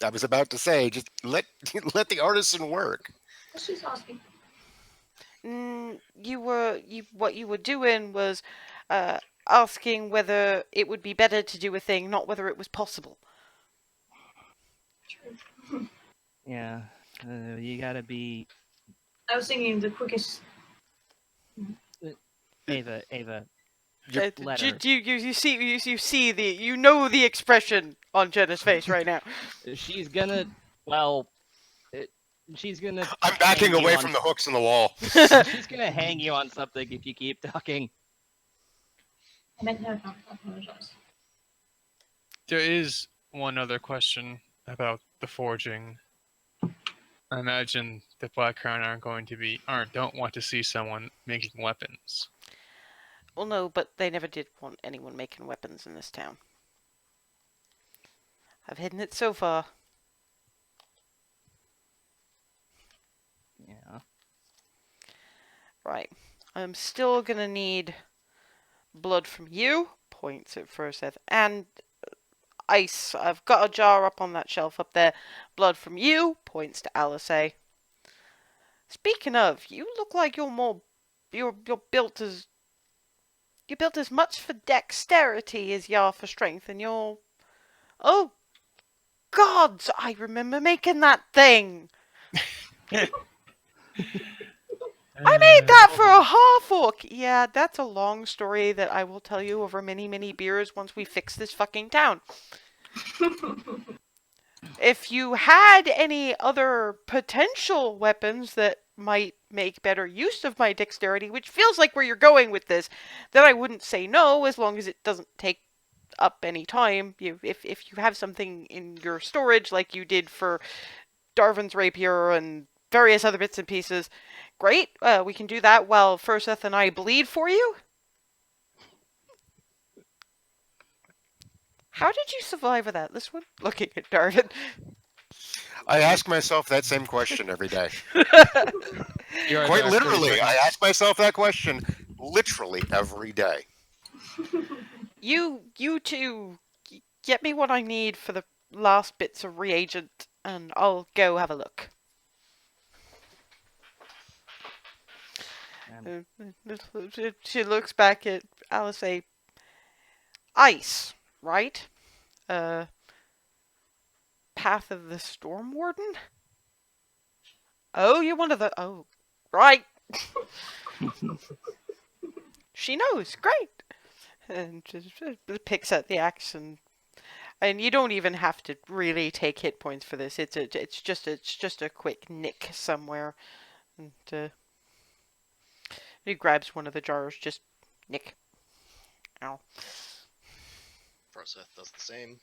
I was about to say, just let the artisan work. Let's just asking. What you were doing was asking whether it would be better to do a thing, not whether it was possible. True. Yeah, you gotta be. I was thinking the quickest. Ava, let her. You see the expression on Jenna's face right now. She's gonna. Well, she's gonna. I'm backing hang you away on- from the hooks in the wall. She's gonna hang you on something if you keep talking. I meant no, I apologize. There is one other question about the forging. I imagine the Black Crown don't want to see someone making weapons. Well, no, but they never did want anyone making weapons in this town. I've hidden it so far. Yeah. Right. I'm still gonna need blood from you, points at Furseth, and Ice, I've got a jar up on that shelf up there. Blood from you, points to Alice. Speaking of, you look like you're built as much for dexterity as you are for strength, and you're... Oh, gods, I remember making that thing. I made that for a half-orc! Yeah, that's a long story that I will tell you over many, many beers once we fix this fucking town. If you had any other potential weapons that might make better use of my dexterity, which feels like where you're going with this, then I wouldn't say no as long as it doesn't take up any time. If you have something in your storage like you did for Darvin's rapier and various other bits and pieces, great. We can do that while Furseth and I bleed for you. How did you survive with this one? Looking at Darvin. I ask myself that same question every day. You're a Quite doctor, literally, but I ask myself that question literally every day. You two, get me what I need for the last bits of reagent, and I'll go have a look. She looks back at Alice. Ice, right? Path of the Storm Warden? Oh, you're one of the... Oh, right. She knows. Great. And just picks up the axe, and you don't even have to really take hit points for this. It's just a quick nick somewhere, and he grabs one of the jars. Just nick. Ow. Froseth does the same.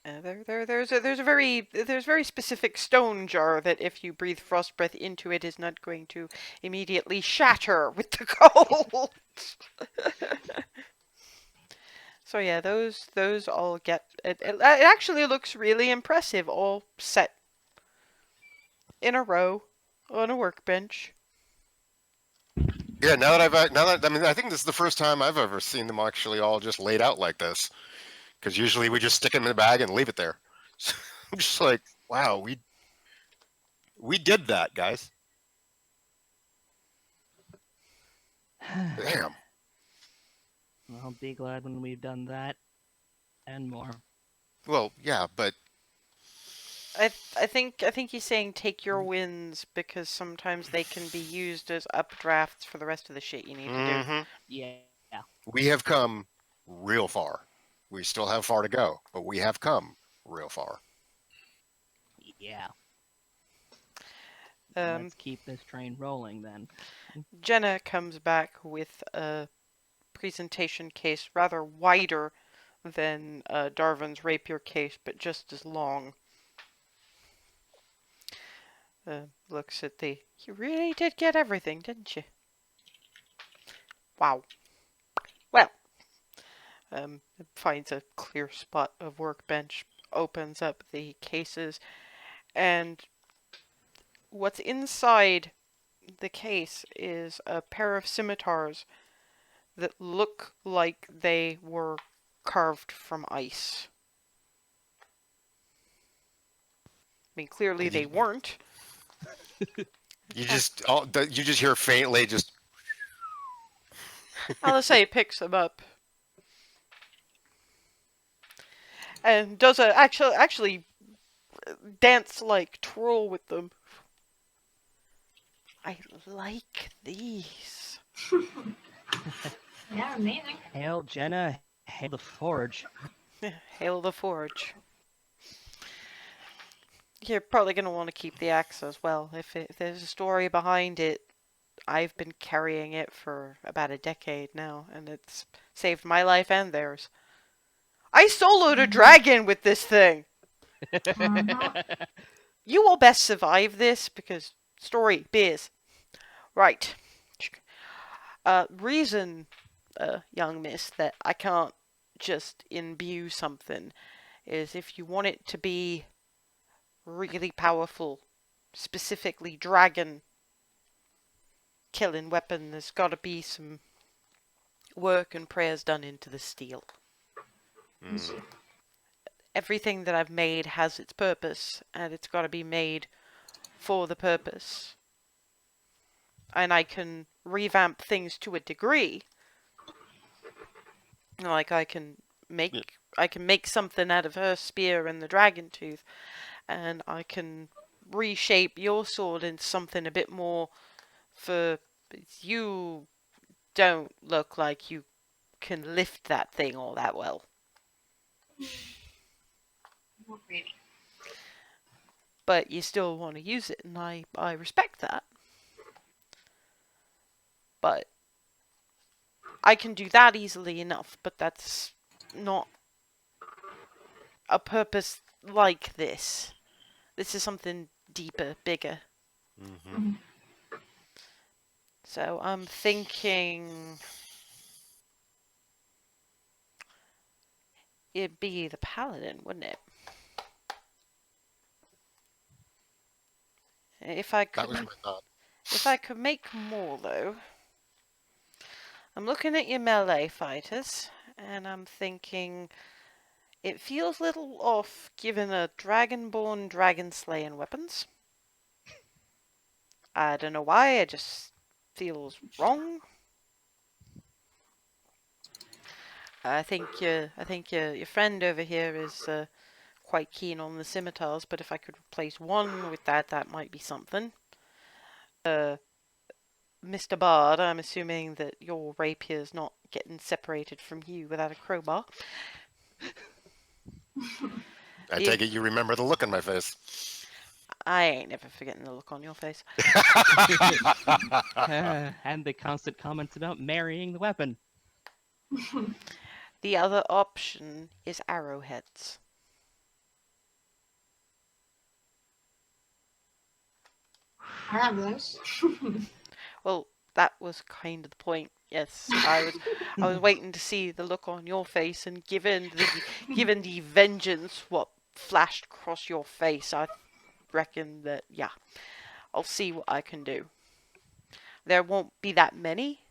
There's a very specific stone jar that if you breathe frost breath into it is not going to immediately shatter with the cold. So yeah, those all get it actually looks really impressive, all set in a row on a workbench. Yeah, I mean, I think this is the first time I've ever seen them actually all just laid out like this. Because usually we just stick them in the bag and leave it there. So I'm just like, wow, we did that, guys. Damn. I'll be glad when we've done that and more. Well, yeah, but I think he's saying take your wins because sometimes they can be used as updrafts for the rest of the shit you need to do. Yeah. we have come real far. We still have far to go, but we have come real far. Yeah. Um, Let's keep this train rolling then. Jenna comes back with a presentation case rather wider than Darvin's rapier case, but just as long. Looks at You really did get everything, didn't you? Wow. Well, finds a clear spot of workbench, opens up the cases, and what's inside the case is a pair of scimitars that look like they were carved from ice. I mean, clearly they weren't. You just hear faintly just. Alice picks them up and does a actually dance-like twirl with them. I like these. Yeah, amazing. Hail Jenna, hail the forge. Hail the forge. You're probably going to want to keep the axe as well. If there's a story behind it, I've been carrying it for about a decade now, and it's saved my life and theirs. I soloed a dragon with this thing! You will best survive this, because story, beers. Right. Reason, young miss, that I can't just imbue something is if you want it to be really powerful, specifically dragon killing weapon, there's got to be some work and prayers done into the steel. everything that I've made has its purpose, and it's got to be made for the purpose. And I can revamp things to a degree. Like I can make something out of her spear and the dragon tooth, and I can reshape your sword into something a bit more for you. Don't look like you can lift that thing all that well. Not really. But you still want to use it, and I respect that. But I can do that easily enough, but that's not a purpose like this. This is something deeper, bigger. Mm-hmm. So I'm thinking it'd be the paladin, wouldn't it? If I That was could, my thought. if I could make more though, I'm looking at your melee fighters, and I'm thinking it feels a little off given a dragonborn dragon slaying weapons. I don't know why, it just feels wrong. I think your friend over here is quite keen on the scimitars, but if I could replace one with that, that might be something. Mr. Bard, I'm assuming that your rapier's not getting separated from you without a crowbar. I take it you remember the look on my face. I ain't never forgetting the look on your face. And the constant comments about marrying the weapon. The other option is arrowheads. I have those. Well, that was kind of the point. Yes, I was waiting to see the look on your face, and given the vengeance what flashed across your face, I reckon that yeah, I'll see what I can do. There won't be that many,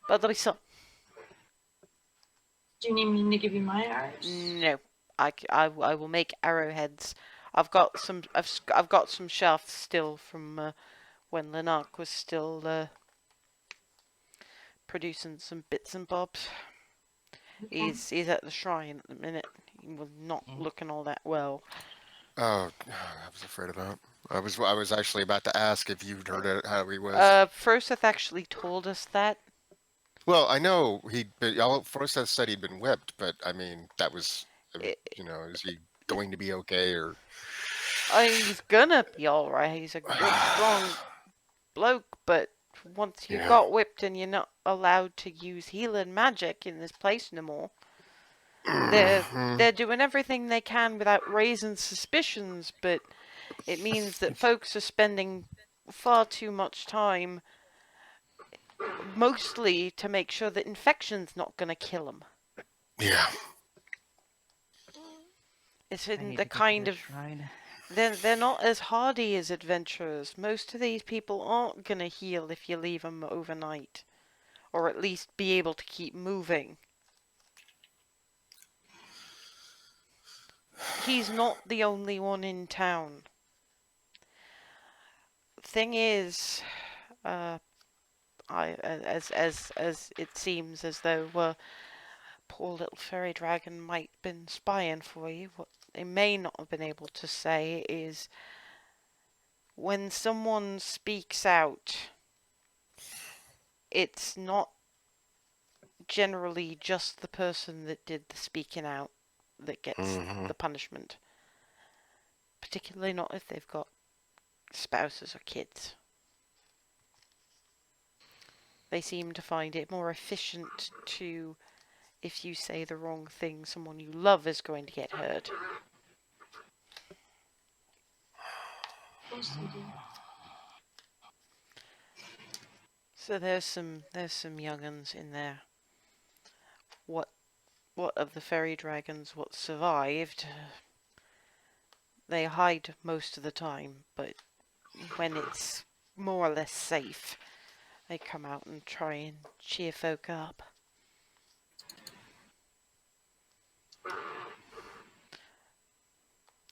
but there'll be some. Do you need me to give you my arrows? No, I will make arrowheads. I've got some shafts still from when Lanark was still producing some bits and bobs. Okay. He's at the shrine at the minute. He was not looking all that well. Oh, I was afraid of that. I was actually about to ask if you'd heard it, how he was. Froseth actually told us that. Well, I know Forsyth said he'd been whipped, but I mean, that was, It, is he going to be okay or? he's gonna be alright. He's a good, strong bloke, but once you Yeah. got whipped and you're not allowed to use healing magic in this place no more, they're doing everything they can without raising suspicions, but it means that folks are spending far too much time mostly to make sure that infection's not going to kill them. Yeah. It's I in need the to get to kind the of shrine. they're not as hardy as adventurers. Most of these people aren't going to heal if you leave them overnight, or at least be able to keep moving. He's not the only one in town. Thing is, as it seems as though poor little fairy dragon might have been spying for you. What they may not have been able to say is when someone speaks out, it's not generally just the person that did the speaking out that gets the punishment. Particularly not if they've got spouses or kids. They seem to find it more efficient to, if you say the wrong thing, someone you love is going to get hurt. Of course they do. So there's some young'uns in there. What of the fairy dragons what survived? They hide most of the time, but when it's more or less safe, they come out and try and cheer folk up.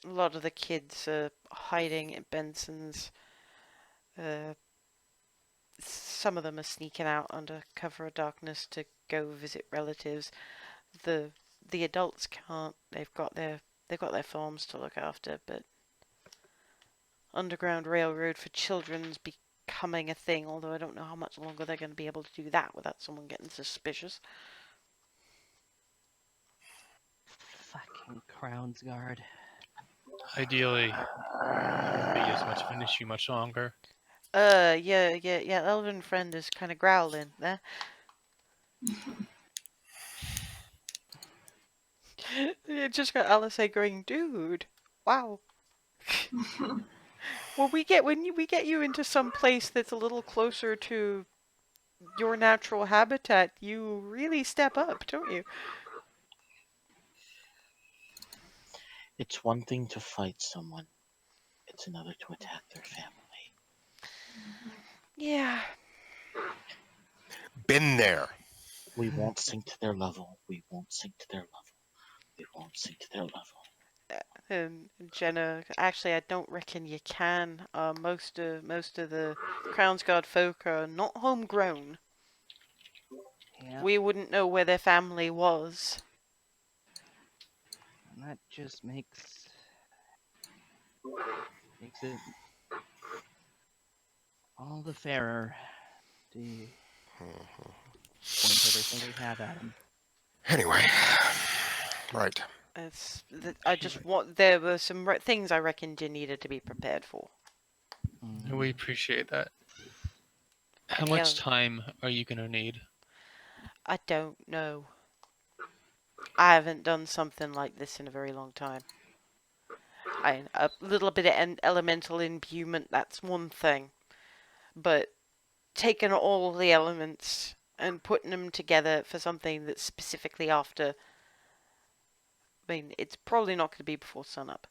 a lot of the kids are hiding at Benson's. Some of them are sneaking out under cover of darkness to go visit relatives. The adults can't. They've got their farms to look after, but Underground Railroad for children's becoming a thing, although I don't know how much longer they're going to be able to do that without someone getting suspicious. Fucking Crown's Guard. Ideally, it won't be as much of an issue much longer. Yeah. Elven friend is kind of growling there. You just got Alice going, dude. Wow. Well, we get you into some place that's a little closer to your natural habitat, you really step up, don't you? It's one thing to fight someone. It's another to attack their family. Yeah. Been there. We won't sink to their level. We won't sink to their level. We won't sink to their level. And Jenna, actually, I don't reckon you can. Most of the Crown's Guard folk are not homegrown. Yeah. We wouldn't know where their family was. And that just makes it all the fairer to point everything we have at them. Anyway, right. I just want. There were some things I reckoned you needed to be prepared for. We appreciate that. How Yeah. much time are you gonna need? I don't know. I haven't done something like this in a very long time. A little bit of elemental imbuement, that's one thing. But taking all the elements and putting them together for something that's specifically after... I mean, it's probably not going to be before sunup.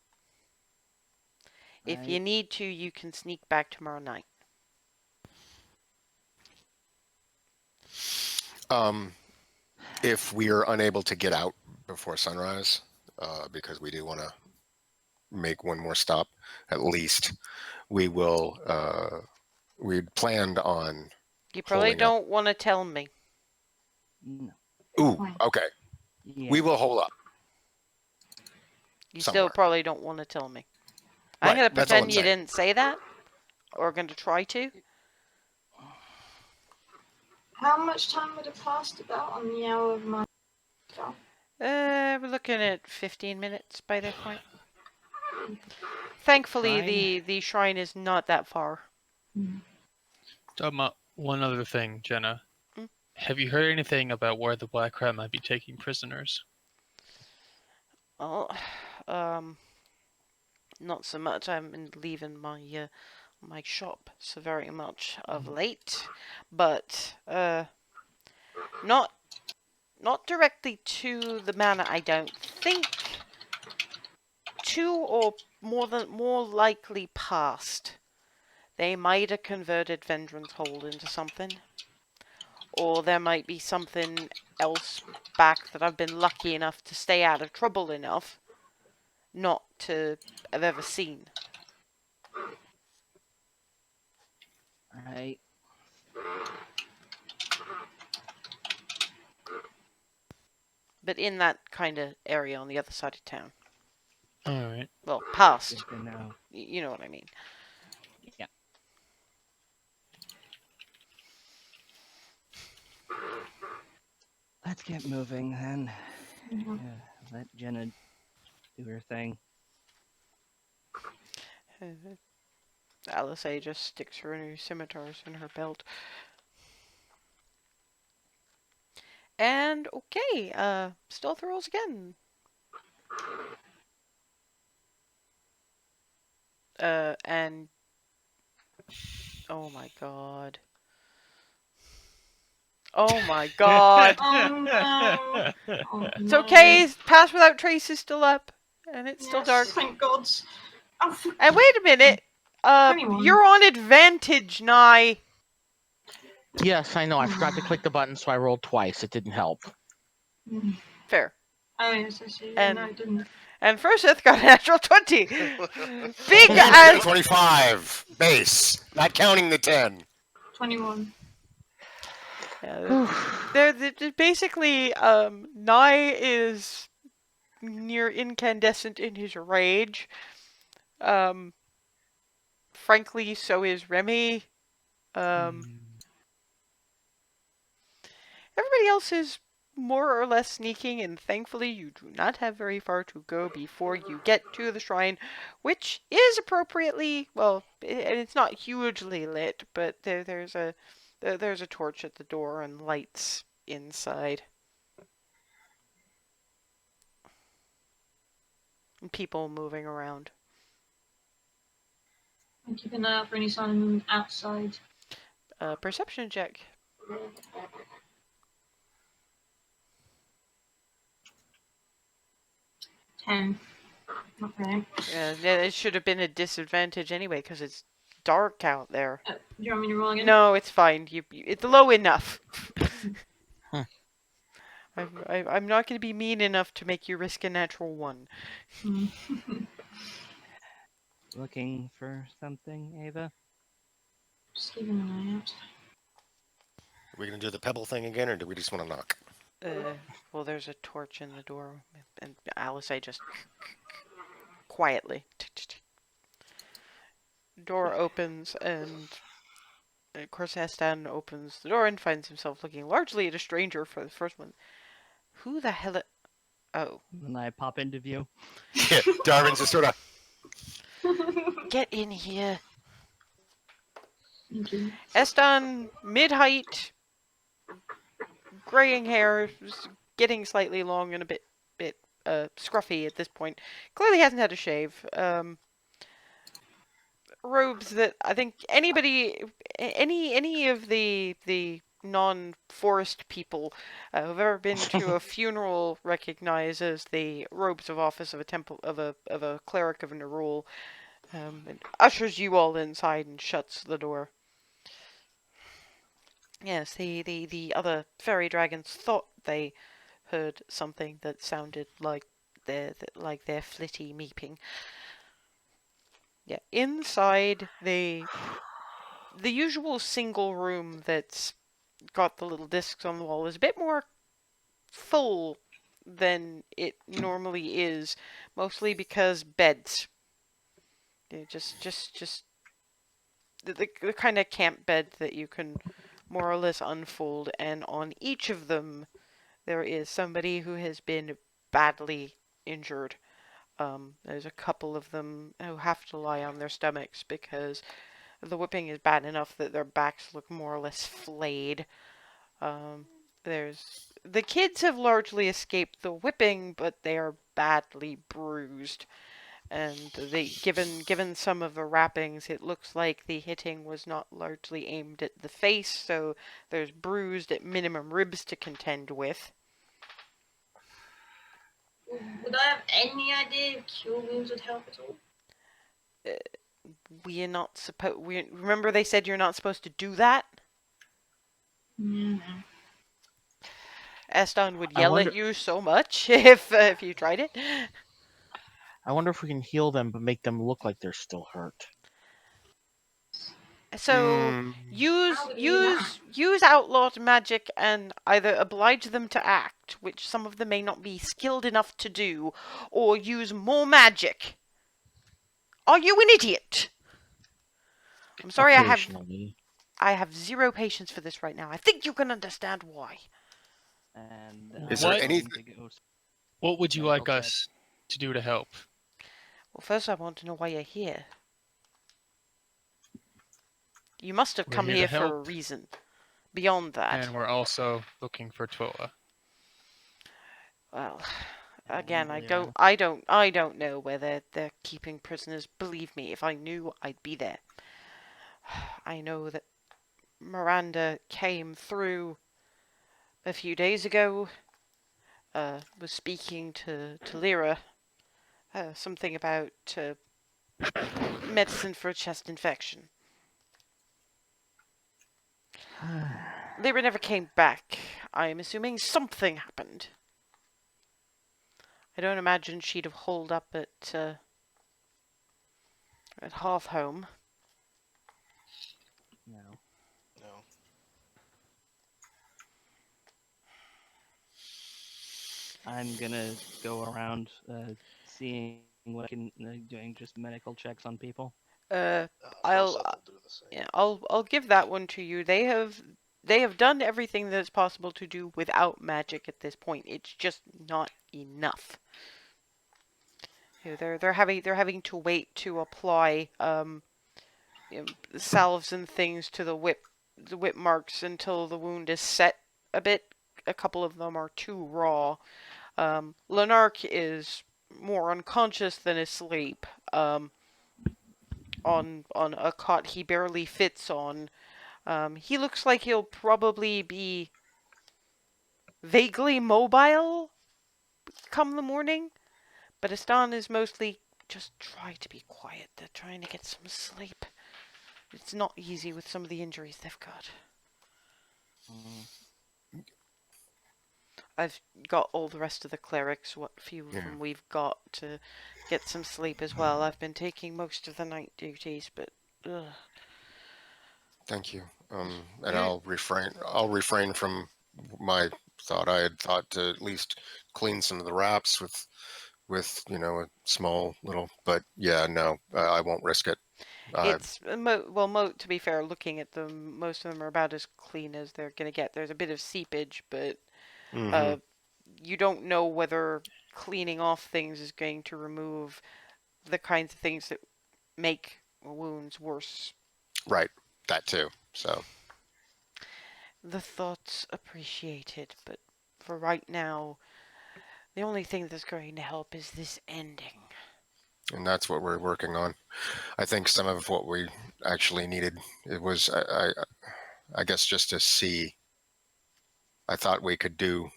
If you Right. need to, you can sneak back tomorrow night. If we are unable to get out before sunrise, because we do want to make one more stop, at least we will. We'd planned on. You probably Holding up. don't want to tell me. No. Ooh, Fine. okay. Yeah. We will hold up. You Somewhere. still probably don't want to tell me. I'm Right, going to that's all I'm pretend you saying. didn't say that. Or going to try to. How much time would have passed about on the hour of my stuff? We're looking at 15 minutes by that point. Thankfully, Shrine? the shrine is not that far. One other thing, Jenna. Hmm? Have you heard anything about where the Black Rat might be taking prisoners? Oh, not so much. I've been leaving my my shop so very much of late, but not directly to the manor. I don't think. To or more likely past. They might have converted Vendron's Hold into something. Or there might be something else back that I've been lucky enough to stay out of trouble enough not to have ever seen. Right. But in that kind of area on the other side of town. Alright. Well, past. Good to know. You know what I mean. Yeah. Let's get moving then. Mhm. Let Jenna do her thing. Alice just sticks her new scimitars in her belt. And okay, stealth rolls again. And oh my god. Oh my god. Oh no! Oh, It's no. okay, Pass Without Trace is still up. And it's still Yes, dark. Thank God. Oh, And wait a minute. 21. You're on advantage, Nye. Yes, I know. I forgot to click the button, so I rolled twice. It didn't help. Mm. Fair. Oh yes, I see. Yeah, And- no, it didn't. And Froseth got a natural 20. Big And as 25 base, not counting the 10. 21. they're basically Nye is near incandescent in his rage. Um, frankly, so is Remy. Everybody else is more or less sneaking, and thankfully you do not have very far to go before you get to the shrine, which is appropriately, well, and it's not hugely lit, but there's a torch at the door and lights inside. And people moving around. And keep an eye out for any sign of movement outside. Perception check. 10. Okay. Yeah, it should have been a disadvantage anyway, because it's dark out there. Do you want me to roll again? No, it's fine. It's low enough. Huh. I'm not going to be mean enough to make you risk a natural 1. Looking for something, Ava? Just keeping an eye out. Are we going to do the pebble thing again, or do we just want to knock? Well, there's a torch in the door, and Alice, I just quietly. Door opens, and of course Estan opens the door and finds himself looking largely at a stranger for the first one. Who the hell? Oh, And I pop into view. Yeah, Darwin's just sort of. get in here. Thank you. Estan, mid-height, graying hair, getting slightly long and a bit scruffy at this point. Clearly hasn't had a shave. Robes that I think any of the non-forest people who've ever been to a funeral recognize as the robes of office of a temple of a cleric of Nerul, and ushers you all inside and shuts the door. Yes, the other fairy dragons thought they heard something that sounded like their flitty meeping. Yeah, inside the usual single room that's got the little discs on the wall is a bit more full than it normally is, mostly because beds. Yeah, just the kind of camp bed that you can more or less unfold, and on each of them there is somebody who has been badly injured. There's a couple of them who have to lie on their stomachs because the whipping is bad enough that their backs look more or less flayed. The kids have largely escaped the whipping, but they are badly bruised. And given some of the wrappings, it looks like the hitting was not largely aimed at the face, so there's bruised at minimum ribs to contend with. Would I have any idea if cure wounds would help at all? We are not supposed. Remember they said you're not supposed to do that. Yeah. Eston would I yell wonder- at you so much if you tried it. I wonder if we can heal them but make them look like they're still hurt. So use How would we do use outlawed magic and either oblige them to act, which some of them may not be skilled enough to do, or use more magic. Are you an idiot? I'm sorry, Occasionally. I have zero patience for this right now. I think you can understand why. And Is there I'm any- going to go What would you Yeah, like go ahead. us to do to help? Well, first I want to know why you're here. You must have We're come here to here for a help. reason. Beyond that. And we're also looking for Twila. Well, again, I Lyra. don't know where they're keeping prisoners. Believe me, if I knew, I'd be there. I know that Miranda came through a few days ago. Was speaking to Lyra. Something about medicine for a chest infection. Lyra never came back. I'm assuming something happened. I don't imagine she'd have holed up at Hearthhome. No. No. I'm gonna go around seeing what I can doing just medical checks on people. Uh, First I'll up, we'll do the same. yeah, I'll give that one to you. They have done everything that is possible to do without magic at this point. It's just not enough. They're having to wait to apply salves and things to the whip marks until the wound is set a bit. A couple of them are too raw. Lenark is more unconscious than asleep. On a cot he barely fits on. He looks like he'll probably be vaguely mobile come the morning, but Astan is mostly just try to be quiet. They're trying to get some sleep. It's not easy with some of the injuries they've got. Mm. I've got all the rest of the clerics, what few of Yeah. them we've got, to get some sleep as well. I've been taking most of the night duties, but ugh. Thank you. And You- I'll refrain from my thought. I had thought to at least clean some of the wraps with a small little. But yeah, no, I won't risk it. It's to be fair, looking at them, most of them are about as clean as they're gonna get. There's a bit of seepage, but Mhm. you don't know whether cleaning off things is going to remove the kinds of things that make wounds worse. Right, that too. So, The thought's appreciated, but for right now, the only thing that's going to help is this ending. and that's what we're working on. I think some of what we actually needed, it was I guess just to see. I thought we could do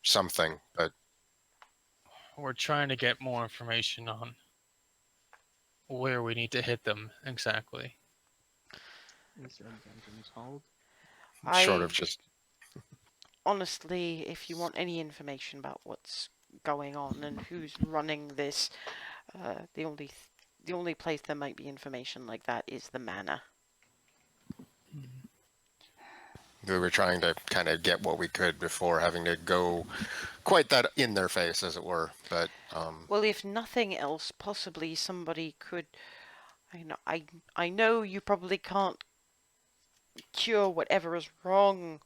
something, but We're trying to get more information on where we need to hit them exactly. You said Dungeons Hold. short I of just honestly, if you want any information about what's going on and who's running this, the only place there might be information like that is the manor. we were trying to kind of get what we could before having to go quite that in their face, as it were. But Well, if nothing else, possibly somebody could. I know you probably can't cure whatever is wrong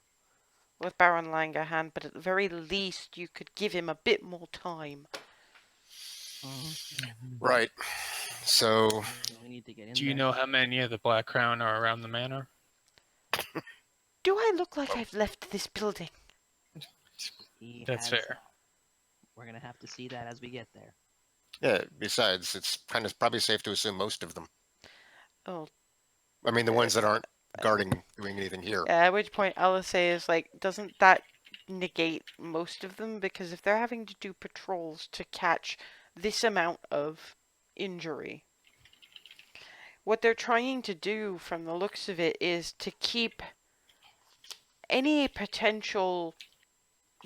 with Baron Langerhans, but at the very least you could give him a bit more time. right. So We need to get in Do you there. know how many of the Black Crown are around the manor? Do I look like I've left this building? He That's has fair. not. We're gonna have to see that as we get there. yeah. Besides, it's kind of probably safe to assume most of them. Oh, I mean, the ones that aren't guarding doing anything here. at which point Alice is like, doesn't that negate most of them? Because if they're having to do patrols to catch this amount of injury, what they're trying to do from the looks of it is to keep any potential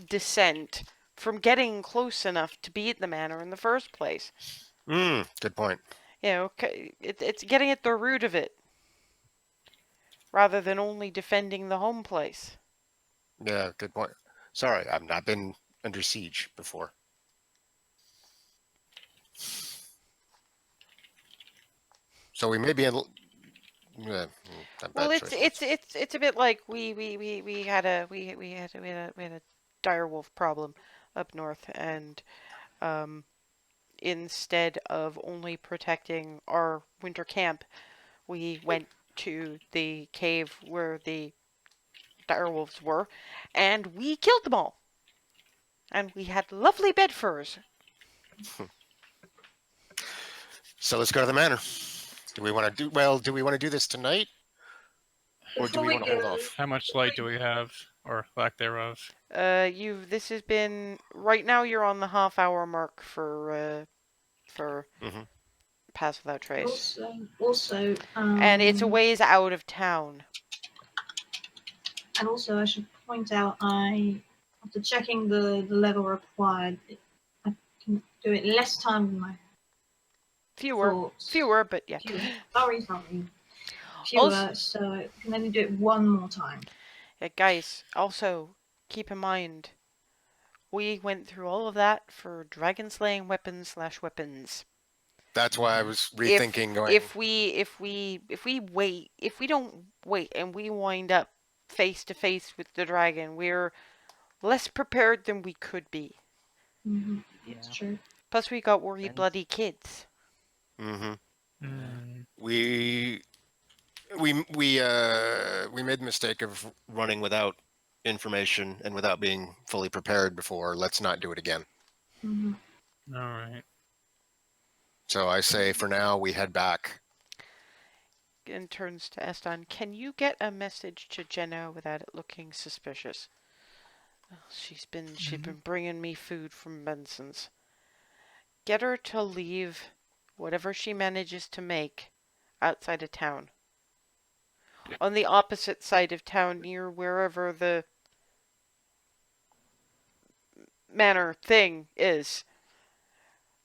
dissent from getting close enough to be at the manor in the first place. Good point. It's getting at the root of it rather than only defending the home place. Yeah, good point. Sorry, I've not been under siege before. So we may be in. Yeah, Well, it's a bit like we had a dire wolf problem up north, and instead of only protecting our winter camp, we went to the cave where the direwolves were, and we killed them all. And we had lovely bed furs. So let's go to the manor. Do we want to do well? Do we want to do this tonight, or do Before we we want to hold go, off? How much light do we have, or lack thereof? This has been right now. You're on the half-hour mark for Mhm. Pass Without Trace, also, and it's a ways out of town. and also I should point out, after checking the level required, I can do it less time than my Fewer, thoughts. fewer, but yeah. Fewer. Sorry. Also, Fewer, so I can only do it one more time. guys, also keep in mind we went through all of that for dragon slaying weapons slash weapons. That's why I was If rethinking going. if we don't wait and we wind up face to face with the dragon, we're less prepared than we could be. Mm-hmm. Yeah. That's true. Plus, we got worried And- bloody kids. Mm-hmm. Mm. We made the mistake of running without information and without being fully prepared before. Let's not do it again. Mm-hmm. All right. So I say for now we head back. And turns to Eston. Can you get a message to Jenna without it looking suspicious? She's been bringing me food from Benson's. Get her to leave whatever she manages to make outside of town. On the opposite side of town, near wherever the manor thing is.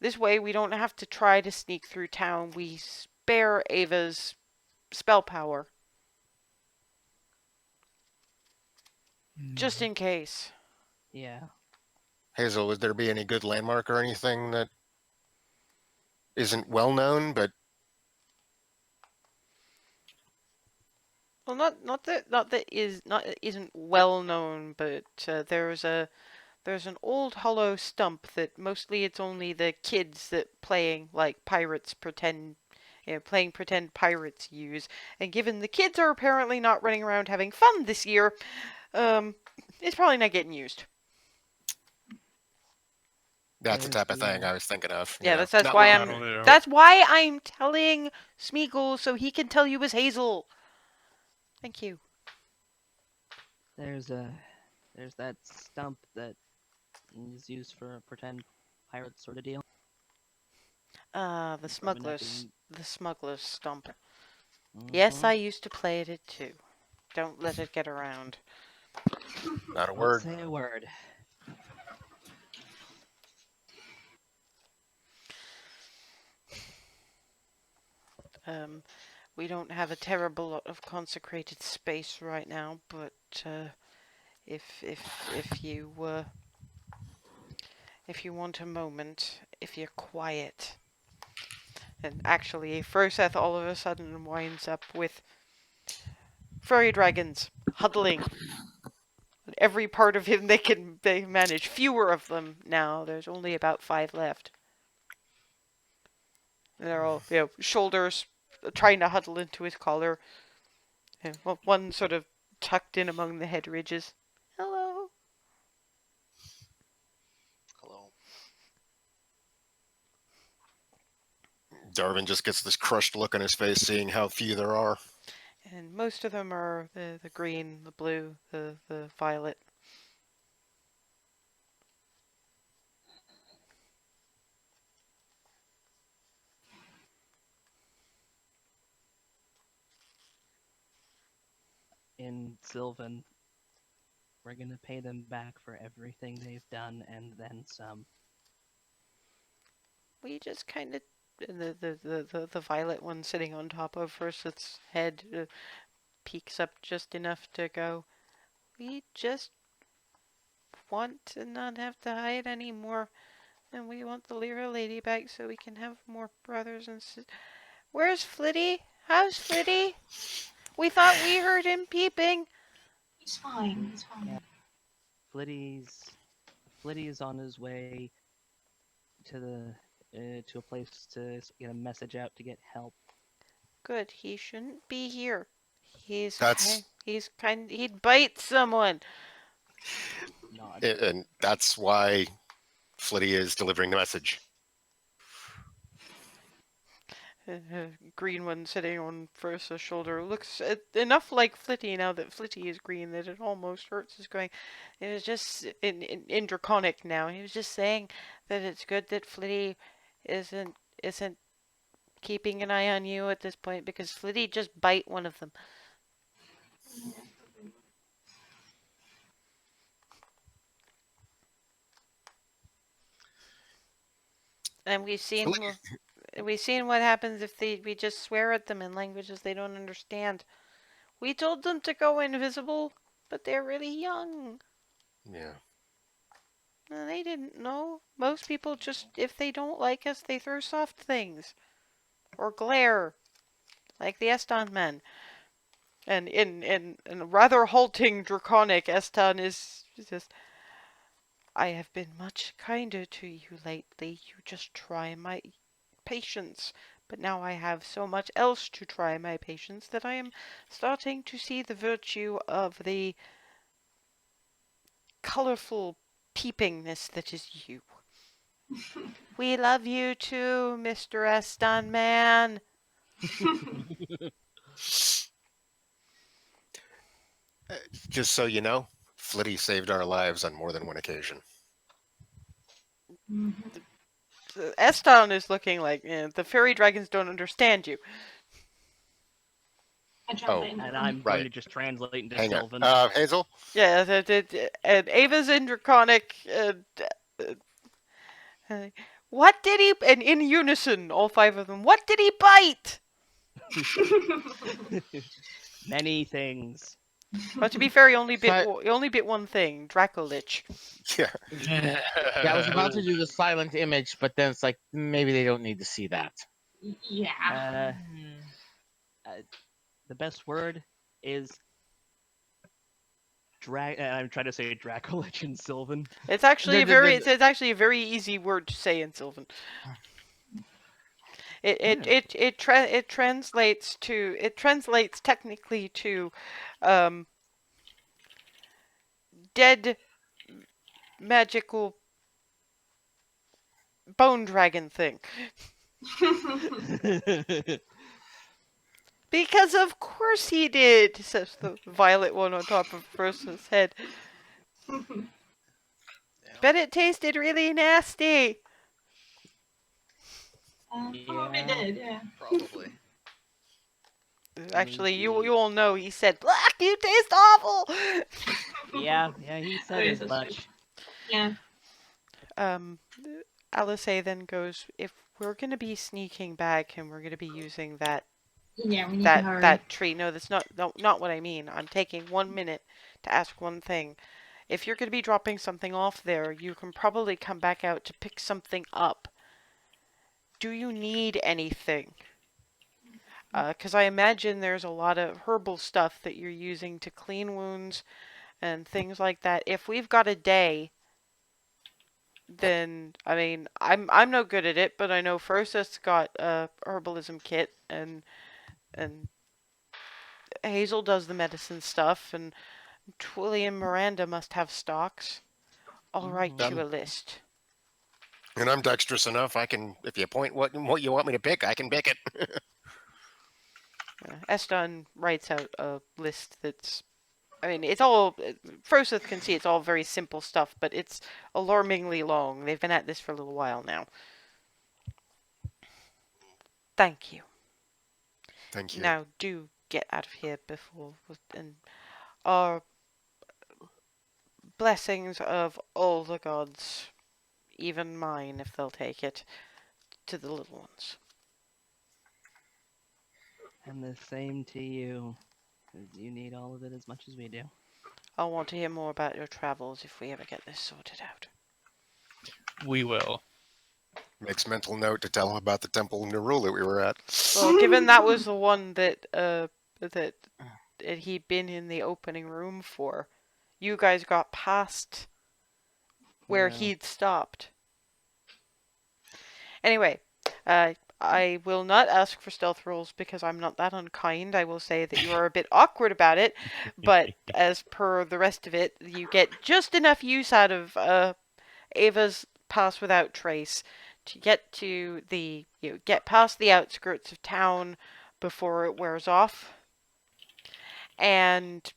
This way, we don't have to try to sneak through town. We spare Ava's spell power. Just in case. Yeah. Hazel, would there be any good landmark or anything that isn't well known, but Well, not that isn't well known, but there's an old hollow stump that mostly it's only the kids that playing like pirates pretend, playing pretend pirates use. And given the kids are apparently not running around having fun this year, it's probably not getting used. that's the There's type of the, thing I was thinking of. Yeah, know. that's Not why looking- I'm that's why I'm telling Smeagol so he can tell you as Hazel. Thank you. There's that stump that is used for a pretend pirate sort of deal. The Probably not smuggler's stump. being- Yes, Mhm. I used to play it too. Don't let it get around. Not a Don't word. say a word. We don't have a terrible lot of consecrated space right now, but if you want a moment, if you're quiet, and actually, Froseth all of a sudden winds up with furry dragons huddling. Every part of him they manage. Fewer of them now. There's only about 5 left. And they're all shoulders trying to huddle into his collar. And one sort of tucked in among the head ridges. Hello. Hello. Darwin just gets this crushed look on his face, seeing how few there are. And most of them are the green, the blue, the violet. In Sylvan, we're gonna pay them back for everything they've done and then some. We just kind of the violet one sitting on top of Ursula's head peeks up just enough to go. We just want to not have to hide anymore, and we want the Lyra lady back so we can have more brothers and sisters. Where's Flitty? How's Flitty? We thought we heard him peeping. It's fine. It's fine. Yeah. Flitty is on his way to to a place to get a message out to get help. Good. He shouldn't be here. He'd bite someone. Nod. And that's why Flitty is delivering the message. Green one sitting on Versa's shoulder looks enough like Flitty now that Flitty is green that it almost hurts his going. It was just in Draconic now. He was just saying that it's good that Flitty isn't keeping an eye on you at this point because Flitty just bite one of them. And we've seen what happens if we just swear at them in languages they don't understand. We told them to go invisible, but they're really young. Yeah. They didn't know. Most people just, if they don't like us, they throw soft things. Or glare, like the Eston men. And in rather halting draconic, Eston is just, I have been much kinder to you lately. You just try my patience. But now I have so much else to try my patience that I am starting to see the virtue of the colorful peepingness that is you. We love you too, Mr. Eston Man. Just so you know, Flitty saved our lives on more than one occasion. Mhm. Eston is looking like the fairy dragons don't understand you. I translate Oh, into And them. I'm going right. to just translate into Hang on. Sylvan. Hazel? Yeah, and Ava's in draconic. Uh, what did he? And in unison, all five of them. What did he bite? Many things. Well, to be fair, he So only bit one thing, Dracolich. Yeah. yeah, I was about to do the silent image, but then it's like maybe they don't need to see that. Yeah. Uh, the best word is I'm trying to say Dracolich in Sylvan. It's actually The- it's actually a very easy word to say in Sylvan. It translates technically to um, dead magical bone dragon thing. Because of course he did, says the violet one on top of Rosa's head. Yeah, Bet it tasted really nasty. Probably Yeah. did, yeah. probably. Actually, you The- all know he said, "Black, you taste awful." Yeah, he Oh, said yes, as that's true. much. Yeah. um, Alice then goes, "If we're gonna be sneaking back and we're gonna be using Yeah, we need to hurry. that tree, no, that's not what I mean. I'm taking 1 minute to ask one thing. If you're gonna be dropping something off there, you can probably come back out to pick something up. Do you need anything? Because I imagine there's a lot of herbal stuff that you're using to clean wounds and things like that. If we've got a day, then I mean I'm no good at it, but I know Froseth's got a herbalism kit, and Hazel does the medicine stuff, and Twilly and Miranda must have stocks. I'll write you Mhm. a list. And I'm dexterous enough. I can, if you point what you want me to pick, I can pick it. Eston writes out a list that's. I mean, it's all. Froseth can see it's all very simple stuff, but it's alarmingly long. They've been at this for a little while now. Thank you. Thank you. Now do get out of here before. And our blessings of all the gods, even mine if they'll take it, to the little ones. And the same to you. 'Cause you need all of it as much as we do. I'll want to hear more about your travels if we ever get this sorted out. We will. Makes mental note to tell him about the temple in Nerul that we were at. Well, given that was the one that he'd been in the opening room for, you guys got past where Yeah. he'd stopped. Anyway, I will not ask for stealth rolls because I'm not that unkind. I will say that you are a bit awkward about it, but as per the rest of it, you get just enough use out of Ava's pass without trace to get to get past the outskirts of town before it wears off, and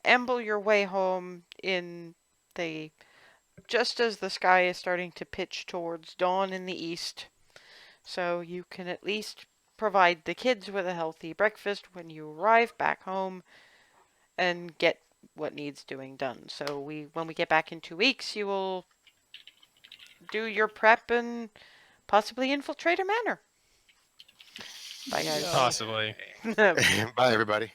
amble your way home in the just as the sky is starting to pitch towards dawn in the east, so you can at least provide the kids with a healthy breakfast when you arrive back home and get what needs doing done. So when we get back in 2 weeks, you will do your prep and possibly infiltrate a manor. Bye, guys. Possibly. Bye, everybody.